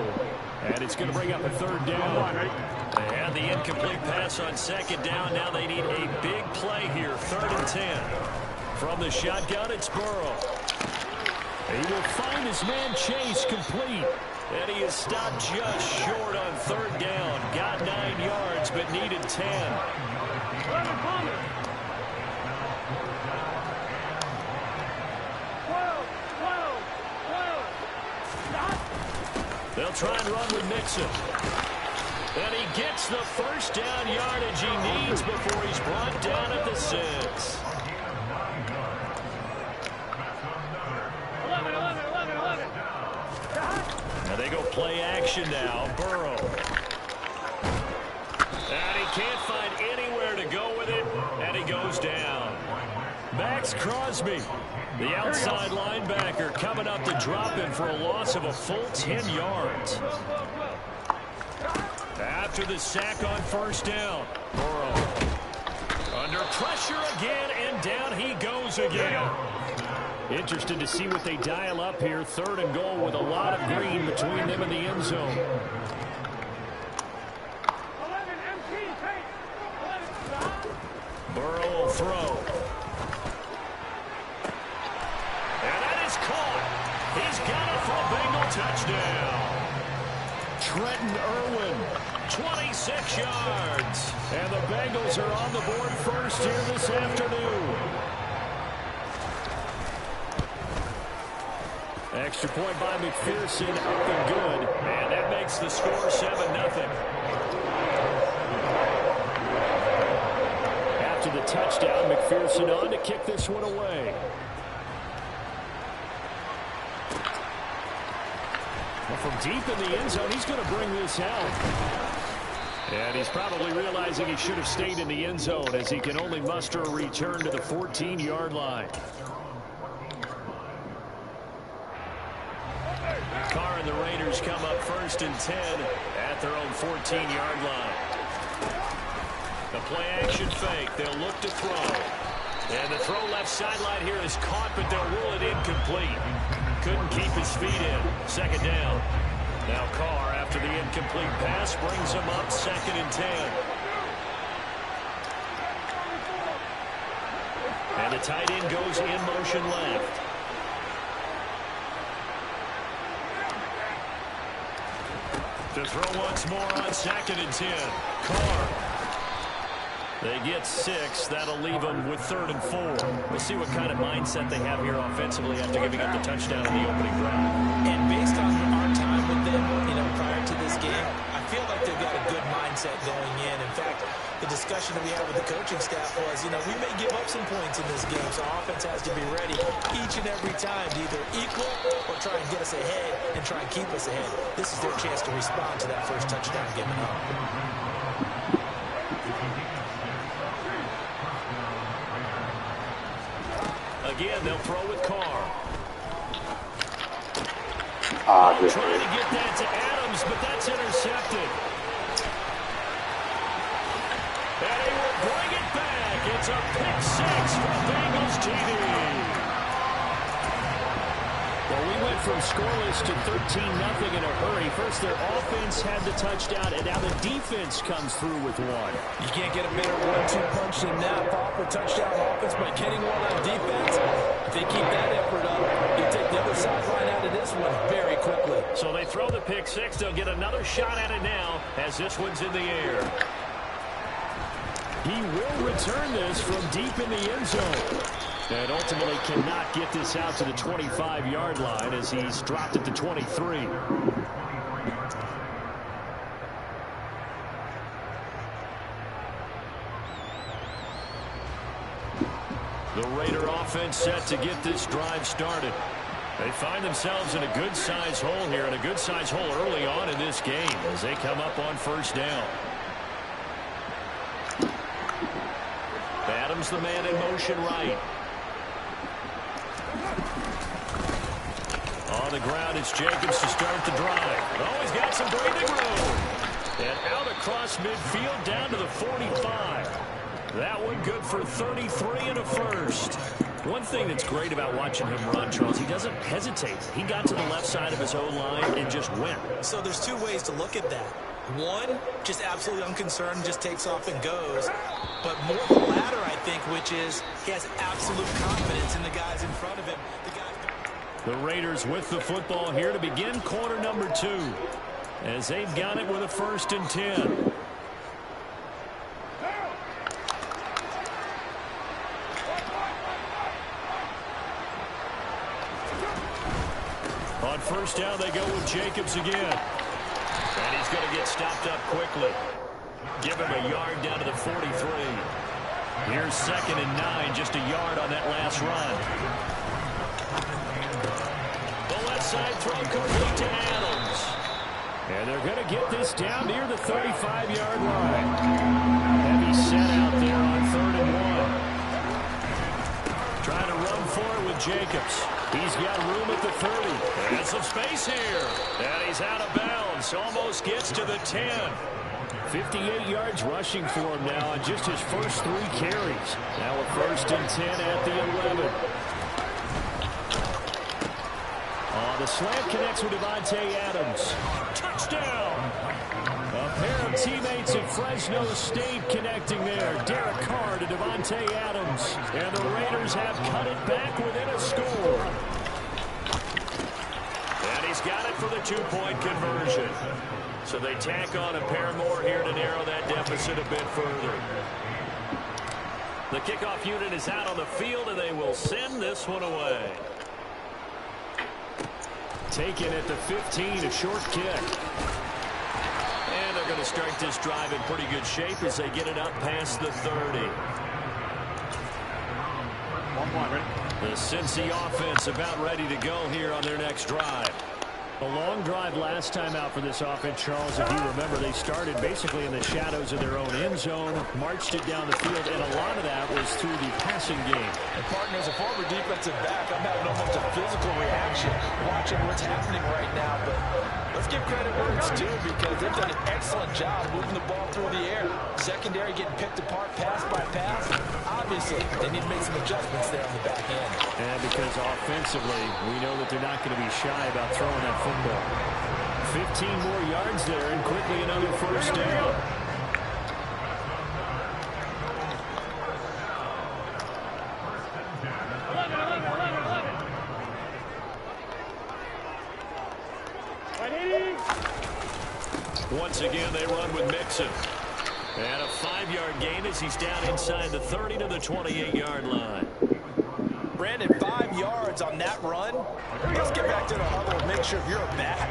And it's going to bring up a 3rd down. They had the incomplete pass on 2nd down. Now they need a big play here. 3rd and 10. From the shotgun, it's Burrow. He will find his man Chase complete. And he is stopped just short on 3rd down. Got 9 yards, but needed 10. They'll try and run with Mixon. And he gets the first down yardage he needs before he's brought down at the 6. 11. Now they go play action now. Burrow. And he can't find anywhere to go with it. And he goes down. Max Crosby, the outside linebacker, coming up to drop him for a loss of a full 10 yards. After the sack on 1st down, Burrow under pressure again, and down he goes again. Interested to see what they dial up here. 3rd and goal with a lot of green between them and the end zone. Burrow will throw. And that is caught. He's got it for a Bengal touchdown. Trenton Irwin, 26 yards. And the Bengals are on the board first here this afternoon. Extra point by McPherson, up and good. And that makes the score 7-0. After the touchdown, McPherson on to kick this one away. Well, from deep in the end zone, he's going to bring this out. And he's probably realizing he should have stayed in the end zone as he can only muster a return to the 14-yard line. Carr and the Raiders come up 1st and 10 at their own 14-yard line. The play action fake. They'll look to throw. And the throw left sideline here is caught, but they'll rule it incomplete. Couldn't keep his feet in. 2nd down. Now Carr, after the incomplete pass, brings him up 2nd and 10. And the tight end goes in motion left. To throw once more on 2nd and 10. Carr. They get 6. That'll leave them with 3rd and 4. We'll see what kind of mindset they have here offensively after giving up the touchdown in the opening drive. And based on our time with them, prior to this game, I feel like they've got a good mindset going in. In fact, the discussion that we had with the coaching staff was, we may give up some points in this game, so our offense has to be ready each and every time to either equal or try and get us ahead and try and keep us ahead. This is their chance to respond to that first touchdown given up. Again, they'll throw with Carr. Good. Trying to get that to Adams, but that's intercepted. And he will bring it back. It's a pick six for Bengals TV. Well, we went from scoreless to 13-0 in a hurry. First, their offense had the touchdown, and now the defense comes through with one. You can't get a better 1-2 punch than that. Proper touchdown offense by getting one on defense. If they keep that effort up, you take the other sideline out of this one very quickly. So they throw the pick six. They'll get another shot at it now as this one's in the air. He will return this from deep in the end zone. And ultimately cannot get this out to the 25-yard line as he's dropped at the 23. The Raider offense set to get this drive started. They find themselves in a good-sized hole here, and a good-sized hole early on in this game as they come up on first down. Adams, the man in motion right. On the ground, it's Jacobs to start the drive. Oh, he's got some breathing room. And out across midfield down to the 45. That one good for 33 and a first. One thing that's great about watching him run, Charles, he doesn't hesitate. He got to the left side of his own line and just went. So there's two ways to look at that. One, just absolutely unconcerned, just takes off and goes. But more the latter, I think, which is he has absolute confidence in the guys in front of him. The Raiders with the football here to begin quarter number 2 as they've got it with a 1st and 10. On first down, they go with Jacobs again. And he's going to get stopped up quickly. Give him a yard down to the 43. Here's 2nd and 9, just a yard on that last run. The left side throw complete to Adams. And they're going to get this down near the 35-yard line. Heavy set out there on 3rd and 1. Trying to run for it with Jacobs. He's got room at the 30. And some space here. And he's out of bounds. Almost gets to the 10. 58 yards rushing for him now on just his first 3 carries. Now a 1st and 10 at the 11. The slant connects with Devontae Adams. Touchdown! A pair of teammates at Fresno State connecting there. Derek Carr to Devontae Adams. And the Raiders have cut it back within a score. And he's got it for the 2-point conversion. So they tack on a pair more here to narrow that deficit a bit further. The kickoff unit is out on the field, and they will send this one away. Taken at the 15, a short kick. And they're going to start this drive in pretty good shape as they get it up past the 30. The Cincy offense about ready to go here on their next drive. A long drive last time out for this offense, Charles. If you remember, they started basically in the shadows of their own end zone, marched it down the field, and a lot of that was through the passing game. And partner, as a former defensive back, I'm having almost a physical reaction watching what's happening right now. But let's give credit where it's due because they've done an excellent job moving the ball through the air. Secondary getting picked apart pass by pass. Obviously, they need to make some adjustments there on the back end. And because offensively, we know that they're not going to be shy about throwing that football. 15 more yards there, and quickly another 1st down. Once again, they run with Mixon. And a 5-yard gain as he's down inside the 30 to the 28-yard line. Brandon, 5 yards on that run. Let's get back to the huddle and make sure if you're a back,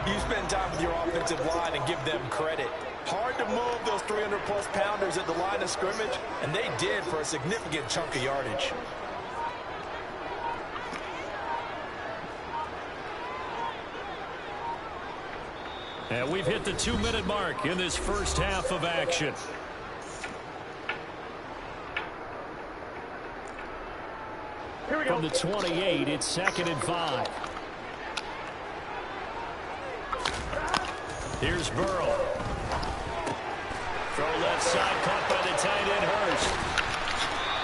you spend time with your offensive line and give them credit. Hard to move those 300-plus pounders at the line of scrimmage, and they did for a significant chunk of yardage. And we've hit the 2-minute mark in this first half of action. From the 28, it's 2nd and 5. Here's Burrow. Throw left side, caught by the tight end, Hurst.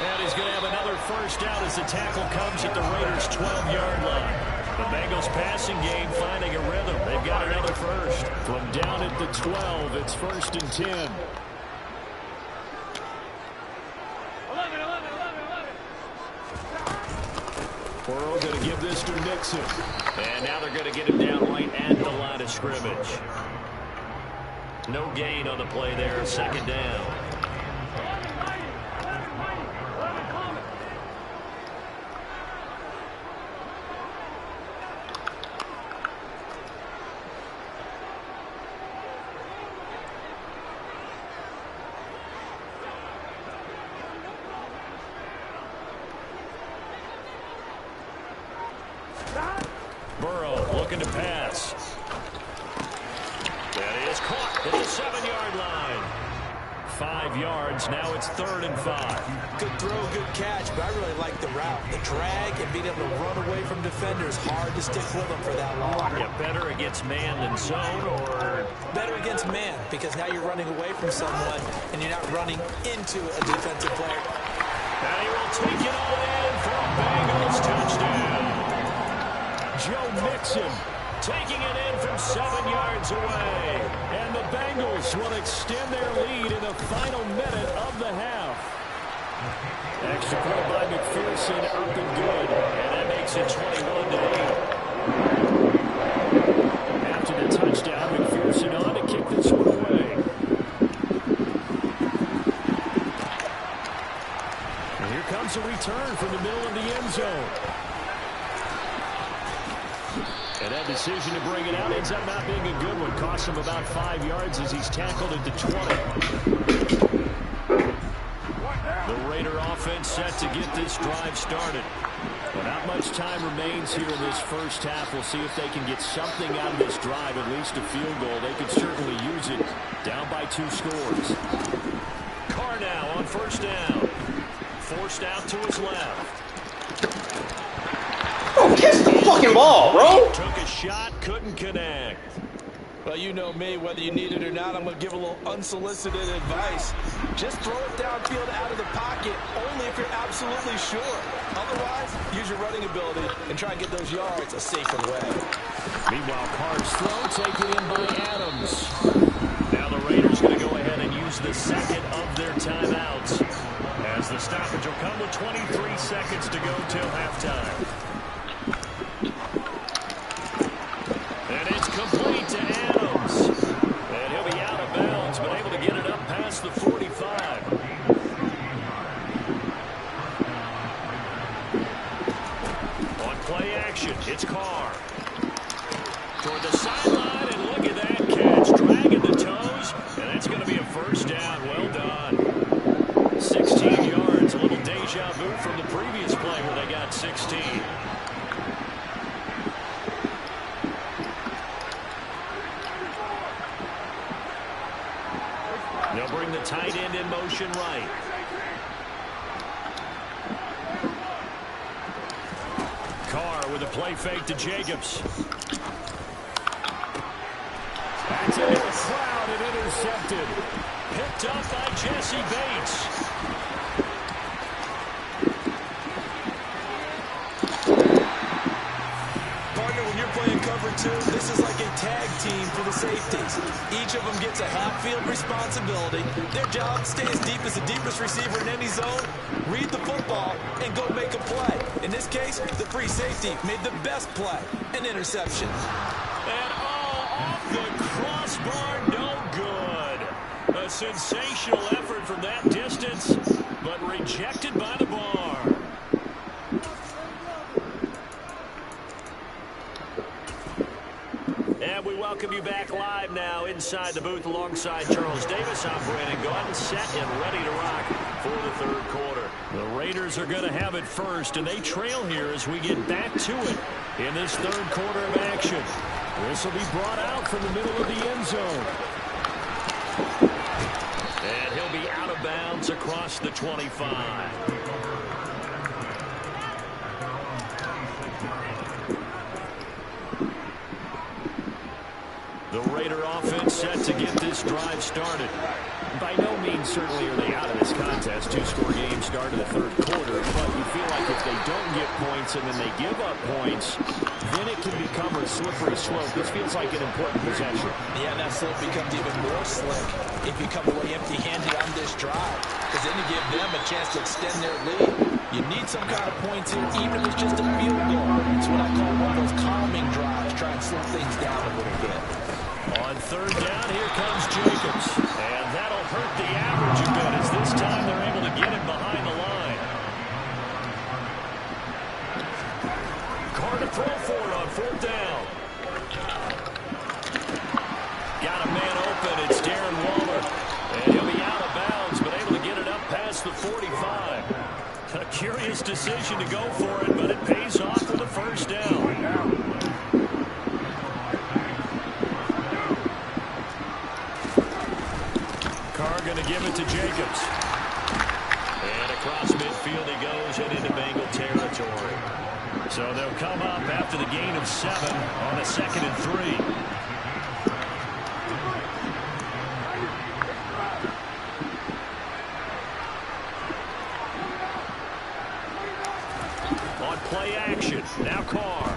And he's going to have another first down as the tackle comes at the Raiders' 12-yard line. The Bengals passing game finding a rhythm. They've got another first. From down at the 12, it's 1st and 10. Burrow going to give this to Nixon. And now they're going to get him down right at the line of scrimmage. No gain on the play there, 2nd down. Burrow looking to pass. That is caught at the 7-yard line. 5 yards. Now it's 3rd and 5. Good throw, good catch, but I really like the route. The drag and being able to run away from defenders. Hard to stick with them for that long. Yeah, better against man than zone, or better against man, because now you're running away from someone and you're not running into a defensive player. And he will take it all in for a Bengals touchdown. Joe Mixon taking it in from 7 yards away. And the Bengals will extend their lead in the final minute of the half. Extra point by McPherson up and good. And that makes it 21-8. After the touchdown, McPherson on to kick this one away. And here comes a return from the middle of the end zone. And that decision to bring it out ends up not being a good one. Costs him about 5 yards as he's tackled at the 20. The Raider offense set to get this drive started. But not much time remains here in this first half. We'll see if they can get something out of this drive, at least a field goal. They could certainly use it. Down by 2 scores. Carr now on 1st down. Forced out to his left. Bro, catch the fucking ball, bro. Took a shot, couldn't connect. Well, you know me, whether you need it or not, I'm going to give a little unsolicited advice. Just throw it downfield out of the pocket, only if you're absolutely sure. Otherwise, use your running ability and try and get those yards a safer way. Meanwhile, Carr's throw taken in by Adams. Now the Raiders going to go ahead and use the second of their timeouts, as the stoppage will come with 23 seconds to go till halftime. And it's complete to Adams. And he'll be out of bounds, but able to get it up past the 45. On play action, it's Carr. Toward the sideline, and look at that catch. Dragging the toes, and that's going to be a first down. Well done. 16 yards, a little deja vu from the previous play where they got 16. They'll bring the tight end in motion right. Carr with a play fake to Jacobs. That's into the crowd and intercepted. Picked up by Jesse Bates. Partner, when you're playing cover 2, this is like a tag team for the safeties. Each of them gets a half-field responsibility. Their job, stay as deep as the deepest receiver in any zone, read the football, and go make a play. In this case, the free safety made the best play, an interception. And off the crossbar, no good. A sensational effort from that distance, but rejected by the bar. And we welcome you back live now inside the booth alongside Charles Davis. I'm Brandon Gaudin, set and ready to rock for the third quarter. The Raiders are going to have it first, and they trail here as we get back to it in this third quarter of action. This will be brought out from the middle of the end zone. And he'll be out of bounds across the 25. The Raider offense set to get this drive started. By no means certainly are they out of this contest. Two-score game start of the third quarter, but you feel like if they don't get points and then they give up points, then it can become a slippery slope. This feels like an important possession. Yeah, and that slope becomes even more slick if you come away empty-handed on this drive, because then you give them a chance to extend their lead. You need some kind of points here, even if it's just a field goal. It's what I call one of those calming drives, try and slow things down a little bit. On third down, here comes Jacobs. And that'll hurt the average a bit as this time they're able to get him behind the line. Carr to throw for it on fourth down. Got a man open. It's Darren Waller. And he'll be out of bounds, but able to get it up past the 45. A curious decision to go for it, but it pays off for the first down. Carr going to give it to Jacobs. And across midfield he goes and into Bengal territory. So they'll come up after the gain of 7 on a 2nd and 3. On play action, now Carr.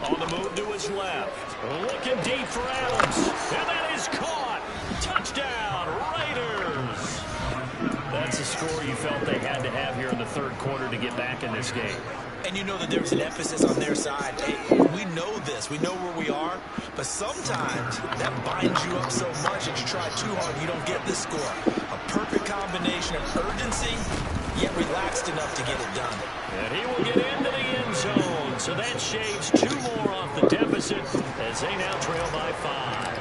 On the move to his left. Looking deep for Adams. And that is caught. Touchdown, Raiders. That's a score you felt they had to have here in the third quarter to get back in this game. And you know that there was an emphasis on their side. Hey, we know this. We know where we are. But sometimes that binds you up so much that you try too hard and you don't get this score. A perfect combination of urgency, yet relaxed enough to get it done. And he will get into the end zone. So that shaves 2 more off the deficit as they now trail by 5.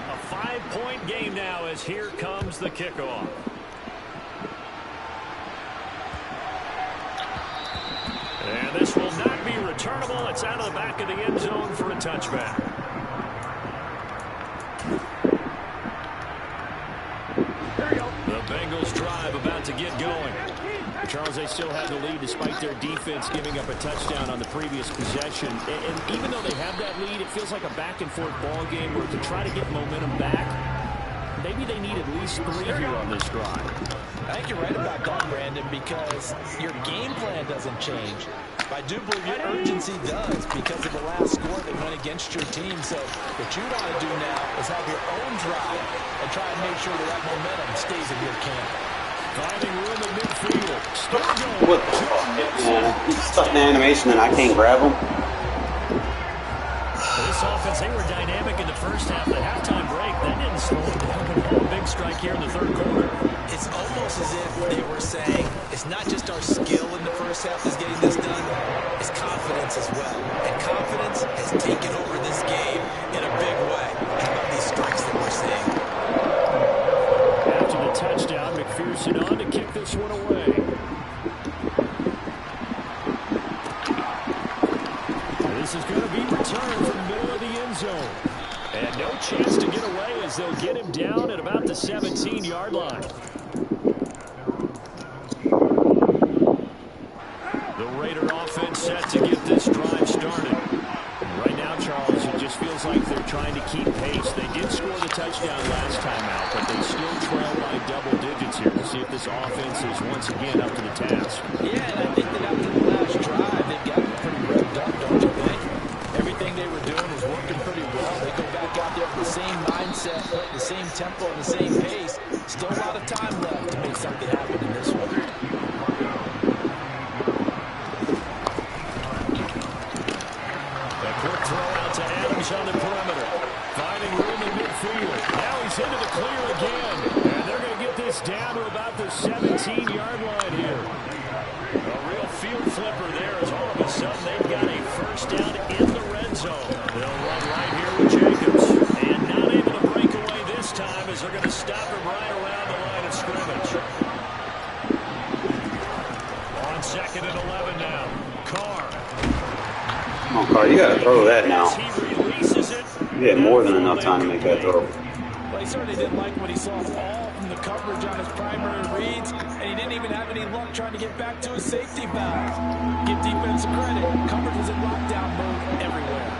A 5-point game now as here comes the kickoff. And this will not be returnable. It's out of the back of the end zone for a touchback. The Bengals drive about to get going. Charles, they still have the lead despite their defense giving up a touchdown on the previous possession. And even though they have that lead, it feels like a back-and-forth ball game where to try to get momentum back, maybe they need at least 3 here on this drive. I think you're right about that, Brandon, because your game plan doesn't change. I do believe your urgency does because of the last score that went against your team. So what you want to do now is have your own drive and try and make sure that momentum stays in your camp. Finding room in midfield. Start going. What the fuck, man? He's stuck in the animation and I can't grab him. This offense, they were dynamic in the first half. The halftime break, that didn't slow them down. A big strike here in the third quarter. It's almost as if they were saying, it's not just our skill in the first half that's getting this done, it's confidence as well. And confidence has taken over this game in a big way. How about these strikes that we're seeing? After the touchdown, McPherson on to kick this one away. This is going to be returned from the middle of the end zone. And no chance to get away as they'll get him down at about the 17-yard line. The Raider offense set to get this drive started. Right now, Charles, it just feels like they're trying to keep pace. They did score the touchdown last time out, but they still trail by double digits here. We'll see if this offense is once again up to the task. Yeah, and I think that after the last drive, they've gotten pretty revved up, don't you think? Everything they were doing was working pretty well. They go back out there with the same mindset, the same tempo, and the same pace. Still a lot of time left to make something happen in this one. On the perimeter, finding room in midfield. Now he's into the clear again, and they're going to get this down to about the 17-yard line here. A real field flipper there as all of a sudden they've got a first down in the red zone. They'll run right here with Jacobs, and not able to break away this time as they're going to stop him right around the line of scrimmage. On 2nd and 11 now, Carr. Come on, Carr, you gotta throw that now. You had more than enough time to make that throw. Well, he certainly didn't like what he saw all from the coverage on his primary reads, and he didn't even have any luck trying to get back to his safety valve. Give defense credit. Coverage was in lockdown mode everywhere.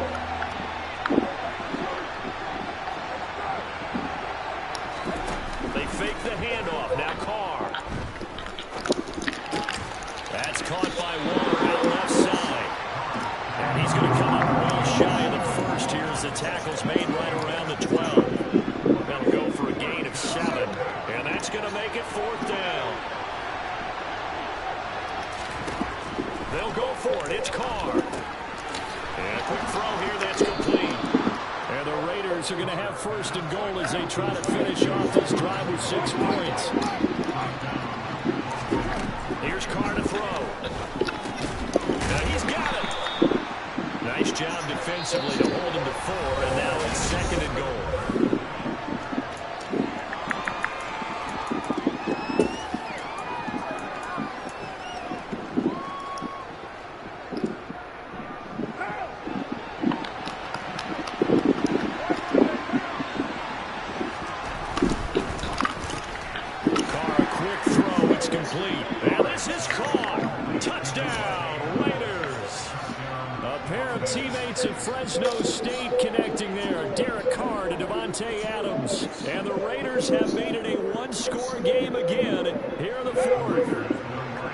Raiders are going to have first and goal as they try to finish off this drive with 6 points. Here's Carr to throw. Now he's got it. Nice job defensively to hold him to 4, and now it's second and goal. Teammates of Fresno State connecting there. Derek Carr to Adams. And the Raiders have made it a one-score game again here in the fourth.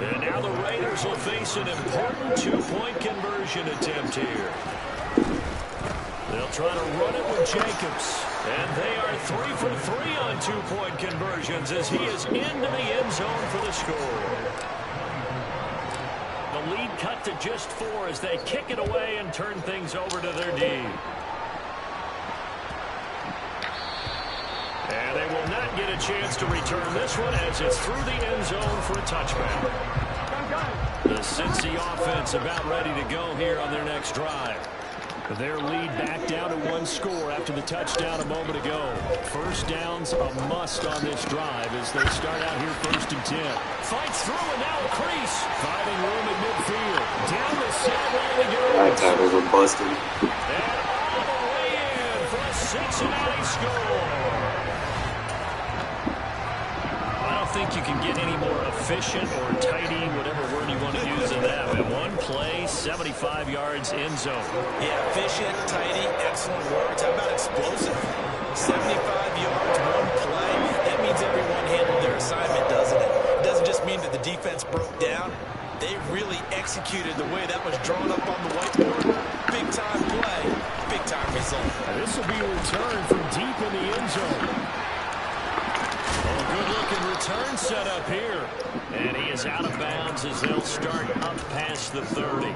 And now the Raiders will face an important two-point conversion attempt here. They'll try to run it with Jacobs. And they are 3 for 3 on two-point conversions as he is into the end zone for the score. The lead cut to just 4 as they kick it away and turn things over to their D. And they will not get a chance to return this one as it's through the end zone for a touchback. The Cincy offense about ready to go here on their next drive. Their lead back down to 1 score after the touchdown a moment ago. First down's a must on this drive as they start out here 1st and 10. Fights through and now a crease. Finding room at midfield. Down the sideline he goes. That tackles are busted. And all the way in for a Cincinnati score. I don't think you can get any more efficient or tidy, whatever word you want to use in that. But one play, 75 yards in zone. Yeah, efficient, tidy, excellent words. How about explosive? 75 yards, one play. That means everyone handled their assignment, doesn't it? It doesn't just mean that the defense broke down. They really executed the way that was drawn up on the whiteboard. Big-time play, big-time result. This will be a return from deep in the end zone. Good-looking return set up here. And he is out of bounds as they'll start up past the 30.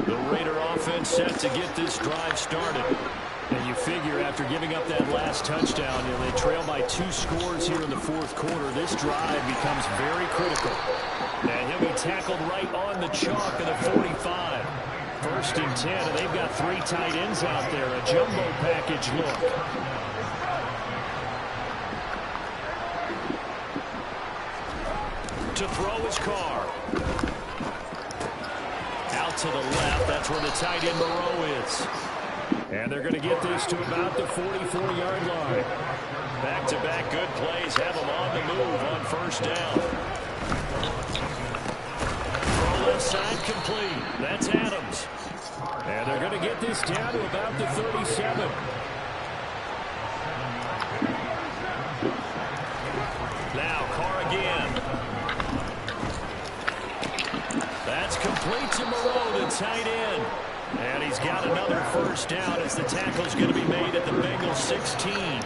The Raider offense set to get this drive started. And you figure after giving up that last touchdown, they trail by 2 scores here in the 4th quarter. This drive becomes very critical. And he'll be tackled right on the chalk of the 45. 1st and 10, and they've got 3 tight ends out there. A jumbo package look. To throw his Carr. Out to the left. That's where the tight end Moreau is. And they're going to get this to about the 44-yard line. Back-to-back good plays have them on the move on 1st down. Throw left side complete. That's Adams. And they're going to get this down to about the 37. Now Carr again. That's complete to Moreau, the tight end. And he's got another 1st down as the tackle's going to be made at the Bengals 16.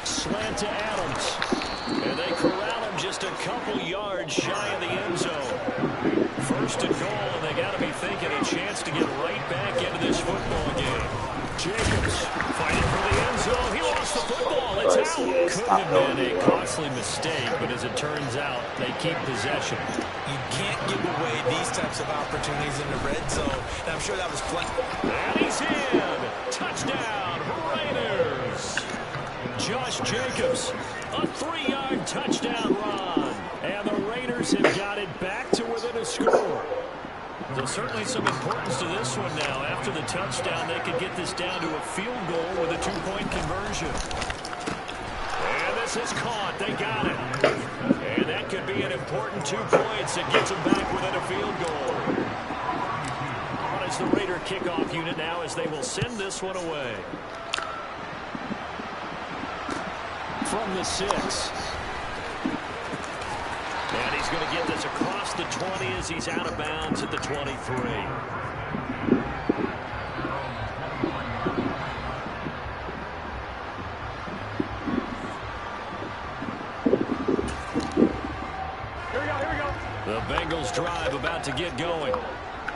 Slant to Adams. And they corral him just a couple yards shy of the end zone. 1st and goal, and they got to be thinking a chance to get right back into this football game. Jacobs fighting for the end zone. He lost the football. It's out. Couldn't have been a costly mistake, but as it turns out, they keep possession. You can't give away these types of opportunities in the red zone. And I'm sure that was flexible. And he's in. Touchdown, Raiders. Josh Jacobs, a 3-yard touchdown run. And the Raiders have got it back to within a score. So certainly some importance to this one now. After the touchdown, they could get this down to a field goal with a 2-point conversion. And this is caught. They got it. And that could be an important 2 points that gets them back within a field goal. On is the Raider kickoff unit now as they will send this one away. From the 6. And he's going to get this across the 20 as he's out of bounds at the 23. to get going.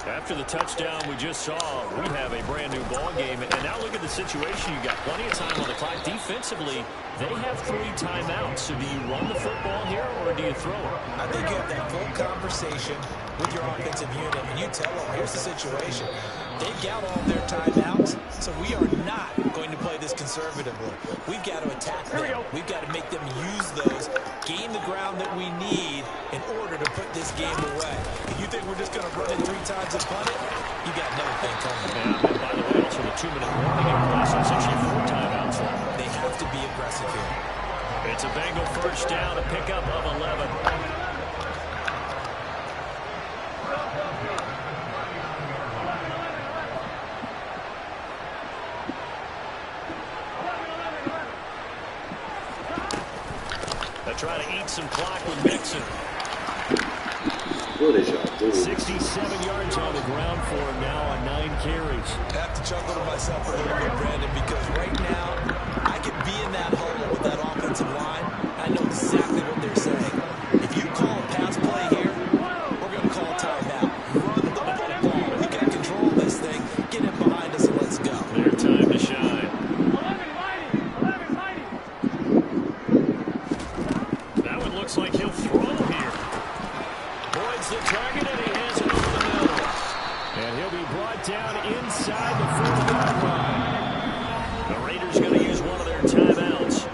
After the touchdown we just saw, we have a brand new ball game. And now look at the situation. You've got plenty of time on the clock. Defensively, they have 3 timeouts. So do you run the football here or do you throw it? I think you have that full conversation with your offensive unit, and you tell them, here's the situation. They've got all their timeouts, so we are not going to play this conservatively. We've got to attack them. We've got to make them use those, gain the ground that we need in order to put this game away. If you think we're just going to run it 3 times and punt it, you got another thing coming. Yeah, and by the way, also the 2-minute warning in place. That's actually 4 timeouts. They have to be aggressive here. It's a Bengal first down, a pickup of 11. Try to eat some clock with Mixon. What is y'all doing? 67 yards on the ground for him now on 9 carries. I have to chuckle to myself a little bit, Brandon, because right now I could be in that hole with that offensive line. I know exactly what they're saying. If you call a pass play here, we're going to call timeout. Run the football. We got control of this thing. Get it behind us and let's go. Their time to shine. Looks like he'll throw here. Boyd's the target, and he has it over the middle. And he'll be brought down inside the 40-yard line. The Raiders going to use one of their timeouts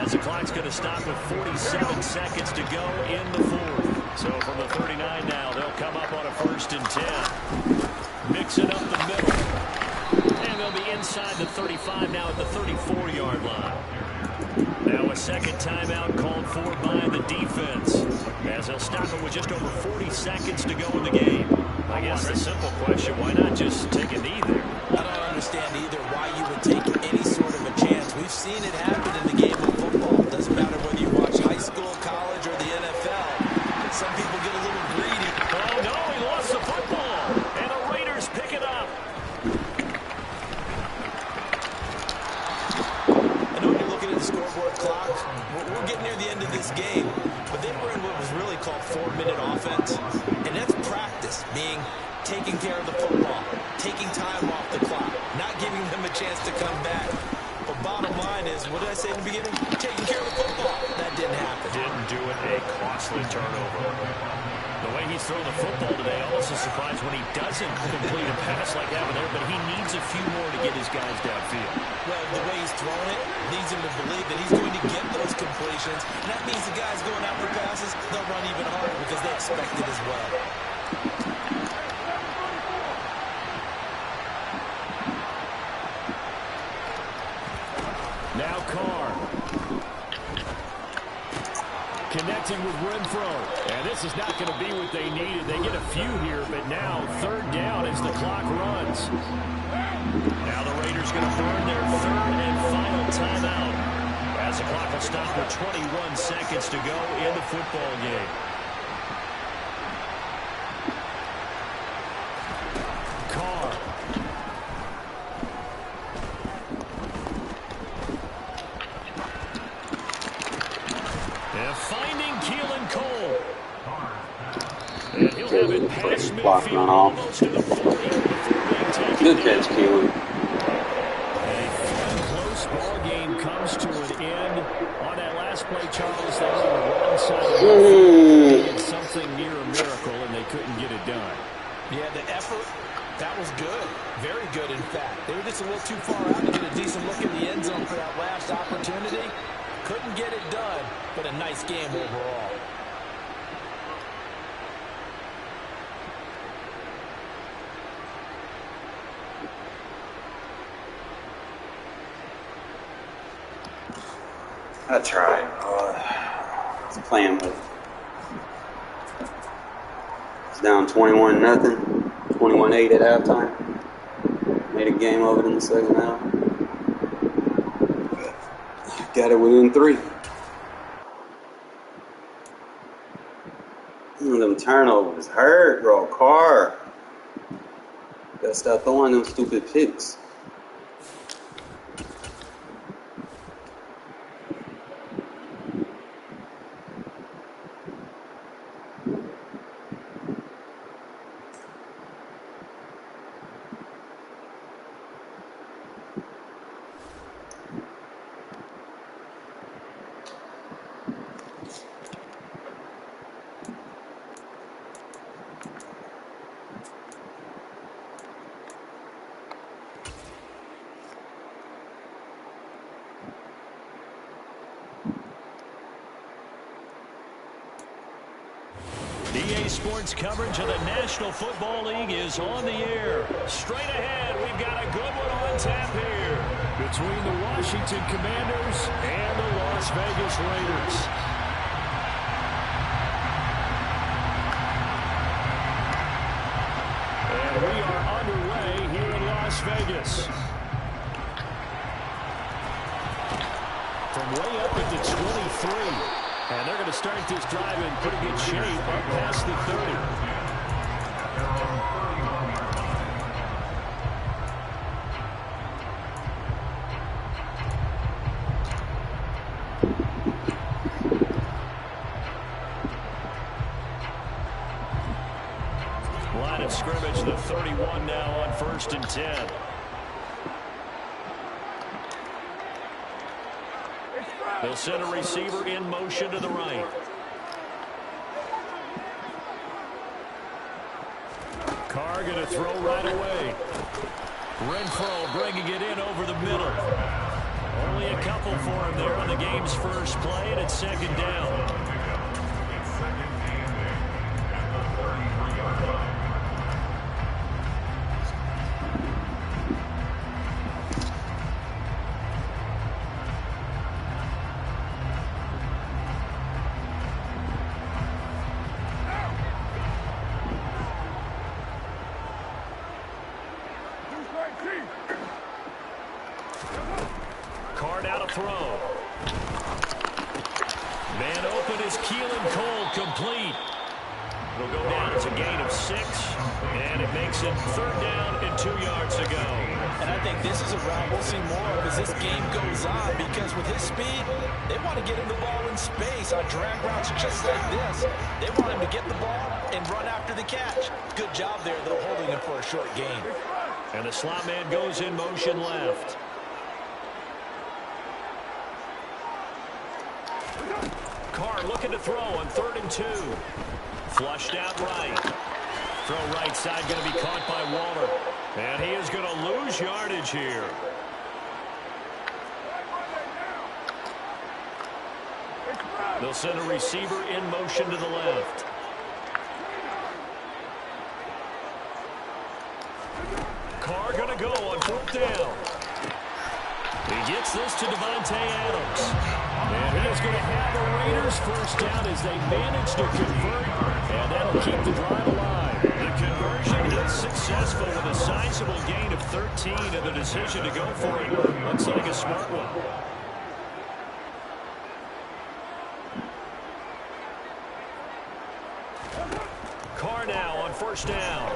as the clock's going to stop with 47 seconds to go in the 4th. So from the 39 now, they'll come up on a 1st and 10. Mix it up the middle. And they'll be inside the 35 now at the 34-yard line. Now a second timeout called for by the defense, as they'll stop it with just over 40 seconds to go in the game. I guess the simple question, why not just take a knee there? I don't understand either why you would take any sort of a chance. We've seen it happen in the game of football. It doesn't matter whether you watch high school, college, or the NFL. Some people get a little greedy. Oh no, he lost the football, and the Raiders pick it up. Scoreboard clock. We're getting near the end of this game, but they were in what was really called 4-minute offense, and that's practice, being taking care of the football, taking time off the clock, not giving them a chance to come back. But bottom line is, what did I say in the beginning? Taking care of the football. That didn't happen. Didn't do it. A costly turnover. The way he's thrown the football today, almost a surprise when he doesn't complete a pass like that there, but he needs a few more to get his guys downfield. Well, the way he's throwing it leads him to believe that he's going to get those completions. And that means the guys going after passes, they'll run even harder because they expect it as well. Now Carr. Connecting with Renfro. And this is not going to be what they needed. They get a few here, but now 3rd down as the clock runs. Now the Raiders going to burn their 3rd and final timeout as the clock will stop with 21 seconds to go in the football game. Carr. And finding Keelan Cole. And he'll have it past midfield almost to the 40 before being taken. Good catch, Keelan. A close ball game comes to an end. On that last play, Charles, they were on the wrong side of the field. They did something near a miracle, and they couldn't get it done. Yeah, the effort, that was good. Very good, in fact. They were just a little too far out to get a decent look in the end zone for that last opportunity. Couldn't get it done, but a nice game overall. I tried. I was playing with. It's down 21-0, 21-8 at halftime. Made a game of it in the second half. Got it within 3. Them turnovers hurt, bro. Carr. Gotta stop throwing them stupid picks. Sports coverage of the National Football League is on the air. Straight ahead, we've got a good one on tap here between the Washington Commanders and the Las Vegas Raiders. And we are underway here in Las Vegas. From way up at the 23. And they're going to start this drive in pretty good shape up past the 30. Line of scrimmage, the 31 now on 1st and 10. They'll send a receiver in motion to the right. Carr going to throw right away. Renfro bringing it in over the middle. Only a couple for him there on the game's first play, and it's 2nd down. Carr now to throw. Man open is Keelan Cole, complete. It'll go down as a gain of 6, and it makes it 3rd down and 2 yards to go. And I think this is a route we'll see more of as this game goes on, because with his speed, they want to get him the ball in space on drag routes just like this. They want him to get the ball and run after the catch. Good job there, though, holding him for a short gain. And the slot man goes in motion left. Carr looking to throw on 3rd and 2. Flushed out right. Throw right side going to be caught by Waller. And he is going to lose yardage here. They'll send a receiver in motion to the left. Carr going to go on 4th down. He gets this to Devontae Adams. And he is going to have the Raiders 1st down as they manage to convert. And that'll keep the drive alive. The conversion is successful with a sizable gain of 13. And the decision to go for it looks like a smart one. Carr now on 1st down.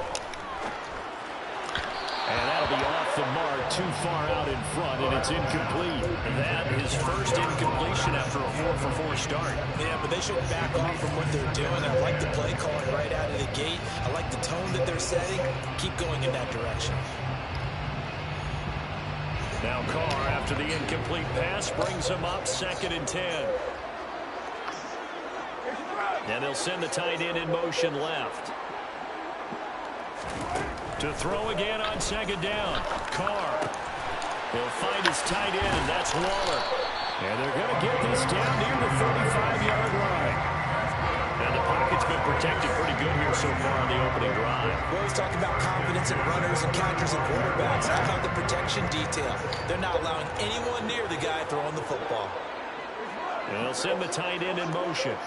And that'll be off the mark, too far out in front, and it's incomplete. That is first incompletion after a 4-for-4 start. Yeah, but they should back off from what they're doing. I like the play calling right out of the gate. I like the tone that they're setting. Keep going in that direction. Now Carr, after the incomplete pass, brings him up 2nd and 10. And they'll send the tight end in motion left. To throw again on 2nd down. Carr. He'll find his tight end, and that's Waller. And they're going to get this down near the 35-yard line. And the pocket's been protected pretty good here so far on the opening drive. We always talk about confidence in runners and catchers and quarterbacks. How about the protection detail? They're not allowing anyone near the guy throwing the football. And they'll send the tight end in motion.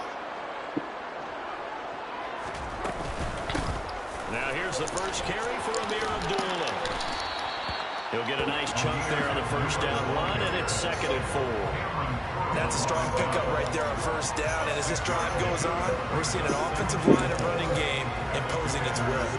Now here's the first carry for Amir Abdullah. He'll get a nice chunk there on the 1st down line, and it's 2nd and 4. That's a strong pickup right there on 1st down, and as this drive goes on, we're seeing an offensive line and running game imposing its will.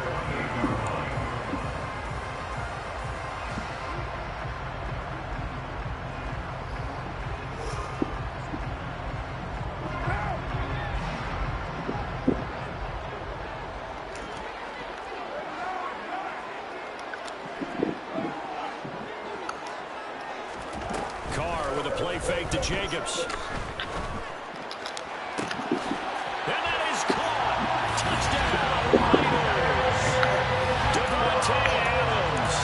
Fake to Jacobs. And that is caught. Touchdown, Raiders. Devontae Adams,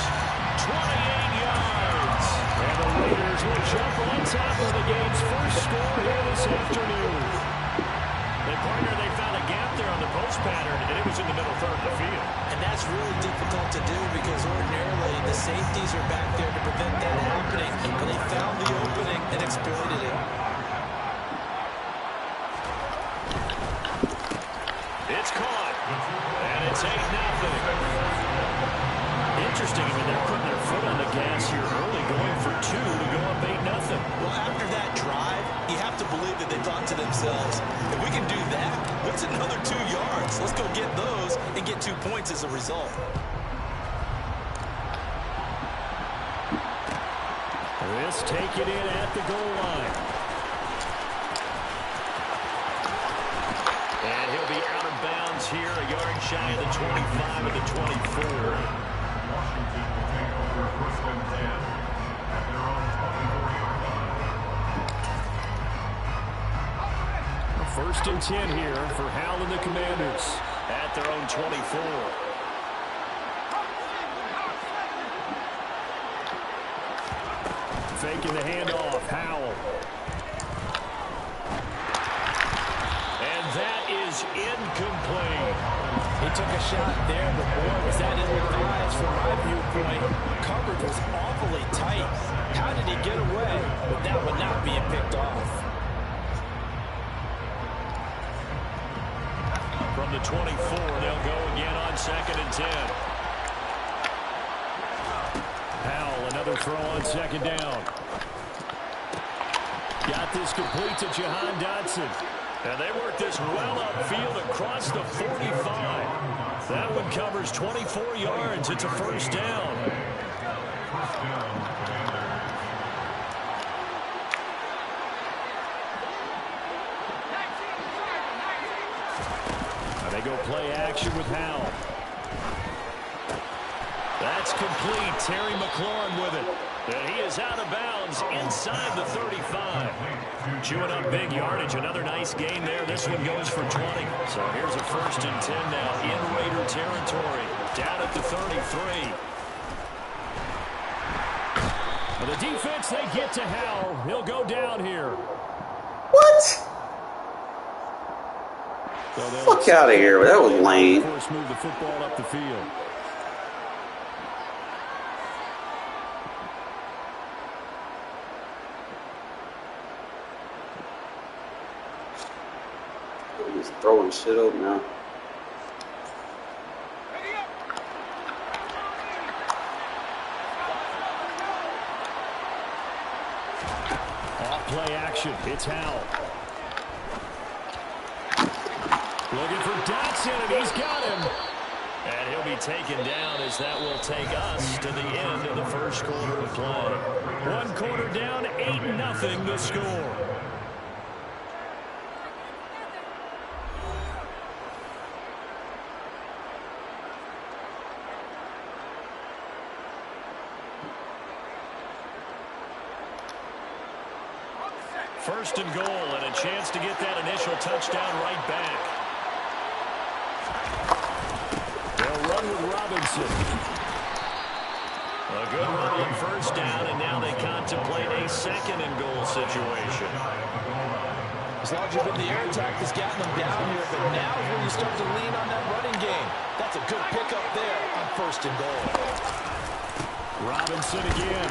28 yards. And the Raiders will jump on top of the game's first score here this afternoon. And partner, they found a gap there on the post pattern, safeties are back there to prevent that happening, and they found the opening and exploited it. It's caught, and it's 8-0. Interesting. I mean, they're putting their foot on the gas here early, going for 2 to go up 8-0. Well, after that drive, you have to believe that they thought to themselves, if we can do that, what's another 2 yards? Let's go get those and get 2 points as a result. This taken in at the goal line. And he'll be out of bounds here, a yard shy of the 25 of the 24. Washington will take over 1st and 10 at their own 24-yard line. First and 10 here for Howell and the Commanders at their own 24. Faking the handoff, Howell. And that is incomplete. He took a shot there, but boy, was that ill-advised from my viewpoint. Coverage was awfully tight. How did he get away? But that would not being picked off. From the 24, they'll go again on 2nd and 10. Howell, another throw on 2nd down. Got this complete to Jahan Dotson. And they work this well upfield across the 45. That one covers 24 yards. It's a 1st down. And they go play action with Howell. That's complete. Terry McLaurin with it. And he is out of bounds inside the 35. Chewing up big yardage. Another nice gain there. This one goes for 20. So here's a 1st and 10 now in Raider territory. Down at the 33. Well, the defense, they get to Howell. He'll go down here. What? So Fuck out of here. That was lame. Of course, move the football up the field. He's throwing shit up now. Off play action. It's Howell. Looking for Dotson, and he's got him. And he'll be taken down as that will take us to the end of the 1st quarter of play. 1 quarter down, 8-0 the score. First and goal, and a chance to get that initial touchdown right back. They'll run with Robinson. A good run on 1st down, and now they contemplate a 2nd and goal situation. As long as the air attack has gotten them down here, but now is when you start to lean on that running game. That's a good pickup there on 1st and goal. Robinson again.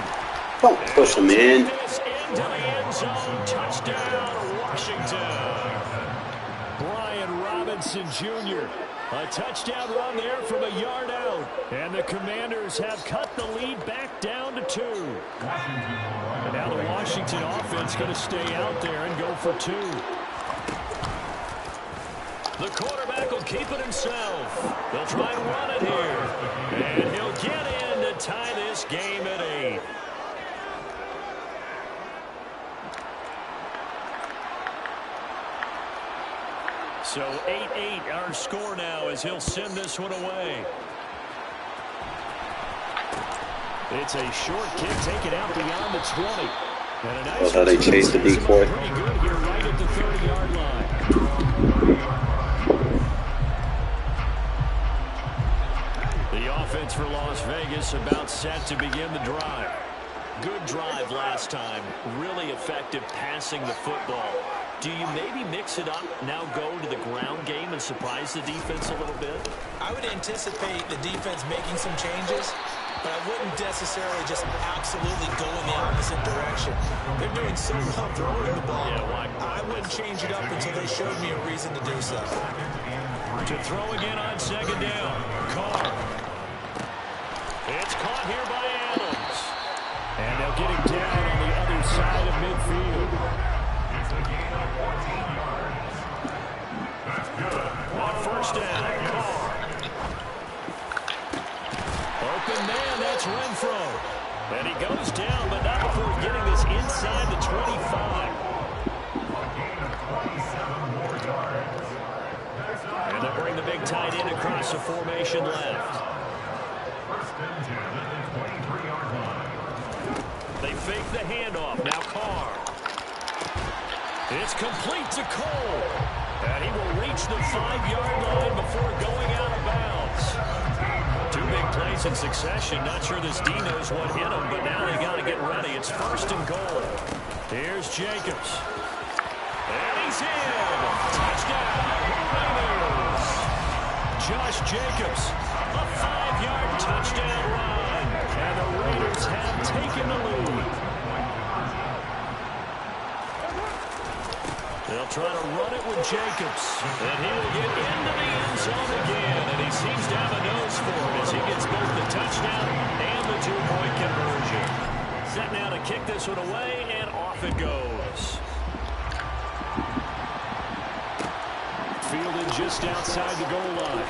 Don't push him in. Into the end zone. Touchdown, Washington. Brian Robinson Jr. A touchdown run there from a yard out. And the Commanders have cut the lead back down to 2. And now the Washington offense going to stay out there and go for 2. The quarterback will keep it himself. They'll try and run it here. And he'll get in to tie this game at 8. So 8-8 our score now as he'll send this one away. It's a short kick taken out beyond the 20. And a nice That's how they chase the decoy. Pretty good here right at the 30-yard line. The offense for Las Vegas about set to begin the drive. Good drive last time. Really effective passing the football. Do you maybe mix it up, now go to the ground game and surprise the defense a little bit? I would anticipate the defense making some changes. but I wouldn't necessarily just absolutely go in the opposite direction. They're doing so well throwing the ball. Yeah, why? I wouldn't change it up until they showed me a reason to do so. To throw again on second down. Carr. It's caught here by Adams. And they'll get him down on the other side of midfield. It's a gain of 14 yards. That's good. On first down, Carr. Open man, that's Renfro. And he goes down, but not before getting this inside the 25. A gain of 27 more yards. And they'll bring the big tight end across the formation left. First and 10 at the 23-yard line. They fake the handoff. Now Carr. It's complete to Cole. And he will reach the 5-yard line before going out of bounds. Two big plays in succession. Not sure this D knows what hit him, but now they got to get ready. It's first and goal. Here's Jacobs. And he's in. Touchdown, Raiders. Josh Jacobs, a 5-yard touchdown run. And the Raiders have taken the lead. They'll try to run it with Jacobs. And he will get into the end zone again. And he seems to have a nose for it as he gets both the touchdown and the two-point conversion. Set now to kick this one away, and off it goes. Fielded just outside the goal line.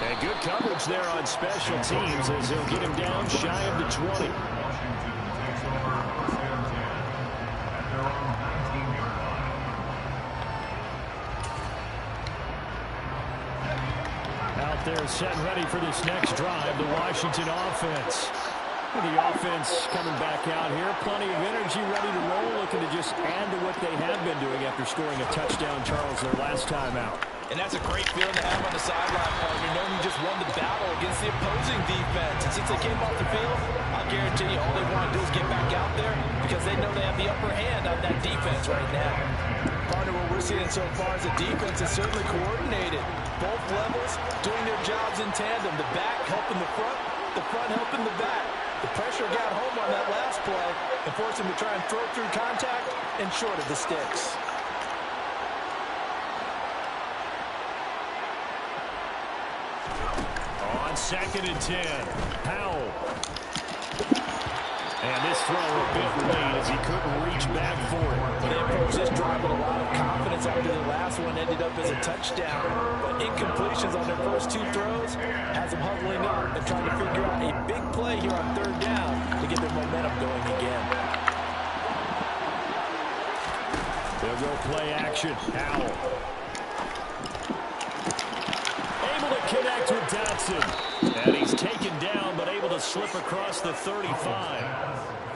And good coverage there on special teams as they'll get him down shy of the 20. Washington takes over first and 10 at their own 19-yard line. Out there set and ready for this next drive, the Washington offense. The offense coming back out here. Plenty of energy, ready to roll, looking to just add to what they have been doing after scoring a touchdown, Charles, their last time out. And that's a great feeling to have on the sideline, partner, knowing you just won the battle against the opposing defense. And since they came off the field, I'll guarantee you all they want to do is get back out there because they know they have the upper hand on that defense right now. Partner, what we're seeing so far is the defense is certainly coordinated. Both levels doing their jobs in tandem. The back helping the front helping the back. The pressure got home on that last play and forced him to try and throw through contact and short of the sticks. On second and 10, Powell. And this throw a bit late as he couldn't reach back for it. They approached this drive with a lot of confidence after the last one ended up as a touchdown. But incompletions on their first two throws has them huddling up and trying to figure out a big play here on third down to get their momentum going again. They'll go play action. Powell. Able to connect with Dotson. And he's taken down, but able to slip across the 35.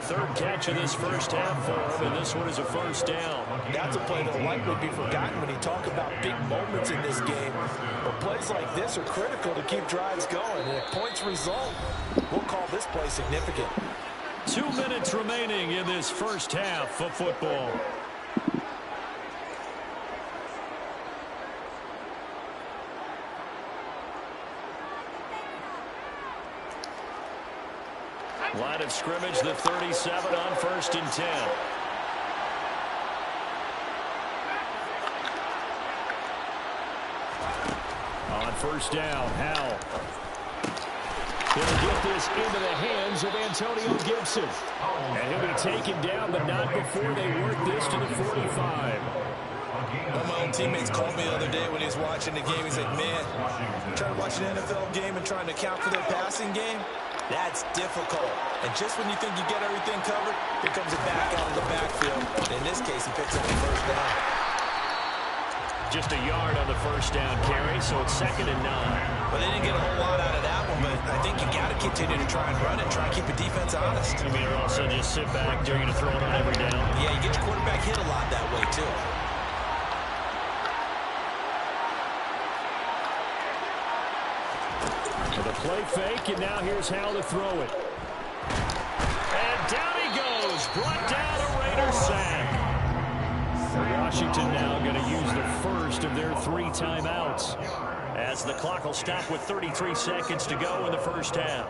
Third catch of this first half for him, and this one is a first down. That's a play that will likely be forgotten when you talk about big moments in this game. But plays like this are critical to keep drives going. And if points result, we'll call this play significant. 2 minutes remaining in this first half of football. Line of scrimmage, the 37 on first and 10. On first down, Howell. He'll get this into the hands of Antonio Gibson. And he'll be taken down, but not before they work this to the 45. One of my own teammates called me the other day when he was watching the game. He's like, man, trying to watch an NFL game and trying to account for their passing game, that's difficult. And just when you think you get everything covered, here comes it back out of the backfield. And in this case, he picks up the first down. Just a yard on the first down carry, so it's 2nd and 9. But they didn't get a whole lot out of that one, but I think you got to continue to try and run it, try and keep the defense honest. You mean also just sit back, dare you to throw it on every down? Yeah, you get your quarterback hit a lot that way, too. The play fake, and now here's how to throw it. And down he goes, brought down a Raider sack. Washington now going to use the first of their 3 timeouts. as the clock will stop with 33 seconds to go in the first half.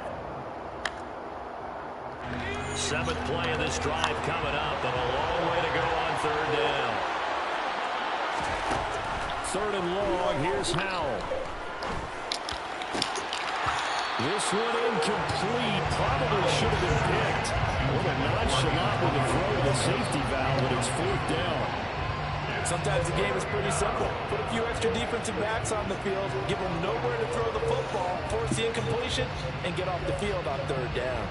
7th play of this drive coming up, and a long way to go on 3rd down. 3rd and long, here's Howell. This one incomplete, probably should have been picked. A little nonchalant with the throw to the safety valve, but it's 4th down. Sometimes the game is pretty simple. Put a few extra defensive backs on the field, give them nowhere to throw the football, force the incompletion, and get off the field on 3rd down.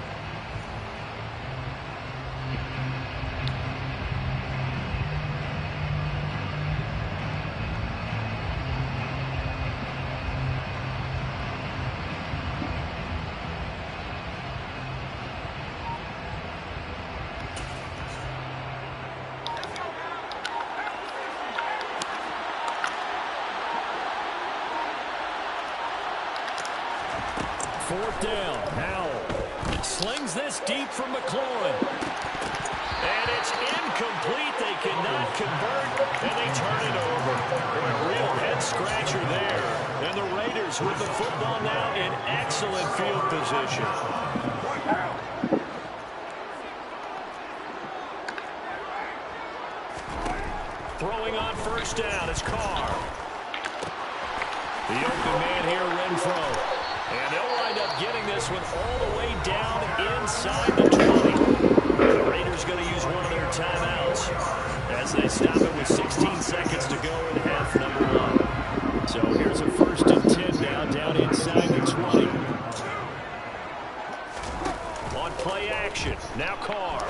Fourth down. Howell slings this deep from McLaurin. And it's incomplete. They cannot convert, and they turn it over. A real head-scratcher there. And the Raiders with the football now in excellent field position. Throwing on 1st down is Carr. The open man here, Renfro. And they'll wind up getting this one all the way down inside the 20. The Raiders going to use one of their timeouts as they stop it with 16 seconds to go in half number 1. So here's a 1st and 10 now down inside the 20. On play action, now Carr.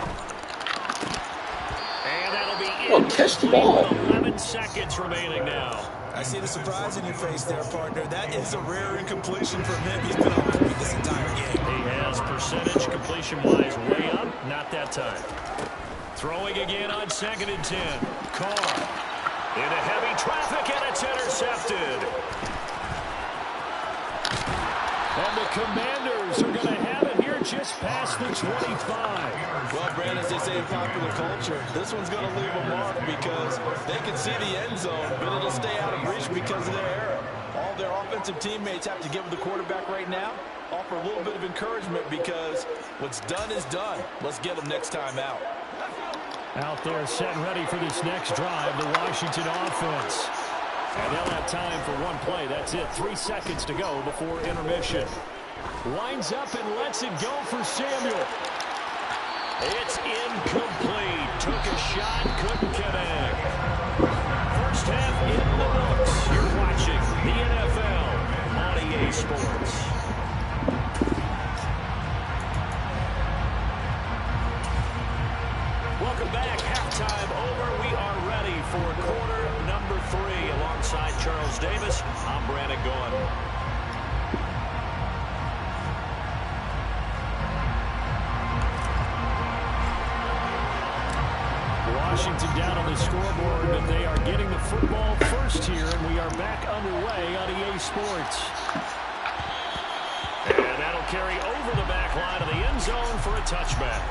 And that'll be catch the ball. 11 seconds remaining now. I see the surprise in your face there, partner. That is a rare incompletion from him. He's been on point this entire game. He has percentage completion-wise way up. Not that time. Throwing again on 2nd and 10. Carr into heavy traffic, and it's intercepted. And the Commanders are going to have it here just past the 25. Well, Brandon, as they say in popular culture, this one's going to leave a mark because they can see the end zone, but it'll stay out of reach because of their error. All their offensive teammates have to give the quarterback right now, offer a little bit of encouragement because what's done is done. Let's get them next time out. Out there set and ready for this next drive, the Washington offense. And they'll have time for one play. That's it. 3 seconds to go before intermission. Winds up and lets it go for Samuel. It's incomplete. Took a shot, couldn't connect. First half in the books. You're watching the NFL on EA Sports. Welcome back. Halftime over. We are ready for quarter number 3. Alongside Charles Davis, I'm Brandon Gaudin. Washington down on the scoreboard, but they are getting the football first here, and we are back underway on EA Sports. And that'll carry over the back line of the end zone for a touchback.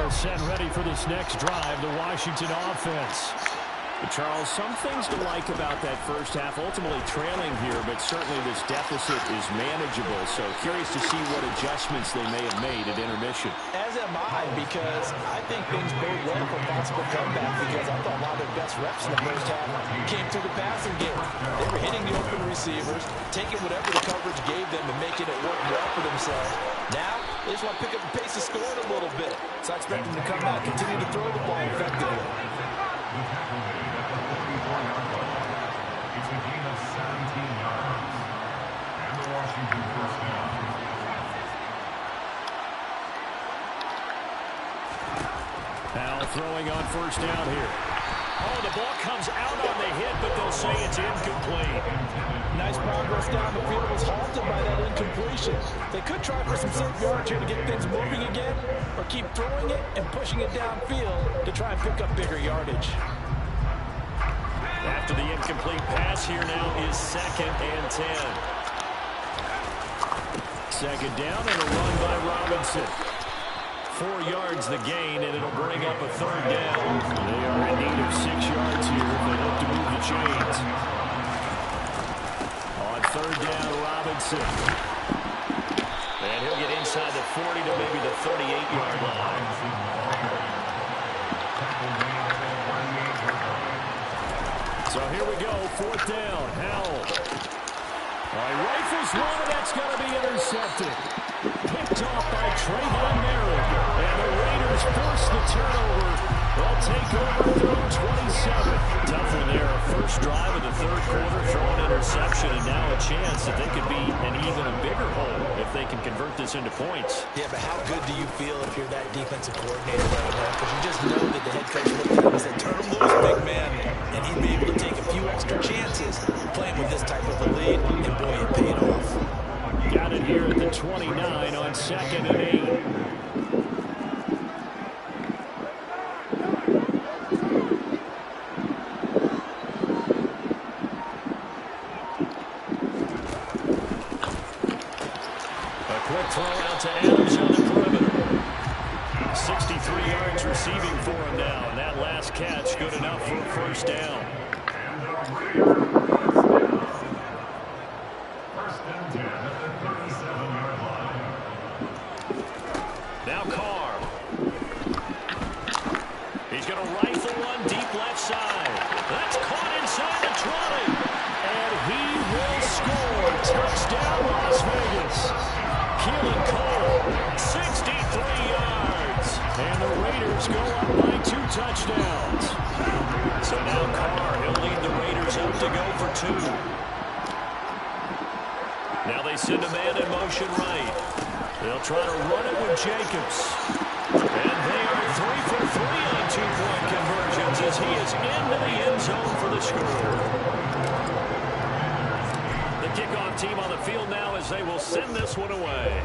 Set ready for this next drive, the Washington offense. But Charles, some things to like about that first half, ultimately trailing here, but certainly this deficit is manageable. So curious to see what adjustments they may have made at intermission. As am I, because I think things bode well for possible comeback, because I thought a lot of their best reps in the first half came through the passing game. They were hitting the open receivers, taking whatever the coverage gave them and making it work well for themselves. Now, they just want to pick up the pace of scoring a little bit. So I expect them to come out and continue to throw the ball effectively. It's a gain of 17 yards. And the Washington first down. Now throwing on first down here. Oh, the ball comes out on the hit but they'll say it's incomplete. Nice progress down the field was halted by that incompletion. They could try for some safe yards here to get things moving again, or keep throwing it and pushing it downfield to try and pick up bigger yardage. After the incomplete pass, here now is 2nd and 10. Second down and a run by Robinson. 4 yards the gain, and it'll bring up a 3rd down. They are in need of 6 yards here if they hope to move the chains. On 3rd down, Robinson. And he'll get inside the 40 to maybe the 38-yard line. So here we go, 4th down, Howell. Rifles one, and that's going to be intercepted. Picked off by Trayvon Merritt. And the Raiders force the turnover. They'll take over through 27. Tough one there. First drive of the 3rd quarter, throwing interception, and now a chance that they could be an even a bigger hole if they can convert this into points. Yeah, but how good do you feel if you're that defensive coordinator right now? Because you just know that the head coach looked at him and said, turn him loose, big man. And he'd be able to take a few extra chances playing with this type of a lead, and boy, it paid off. Got it here at the 29 on 2nd and 8. A quick throw out to Adams on the perimeter. 63 yards receiving for him now, and that last catch good enough for a 1st down. Now Carr. He's going to rifle one deep left side. That's caught inside the 20. And he will score. Touchdown, Las Vegas. Keelan Cole, 63 yards. And the Raiders go up by 2 touchdowns. So now Carr, he'll lead the Raiders up to go for 2. Now they send a man in motion right. They'll try to run it with Jacobs. And they are 3 for 3 on 2-point conversions as he is into the end zone for the score. The kickoff team on the field now as they will send this one away.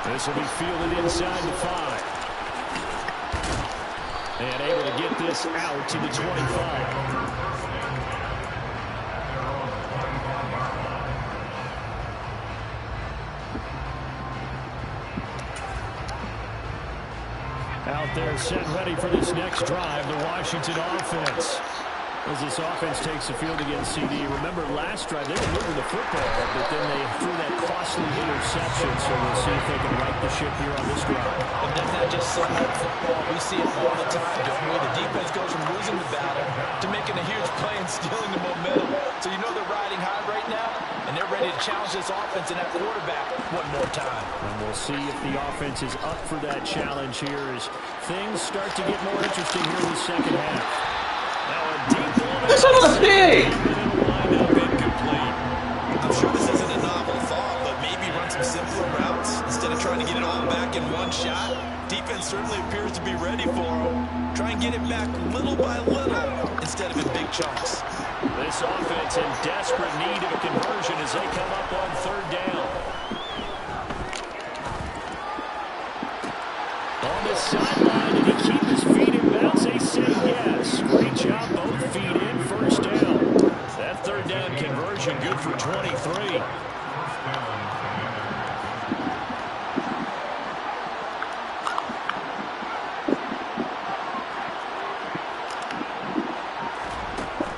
This will be fielded inside the 5. And able to get this out to the 25. Out there set ready for this next drive, the Washington offense. As this offense takes the field against CD. Remember last drive, they were moving the football, but then they threw that costly interception, so we'll see if they can right the ship here on this drive. And that's not just some old football. We see it all the time, don't we? The defense goes from losing the battle to making a huge play and stealing the momentum. So you know they're riding high right now, and they're ready to challenge this offense and that quarterback one more time. And we'll see if the offense is up for that challenge here as things start to get more interesting here in the second half. Now a deep one. Son of a pig! I'm sure this isn't a novel thought, but maybe run some simpler routes instead of trying to get it all back in one shot. Defense certainly appears to be ready for him. Try and get it back little by little instead of in big chunks. This offense in desperate need of a conversion as they come up on 3rd down. On the sideline, did he keep his feet in bounds? They say yes. Great job, both feet in, 1st down. That 3rd down conversion good for 23.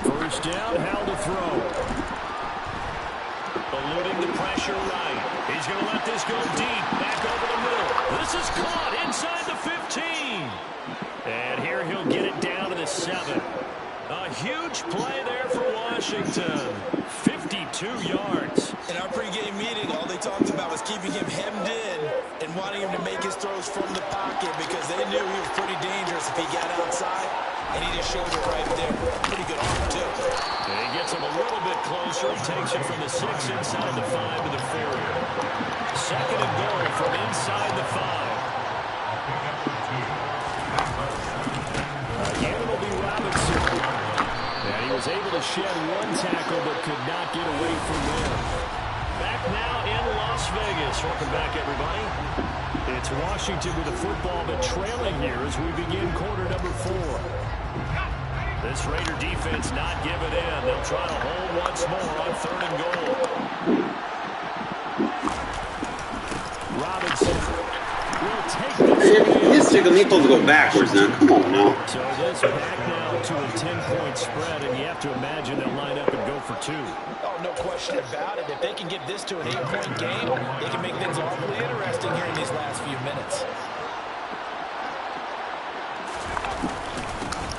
First down, how to throw. Eluding the pressure right. He's going to let this go deep, back over the middle. This is caught inside the 15. And here he'll get it down to the 7. A huge play there for Washington. 52 yards. In our pregame meeting, all they talked about was keeping him hemmed in and wanting him to make his throws from the pocket because they knew he was pretty dangerous if he got outside, and he just showed it right there. Pretty good arm, too. And he gets him a little bit closer. He takes it from the 6 inside the 5 to the 4. 2nd and goal from inside the 5. Again, it'll be able to shed one tackle but could not get away from there. Back now in Las Vegas. Welcome back, everybody. It's Washington with the football, but trailing here as we begin quarter number 4. This Raider defense not giving in. They'll try to hold once more on 3rd and goal. Robinson will take this. He's supposed to go backwards now. Come on now. So it is back now to a 10-point spread, and you have to imagine they'll line up and go for 2. Oh, no question about it. If they can get this to an 8-point game, they can make things awfully interesting here in these last few minutes.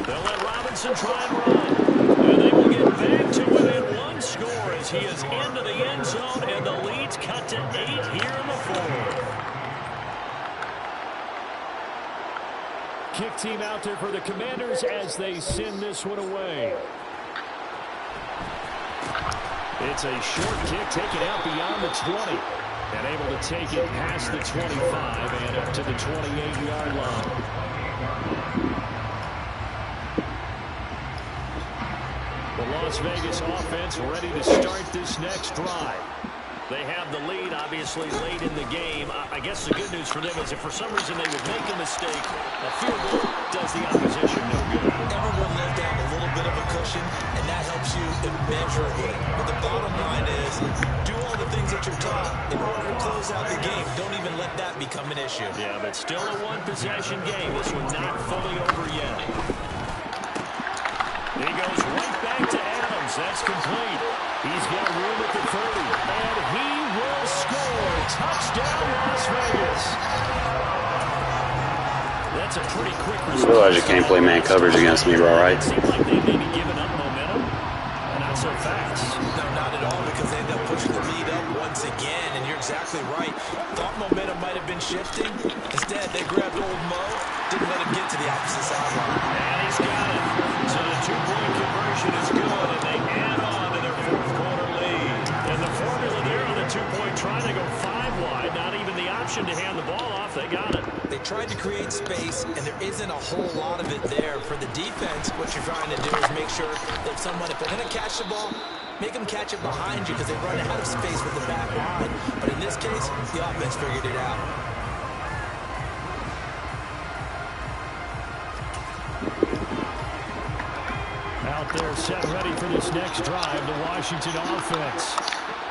They'll let Robinson try and run. And they will get back to within 1 score as he is into the end zone, and the lead's cut to 8 here in the 4th. Kick team out there for the Commanders as they send this one away. It's a short kick taken out beyond the 20. And able to take it past the 25 and up to the 28-yard line. The Las Vegas offense ready to start this next drive. They have the lead, obviously, late in the game. I guess the good news for them is if for some reason they would make a mistake, a field goal does the opposition no good. Everyone lays down a little bit of a cushion, and that helps you immeasurably. But the bottom line is, do all the things that you're taught in order to close out the game. Don't even let that become an issue. Yeah, but still a one-possession game. This one not fully over yet. He goes right back to Adams. That's complete. He's got room at the 30, and he will score. Touchdown, Las Vegas. That's a pretty quick response. I realize you can't play man coverage against me, bro, right? It seemed like they may be giving up momentum, and not so fast. No, not at all, because they end up pushing the lead up once again, and you're exactly right. Thought momentum might have been shifting. Instead, they grabbed old Mo, didn't let him get to the opposite sideline. And he's got it. So the 2-point conversion is good, and they add on to their 4th quarter lead. And the formula there on the 2-point trying to go 5 wide, not even the option to hand the ball off. They got it. They tried to create space, and there isn't a whole lot of it there. For the defense, what you're trying to do is make sure that someone, if they're going to catch the ball, make them catch it behind you because they run out of space with the back line. But in this case, the offense figured it out. Out there set ready for this next drive, the Washington offense.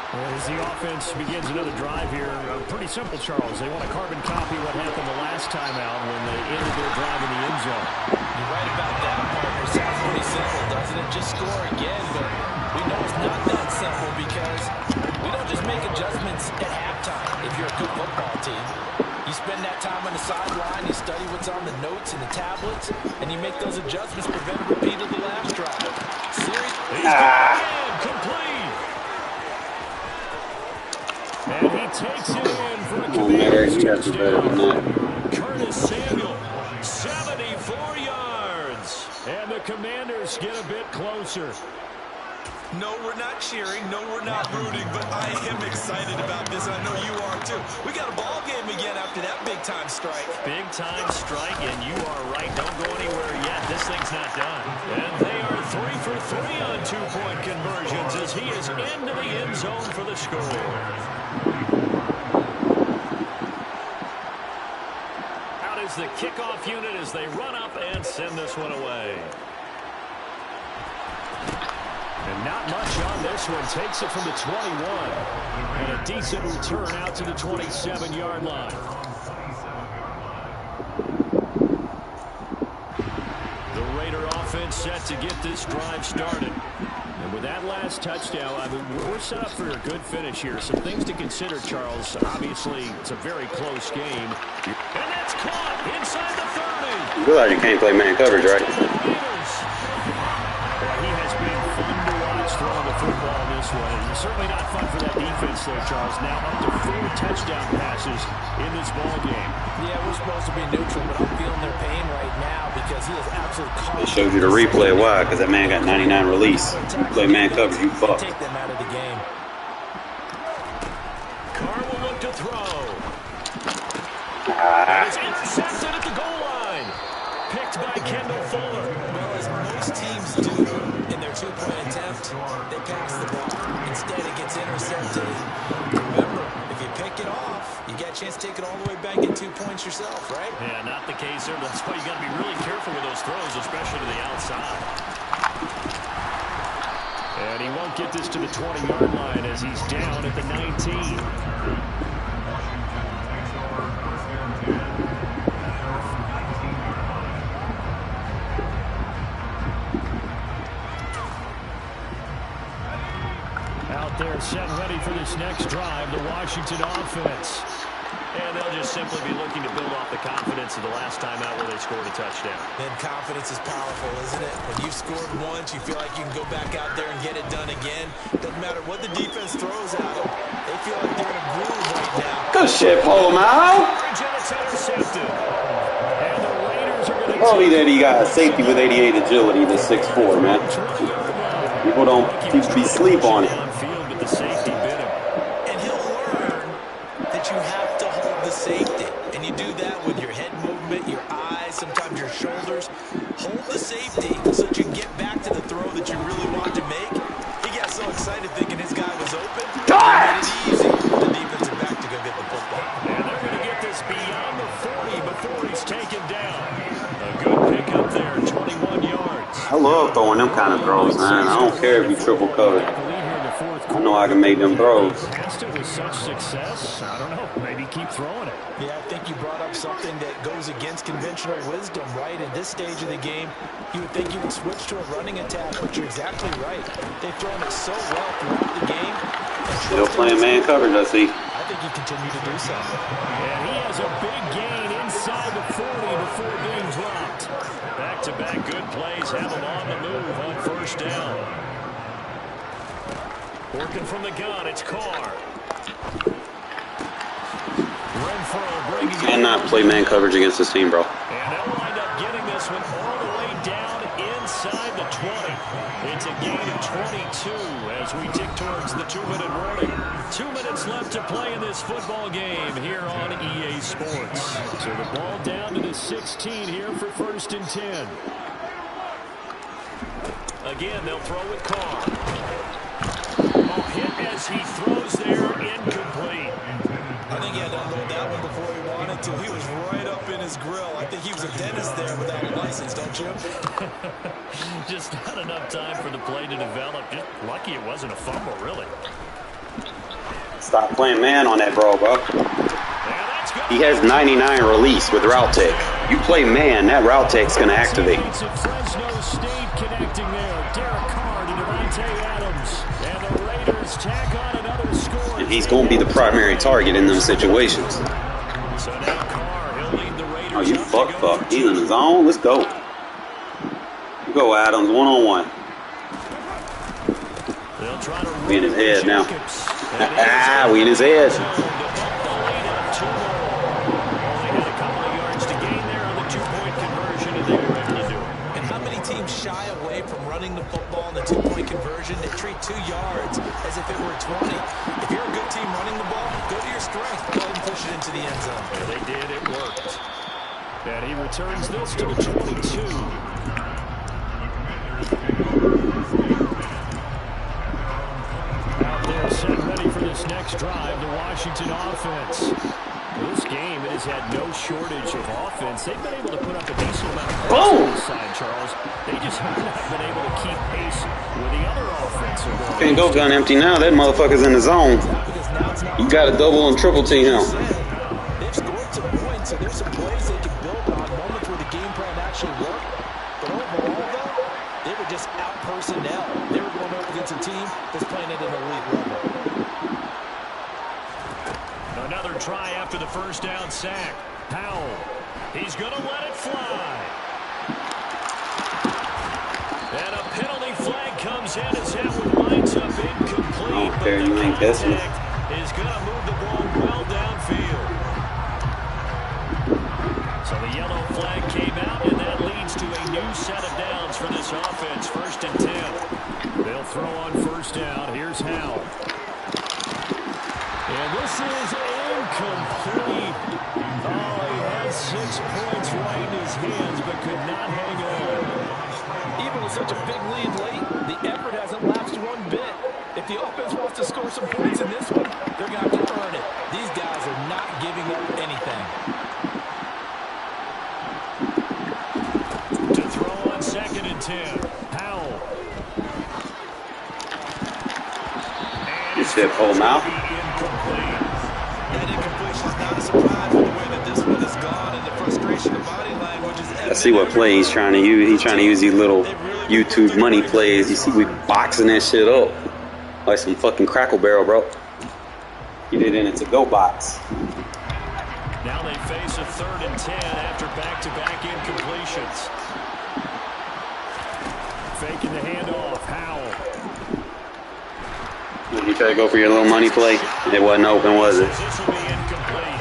As the offense begins another drive here, pretty simple, Charles. They want to carbon copy what happened the last time out when they ended their drive in the end zone. You're right about that, partner. Sounds pretty simple, doesn't it? Just score again, but we know it's not that simple because we don't just make adjustments at halftime if you're a good football team. You spend that time on the sideline, you study what's on the notes and the tablets, and you make those adjustments, prevent a repeat of the last drive. Series. He's got it in, complete. And he takes it in for a Commanders touchdown. Curtis Samuel, 74 yards. And the Commanders get a bit closer. No, we're not cheering. No, we're not rooting. But I am excited about this. I know you are, too. We got a ball game again after that big-time strike. Big-time strike, and you are right. Don't go anywhere yet. This thing's not done. And they are 3 for 3 on 2-point conversions as he is into the end zone for the score. Out is the kickoff unit as they run up and send this one away. And not much on this one. Takes it from the 21. And a decent return out to the 27-yard line. The Raider offense set to get this drive started. And with that last touchdown, I mean, we're set up for a good finish here. Some things to consider, Charles. Obviously, it's a very close game. And that's caught inside the 30. You realize you can't play man coverage, right? He has been fun to watch throwing the football in this one. And certainly not fun for that defense there, Charles. Now up to 4 touchdown passes in this ball game. Yeah, we're supposed to be neutral, but I'm feeling their pain right now because he is absolutely caught. It showed you the replay. Why? Because that man got 99 release. You play man coverage, you fuck. Take them out of the game. Carr will look to throw. It's intercepted at the goal line. Picked by Kendall Fuller. Well, as most teams do in their 2-point attempt, they pass the ball. Instead, it gets intercepted. Remember, if you pick it off, you get a chance to take it all the way back and 2 points yourself, right? Yeah, not the case there. That's why you got to be really careful with those throws, especially to the outside. And he won't get this to the 20-yard line as he's down at the 19. Out there set ready for this next drive, the Washington offense. And they'll just simply be looking to build off the confidence of the last time out where they scored a touchdown. And confidence is powerful, isn't it? When you've scored once, you feel like you can go back out there and get it done again. Doesn't matter what the defense throws at them. They feel like they're in a groove right now. Good shit, pull him out. Probably that he got a safety with 88 agility, the 6'4", man. People don't be sleep on it. And he'll learn that you have to hold the safety. And you do that with your head movement, your eyes, sometimes your shoulders. Hold the safety so that you can get back to the throw that you really want to make. He got so excited thinking his guy was open. He made it easy for the defensive back to go get the football. And they're going to get this beyond the 40 before he's taken down. A good pick up there, 21 yards. I love throwing them kind of throws, man. I don't care if you triple cover. I know I can make them throws. Passed it with such success. I don't know. Maybe keep throwing it. Yeah, I think you brought up something that goes against conventional wisdom, right? In this stage of the game, you would think you would switch to a running attack, but you're exactly right. They've thrown it so well throughout the game. Still playing man coverage, I see. I think you continue to do so. And he has a big gain inside the 40 before being dropped. Back-to-back good plays have him on the move on first down. Working from the gun, it's Carr. You cannot play man coverage against this team, bro. And they'll wind up getting this one all the way down inside the 20. It's a gain of 22 as we tick towards the 2-minute warning. 2 minutes left to play in this football game here on EA Sports. So the ball down to the 16 here for 1st and 10. Again, they'll throw with Carr. Hit as he throws there, incomplete. I think he had to unload that one before he wanted to. He was right up in his grill. I think he was a dentist there without a license, don't you? Just not enough time for the play to develop. Just lucky it wasn't a fumble, really. Stop playing man on that bro. He has 99 release with route tech. You play man, that route tech's going to activate. Fresno State connecting there. Derek Carr to Devontae Adams. And the Raiders tack on another score. And he's going to be the primary target in them situations. So now Carr, he'll lead the Raiders. Oh, you fuck. He's in the zone. Let's go. Go, Adams, one-on-one. They'll try to we in his head now. We in his head. Shy away from running the football in the 2-point conversion. They treat 2 yards as if it were 20. If you're a good team running the ball, go to your strength. Go ahead and push it into the end zone. Yeah, they did. It worked. And he returns this to the 22. Out there set ready for this next drive, the Washington offense. This game, it has had no shortage of offense. They've been able to put up a decent amount of points on this side, Charles. They just have not been able to keep pace with the other offense. Can't go gun empty now. That motherfucker's in the zone. You got to double and triple team him. They've scored some points, so there's some plays they can build on, moments where the game plan actually worked. But overall, though, they were just out personnel. They were going up against a team that's playing at an elite level. Another try after the first down sack. Powell. He's going to let it fly. And a penalty flag comes in as that one winds up incomplete. I don't care. You ain't guessing. Is going to move the ball well downfield. So the yellow flag came out, and that leads to a new set of downs for this offense. 1st and 10. They'll throw on first down. Here's Howell. And this is incomplete. Oh, he has 6 points right in his hands, but could not hang on. Even with such a big lead late, the effort hasn't lapsed some points in this one, they're going to have to earn it. These guys are not giving up anything. To throw on 2nd and 10. Howell. You said pull him out. That incompletion is not a surprise with the way that this one has gone, and the frustration of body language is evident. I see what play he's trying to use. He's trying to use these little YouTube money plays. You see, we boxing that shit up like some fucking Crackle Barrel, bro. Get it in a to-go box. Now they face a 3rd and 10 after back-to-back incompletions. Faking the handoff. Howell. You try to go for your little money play. It wasn't open, was it? This will be incomplete.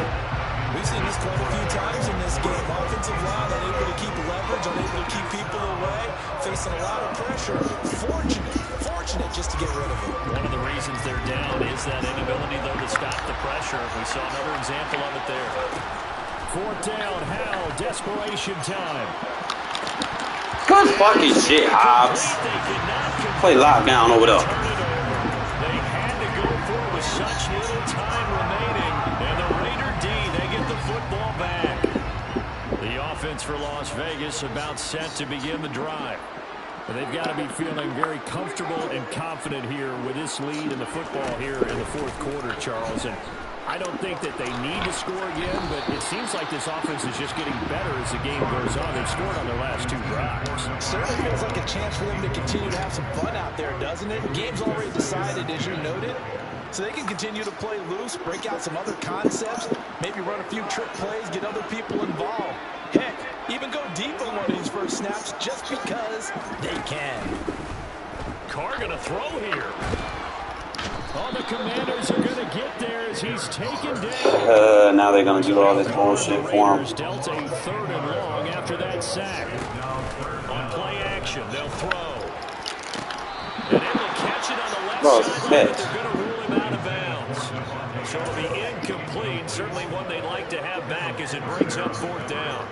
We've seen this quite a few times in this game. Offensive line unable to keep leverage, unable to keep people away, facing a lot of pressure. Fortunate just to get rid of it. One of the reasons they're down is that inability, though, to stop the pressure. We saw another example of it there. 4th down, Howell, desperation time. Good fucking shit, Hobbs. Play lockdown over there. They had to go for it with such little time remaining. And the Raider D, they get the football back. The offense for Las Vegas about set to begin the drive. But they've got to be feeling very comfortable and confident here with this lead in the football here in the 4th quarter, Charles. And I don't think that they need to score again, but it seems like this offense is just getting better as the game goes on. They've scored on their last 2 drives. Certainly feels like a chance for them to continue to have some fun out there, doesn't it? Game's already decided, as you noted. So they can continue to play loose, break out some other concepts, maybe run a few trick plays, get other people involved. Heck, even go deep on one of these first snaps just because they can. Carr going to throw here. All the Commanders are going to get there as he's taken down. Now they're going to do all this bullshit for him. Dealt a 3rd and long after that sack. On play action, they'll throw. And able to catch it on the left side, but they're going to rule him out of bounds. So it'll be incomplete. Certainly one they'd like to have back as it brings up 4th down.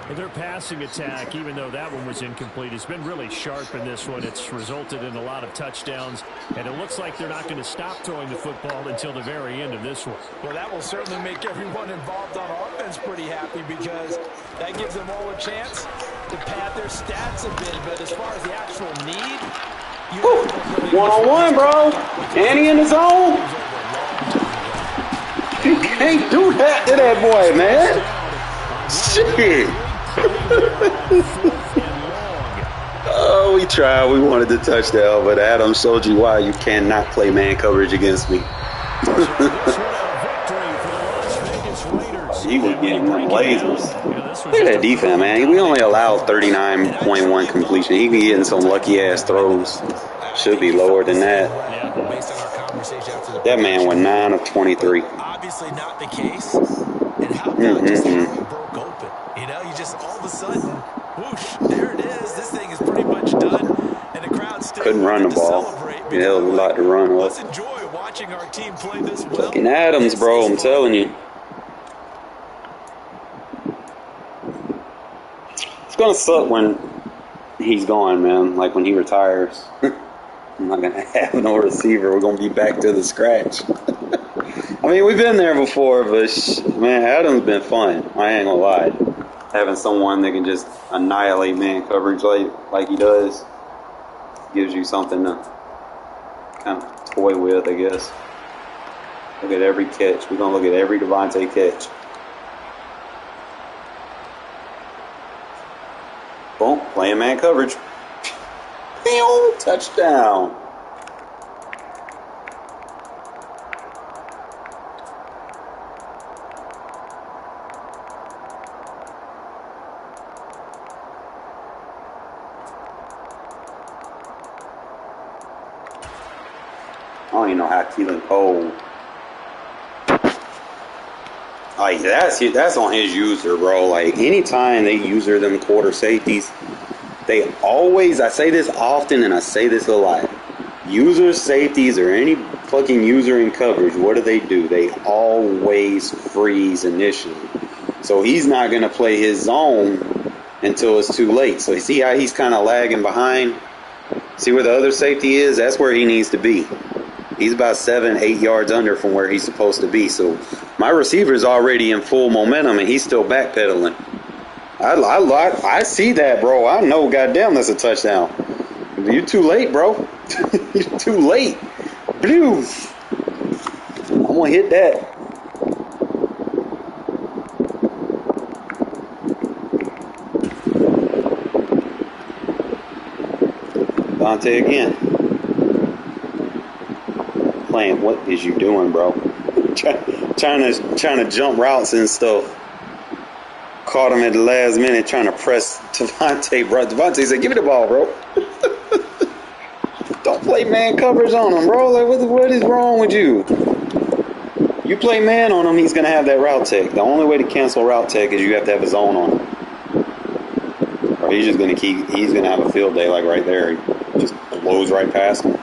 And their passing attack, even though that one was incomplete, has been really sharp in this one. It's resulted in a lot of touchdowns, and it looks like they're not going to stop throwing the football until the very end of this one. Well, that will certainly make everyone involved on offense pretty happy because that gives them all a chance to pad their stats a bit. But as far as the actual need, one-on-one, bro. And he in the zone. You can't do that to that boy, man. Shit. Oh, we tried. We wanted the touchdown, but Adam showed you why you cannot play man coverage against me. He was getting them lasers. Look at that defense, man. We only allowed 39.1 completion. He be getting some lucky-ass throws. Should be lower than that. That man went 9 of 23. Obviously not the case. And how about just how it broke open? You know, you just all of a sudden, whoosh, there it is. This thing is pretty much done. And the crowd still couldn't run the ball. He had a lot to run up. Let's enjoy watching our team play this well. Fucking Adams, bro, I'm telling you. It's gonna suck when he's gone, man. Like when he retires. I'm not gonna have no receiver. We're gonna be back to the scratch. I mean, we've been there before, but man, Adams been fun. I ain't gonna lie. Having someone that can just annihilate man coverage like he does gives you something to kind of toy with, I guess. Look at every catch. We're gonna look at every Devontae catch. Boom, playing man coverage. Boom, touchdown. I don't even know how Keelan Cole. Like that's on his user, bro. Like anytime they user them quarter safeties, they always, I say this often and I say this a lot. User safeties or any fucking user in coverage, what do? They always freeze initially. So he's not gonna play his zone until it's too late. So you see how he's kind of lagging behind? See where the other safety is? That's where he needs to be. He's about 7, 8 yards under from where he's supposed to be. So my receiver's already in full momentum, and he's still backpedaling. I see that, bro. I know, goddamn, that's a touchdown. You're too late, bro. You're too late. Blues. I'm gonna hit that. Dante again. Playing, what is you doing, bro? trying to jump routes and stuff. Caught him at the last minute trying to press Devontae, bro. Devontae said, give me the ball, bro. Don't play man coverage on him, bro. Like, what is wrong with you? You play man on him, he's going to have that route tech. The only way to cancel route tech is you have to have a zone on him. Or he's just going to have a field day like right there. He just blows right past him.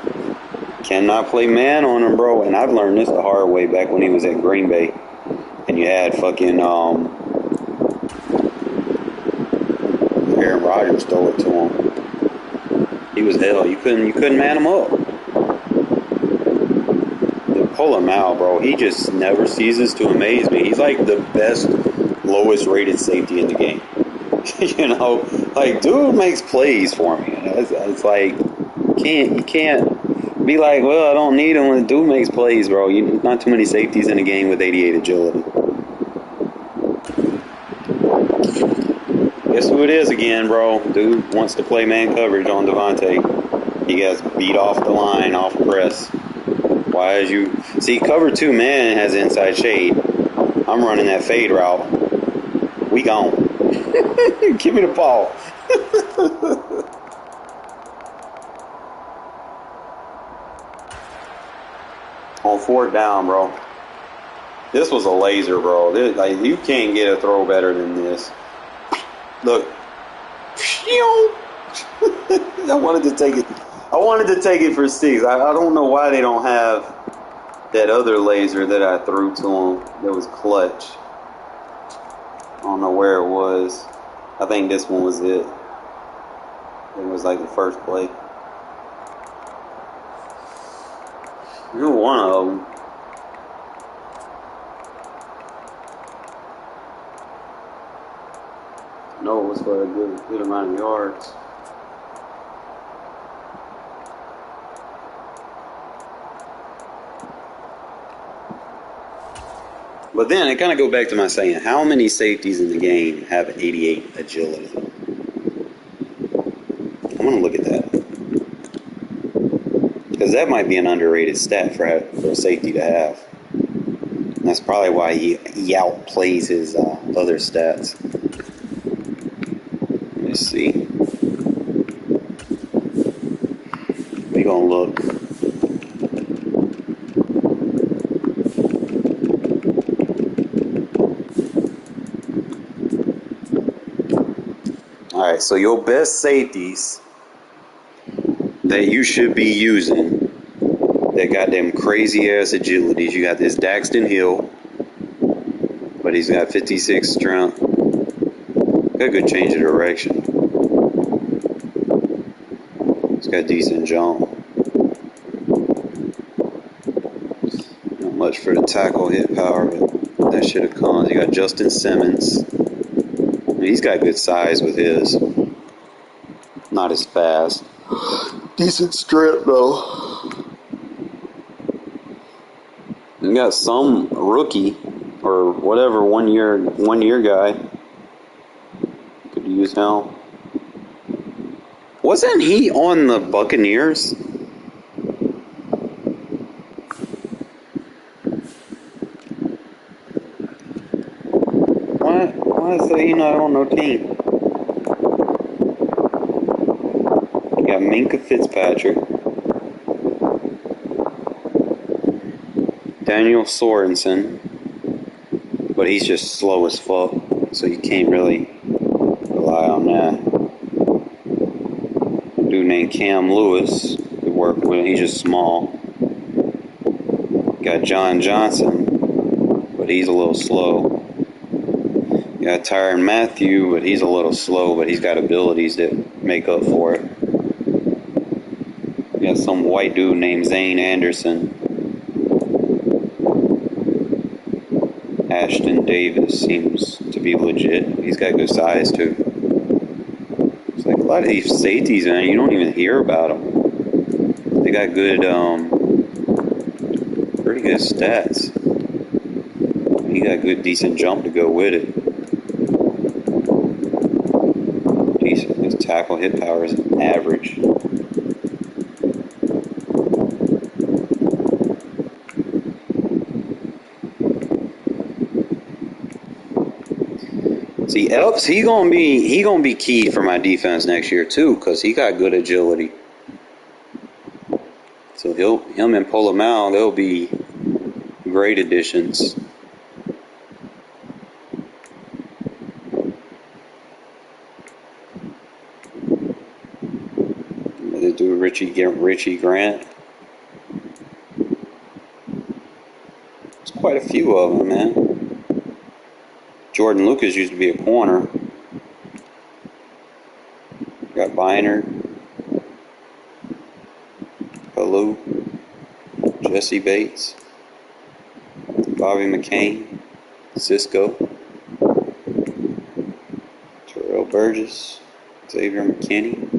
Cannot play man on him, bro. And I've learned this the hard way back when he was at Green Bay. And you had fucking Aaron Rodgers throw it to him. He was hell. You couldn't man him up. They pull him out, bro. He just never ceases to amaze me. He's like the best, lowest rated safety in the game. You know, like, dude makes plays for me. It's like you can't be like, well, I don't need him when the dude makes plays, bro. Not too many safeties in the game with 88 agility. Guess who it is again, bro? Dude wants to play man coverage on Devontae. He gets beat off the line, off press. Why is you... See, cover 2 man has inside shade. I'm running that fade route. We gone. Give me the ball. On 4th down, bro. This was a laser, bro. Like, you can't get a throw better than this. Look. I wanted to take it. I wanted to take it for 6. I don't know why they don't have that other laser that I threw to him that was clutch. I don't know where it was. I think this one was it. It was like the first play. You're one of them. No, it was for a good amount of yards. But then it kind of go back to my saying, how many safeties in the game have 88 agility? I'm going to look at that. Because that might be an underrated stat for a safety to have. And that's probably why he outplays his other stats. Let's see. We're going to look. Alright, so your best safeties that you should be using that got them crazy ass agilities. You got this Daxton Hill, but he's got 56 strength. Got a good change of direction. He's got decent jump. Not much for the tackle hit power, but that should have come. You got Justin Simmons. He's got good size with his. Not as fast. Decent strip though. You got some rookie or whatever one year guy. Could use him. Wasn't he on the Buccaneers? Why is he not on no team? You got Minka Fitzpatrick, Daniel Sorensen, but he's just slow as fuck, so you can't really rely on that. A dude named Cam Lewis we work with, he's just small. Got John Johnson, but he's a little slow. You got Tyrann Mathieu, but he's a little slow, but he's got abilities that make up for it. You got some white dude named Zane Anderson. Ashton Davis seems to be legit. He's got good size too. It's like a lot of these safeties, man, you don't even hear about them. They got good, pretty good stats. He got good, decent jump to go with it. Decent. His tackle hit power is average. See, Elps, he gonna be key for my defense next year too, cause he got good agility. So him and Polamalu, they'll be great additions. They do Richie Grant. There's quite a few of them, man. Jordan Lucas used to be a corner. Got Biner, Kalu, Jesse Bates, Bobby McCain, Cisco, Terrell Burgess, Xavier McKinney.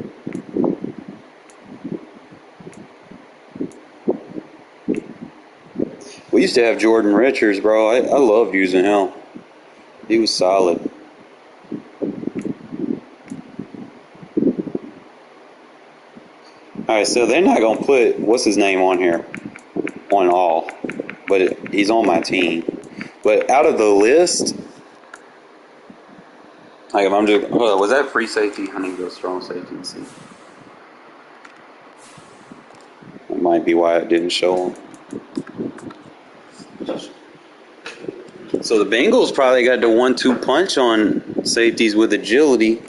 We used to have Jordan Richards, bro. I loved using him. He was solid. Alright, so they're not going to put, what's his name on here? On all. But he's on my team. But out of the list, like if I'm just, was that free safety? I need to go strong safety and see. That might be why it didn't show him. So the Bengals probably got the 1-2 punch on safeties with agility.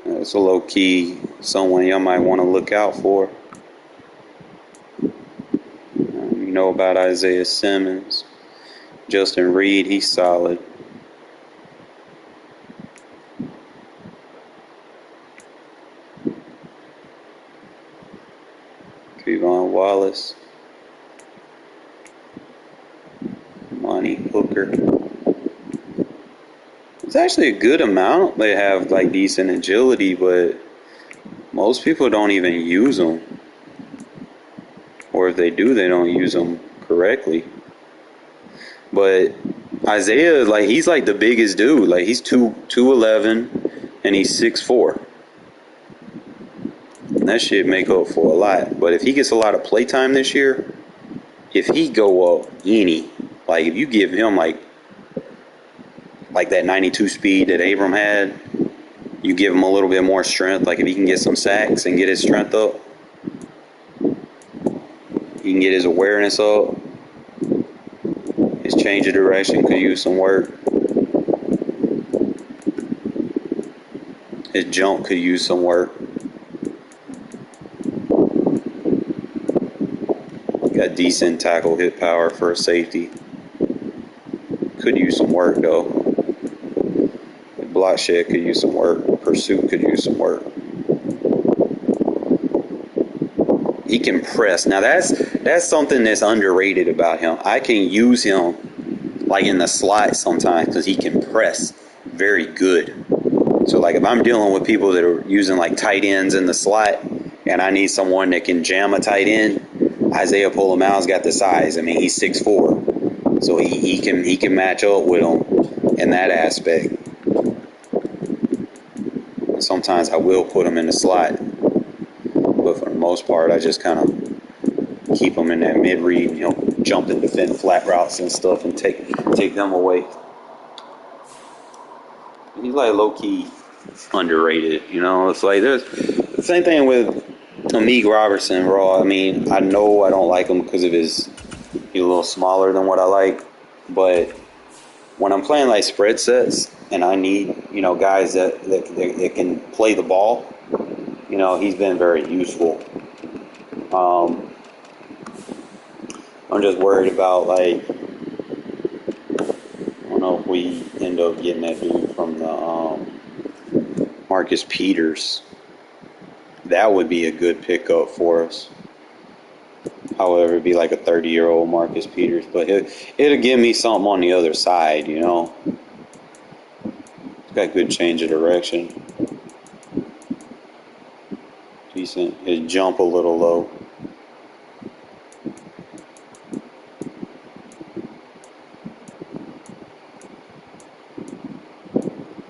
That's a low key someone y'all might want to look out for. You know about Isaiah Simmons, Justin Reed, he's solid. Trayvon Wallace, Monty Hooker. It's actually a good amount. They have like decent agility, but most people don't even use them. Or if they do, they don't use them correctly. But Isaiah, like he's like the biggest dude. Like he's 2'11" and he's 6'4". That shit make up for a lot. But if he gets a lot of playtime this year, if he go up any, like if you give him like that 92 speed that Abram had, you give him a little bit more strength. Like if he can get some sacks and get his strength up, he can get his awareness up. His change of direction could use some work. His jump could use some work. Got decent tackle hit power for a safety. Could use some work though. Block shed could use some work. Pursuit could use some work. He can press. Now that's something that's underrated about him. I can use him like in the slot sometimes because he can press very good. So like if I'm dealing with people that are using like tight ends in the slot and I need someone that can jam a tight end, Isaiah Polamalu's got the size. I mean, he's 6'4", so he can match up with him in that aspect. Sometimes I will put him in the slot, but for the most part, I just kind of keep him in that mid read. You know, jump and defend flat routes and stuff, and take them away. He's like low key underrated. You know, it's like there's the same thing with Amik Robertson, bro. I mean, I know I don't like him because of he's a little smaller than what I like. But when I'm playing like spread sets and I need, you know, guys that can play the ball, you know, he's been very useful. I'm just worried about like, I don't know if we end up getting that dude from the Marcus Peters. That would be a good pickup for us. However, it'd be like a 30-year-old Marcus Peters, but it'll give me something on the other side, you know. It's got good change of direction. Decent. His jump a little low.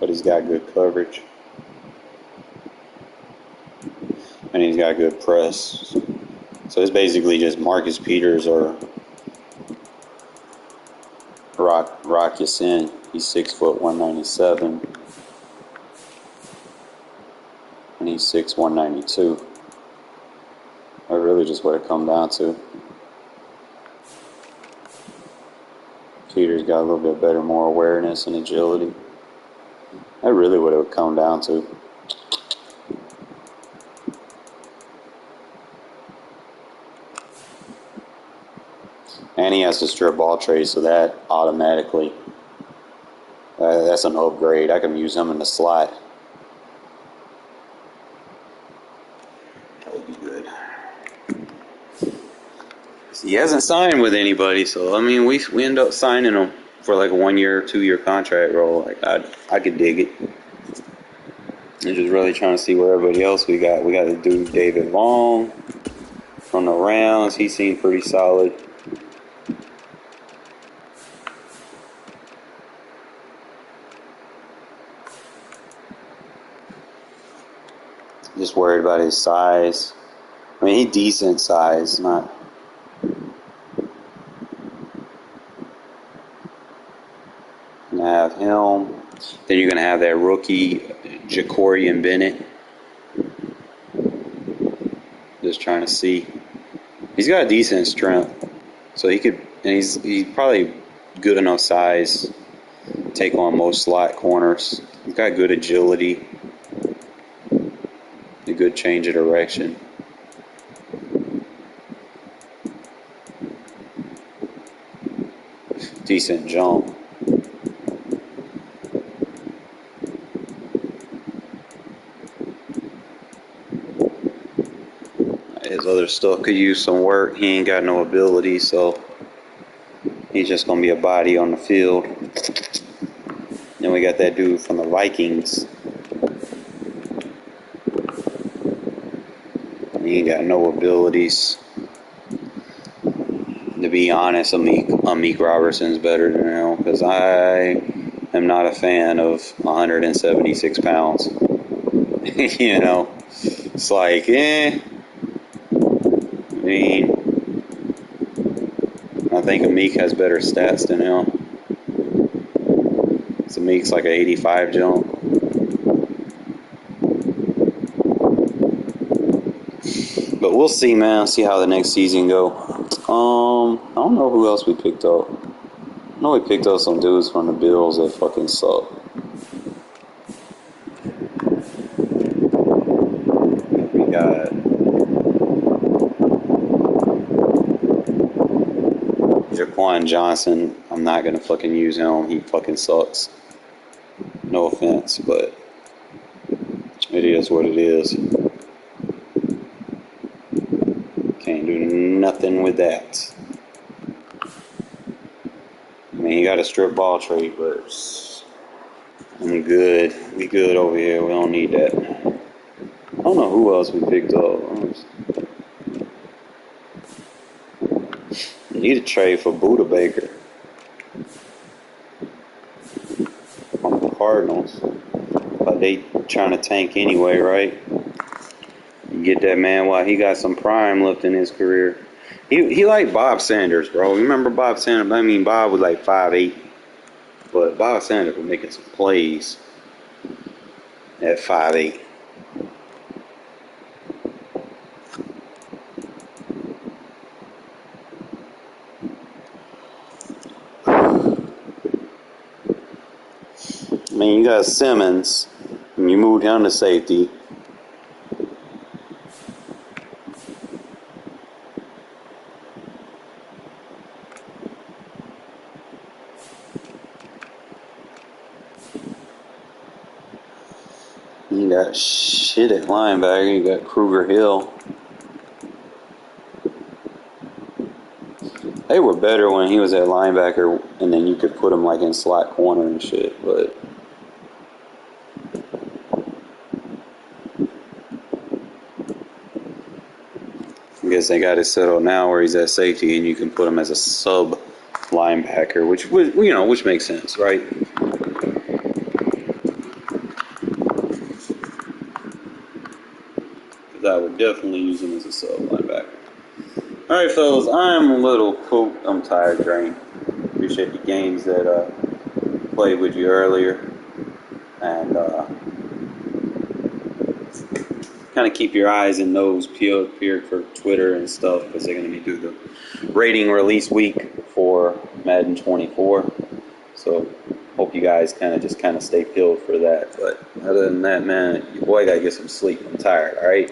But he's got good coverage. And he's got good press. So it's basically just Marcus Peters or Rock Ya-Sin. He's 6', 197. And he's 6', 192. That's really just what it come down to. Peters got a little bit better, more awareness and agility. That's really what it would come down to. And he has to strip ball trade, so that automatically, that's an upgrade. I can use him in the slot. That would be good. He hasn't signed with anybody, so I mean, we end up signing him for like a 1 year, 2 year contract role. Like I could dig it. I'm just really trying to see where everybody else we got. We got the dude David Long from the Rounds. He seemed pretty solid. Just worried about his size. I mean, he's decent size, not. Gonna have him. Then you're gonna have that rookie Jacorian Bennett. Just trying to see. He's got a decent strength, so he could, and he's probably good enough size to take on most slot corners. He's got good agility, a good change of direction. Decent jump. His other stuff could use some work. He ain't got no ability, so he's just going to be a body on the field. Then we got that dude from the Vikings. He ain't got no abilities. To be honest, Amik Robertson's better than him because I am not a fan of 176 pounds. You know, it's like, I mean, I think Amik has better stats than him. So Amik's like an 85 jump. But we'll see, man. See how the next season go. I don't know who else we picked up. I know we picked up some dudes from the Bills that fucking suck. We got Jaquan Johnson. I'm not gonna fucking use him. He fucking sucks. No offense, but it is what it is. Can't do nothing with that. I mean, you got a strip ball trade, but I'm good. We good over here. We don't need that. I don't know who else we picked up. We need a trade for Buda Baker from the Cardinals. But they trying to tank anyway, right? You get that man while he got some prime left in his career. He like Bob Sanders, bro. You remember Bob Sanders? I mean, Bob was like 5'8", but Bob Sanders was making some plays at 5'8". I mean, you got Simmons, and you moved him to safety. You got shit at linebacker. You got Kruger Hill. They were better when he was at linebacker, and then you could put him like in slot corner and shit. But I guess they got it settled now where he's at safety, and you can put him as a sub linebacker, which makes sense, right? Because I would definitely use him as a sub linebacker. All right, fellas, I'm a little pooped. I'm tired, drained. Appreciate the games that played with you earlier, and kind of keep your eyes and nose peeled for Twitter and stuff because they're going to be doing the rating release week for Madden 24. So hope you guys kind of stay peeled for that. But other than that, man, your boy got to get some sleep. I'm tired. All right.